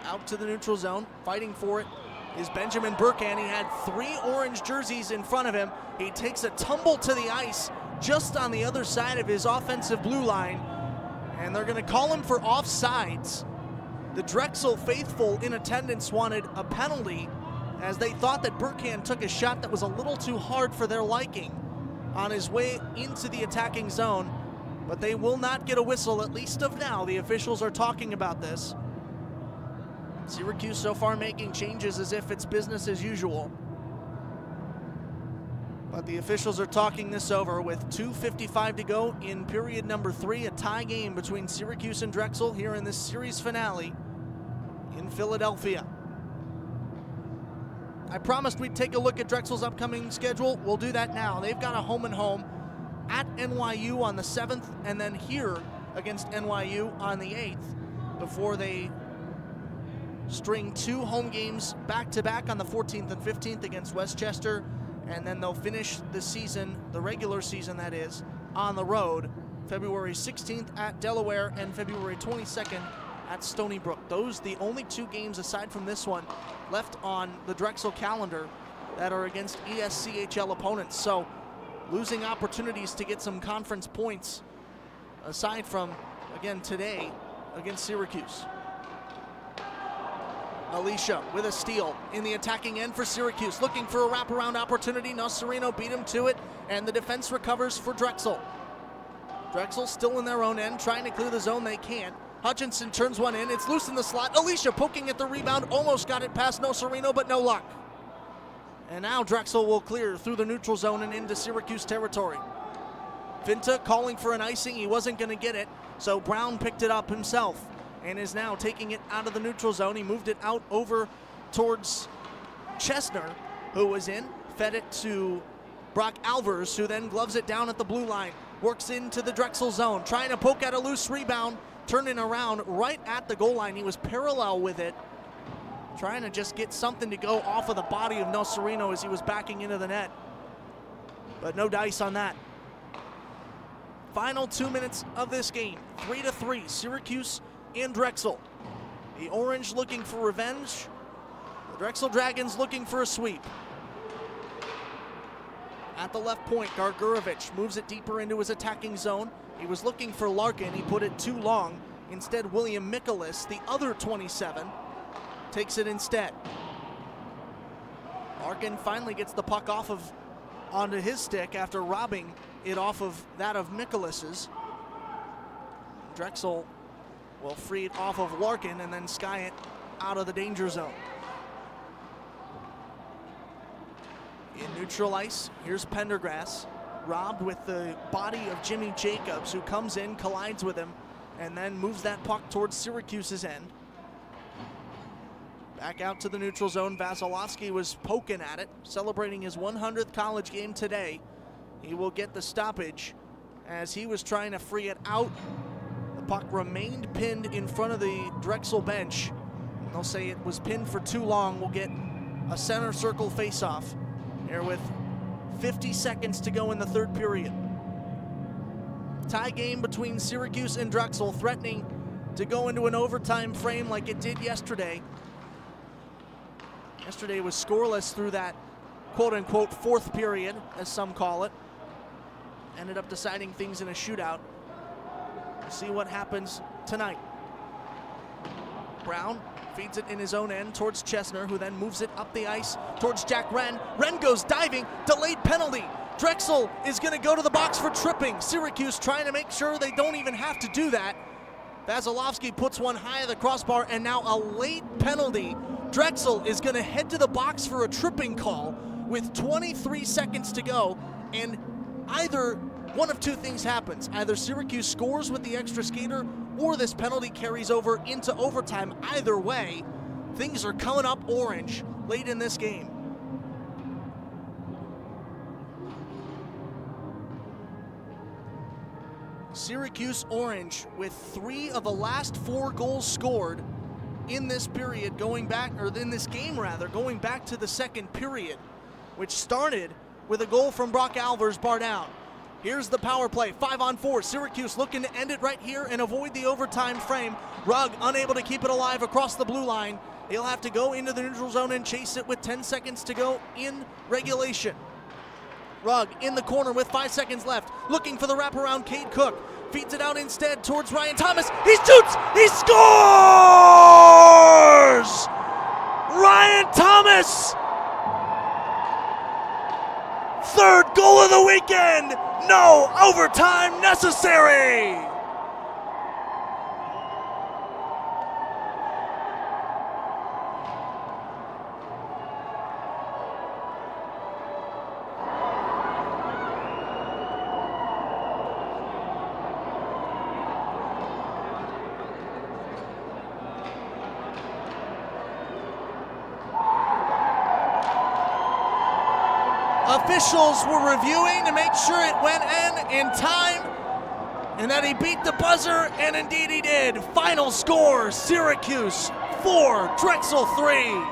Out to the neutral zone, fighting for it is Benjamin Burkhan. He had 3 orange jerseys in front of him. He takes a tumble to the ice just on the other side of his offensive blue line, and they're going to call him for offsides. The Drexel faithful in attendance wanted a penalty as they thought that Burkhan took a shot that was a little too hard for their liking on his way into the attacking zone, but they will not get a whistle, at least of now. The officials are talking about this. Syracuse so far making changes as if it's business as usual, but the officials are talking this over with 2:55 to go in period number 3. A tie game between Syracuse and Drexel here in this series finale in Philadelphia. I promised we'd take a look at Drexel's upcoming schedule. We'll do that now. They've got a home-and-home at NYU on the 7th, and then here against NYU on the 8th, before they string 2 home games back-to-back on the 14th and 15th against Westchester, and then they'll finish the season, the regular season that is, on the road, February 16th at Delaware and February 22nd at Stony Brook. Those the only 2 games aside from this one left on the Drexel calendar that are against ESCHL opponents. So losing opportunities to get some conference points aside from, again, today against Syracuse. Alicia with a steal in the attacking end for Syracuse, looking for a wraparound opportunity. Nocerino beat him to it, and the defense recovers for Drexel. Drexel still in their own end, trying to clear the zone. They can't. Hutchinson turns one in. It's loose in the slot. Alicia poking at the rebound, almost got it past Nocerino, but no luck. And now Drexel will clear through the neutral zone and into Syracuse territory. Finta calling for an icing. He wasn't going to get it, so Brown picked it up himself and is now taking it out of the neutral zone. He moved it out over towards Chesner, who was in, fed it to Brock Alvers, who then gloves it down at the blue line, works into the Drexel zone, trying to poke at a loose rebound, turning around right at the goal line. He was parallel with it, trying to just get something to go off of the body of Nocerino as he was backing into the net, but no dice on that. Final 2 minutes of this game, 3-3, Syracuse and Drexel. The Orange looking for revenge. The Drexel Dragons looking for a sweep. At the left point, Gargurovich moves it deeper into his attacking zone. He was looking for Larkin. He put it too long. Instead, William Mikolas, the other 27, takes it instead. Larkin finally gets the puck onto his stick after robbing it off of that of Mikolas's. Drexel will free it off of Larkin and then sky it out of the danger zone. In neutral ice, here's Pendergrass, robbed with the body of Jimmy Jacobs, who comes in, collides with him, and then moves that puck towards Syracuse's end. Back out to the neutral zone. Vasilevsky was poking at it, celebrating his 100th college game today. He will get the stoppage as he was trying to free it out. The puck remained pinned in front of the Drexel bench. They'll say it was pinned for too long. We'll get a center circle faceoff here with 50 seconds to go in the third period. Tie game between Syracuse and Drexel, threatening to go into an overtime frame like it did yesterday. Yesterday was scoreless through that quote-unquote fourth period, as some call it. Ended up deciding things in a shootout. We'll see what happens tonight. Brown feeds it in his own end towards Chesner, who then moves it up the ice towards Jack Wren. Wren goes diving, delayed penalty. Drexel is going to go to the box for tripping. Syracuse trying to make sure they don't even have to do that. Vasilevsky puts one high of the crossbar, and now a late penalty. Drexel is going to head to the box for a tripping call with 23 seconds to go, and either one of two things happens. Either Syracuse scores with the extra skater, or this penalty carries over into overtime. Either way, things are coming up orange late in this game. Syracuse orange with 3 of the last 4 goals scored in this period, going back, or in this game rather, going back to the second period, which started with a goal from Brock Alvers, bar down. Here's the power play, 5-on-4. Syracuse looking to end it right here and avoid the overtime frame. Rugg unable to keep it alive across the blue line. He'll have to go into the neutral zone and chase it with 10 seconds to go in regulation. Rugg in the corner with 5 seconds left, looking for the wraparound. Cade Cook feeds it out instead towards Ryan Thomas. He shoots! He scores! Ryan Thomas! Third goal of the weekend! No overtime necessary! Officials were reviewing to make sure it went in time and that he beat the buzzer, and indeed he did. Final score, Syracuse 4, Drexel 3.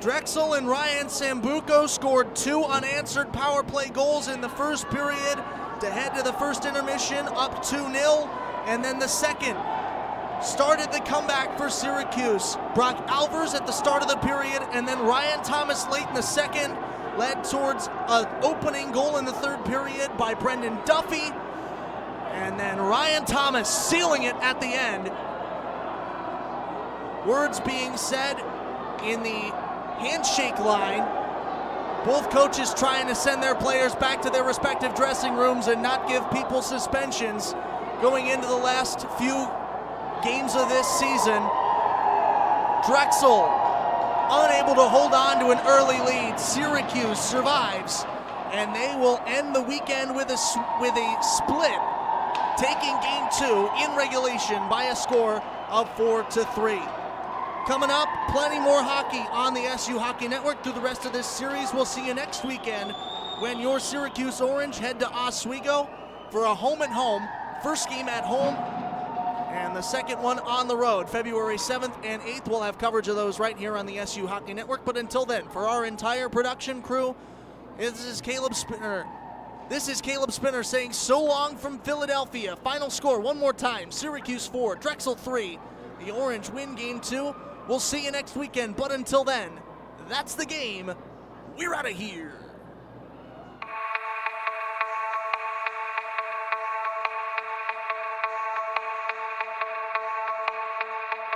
Drexel and Ryan Sambuco scored 2 unanswered power play goals in the first period to head to the first intermission up 2-0, and then the second started the comeback for Syracuse. Brock Alvers at the start of the period, and then Ryan Thomas late in the second led towards an opening goal in the third period by Brendan Duffy, and then Ryan Thomas sealing it at the end. Words being said in the handshake line. Both coaches trying to send their players back to their respective dressing rooms and not give people suspensions going into the last few games of this season. Drexel unable to hold on to an early lead. Syracuse survives, and they will end the weekend with a split, taking game 2 in regulation by a score of 4-3. Coming up, plenty more hockey on the SU Hockey Network through the rest of this series. We'll see you next weekend when your Syracuse Orange head to Oswego for a home-and-home. First game at home, and the second one on the road. February 7th and 8th, we'll have coverage of those right here on the SU Hockey Network. But until then, for our entire production crew, this is Caleb Spinner. This is Caleb Spinner saying so long from Philadelphia. Final score one more time, Syracuse 4, Drexel 3. The Orange win game 2. We'll see you next weekend, but until then, that's the game. We're out of here.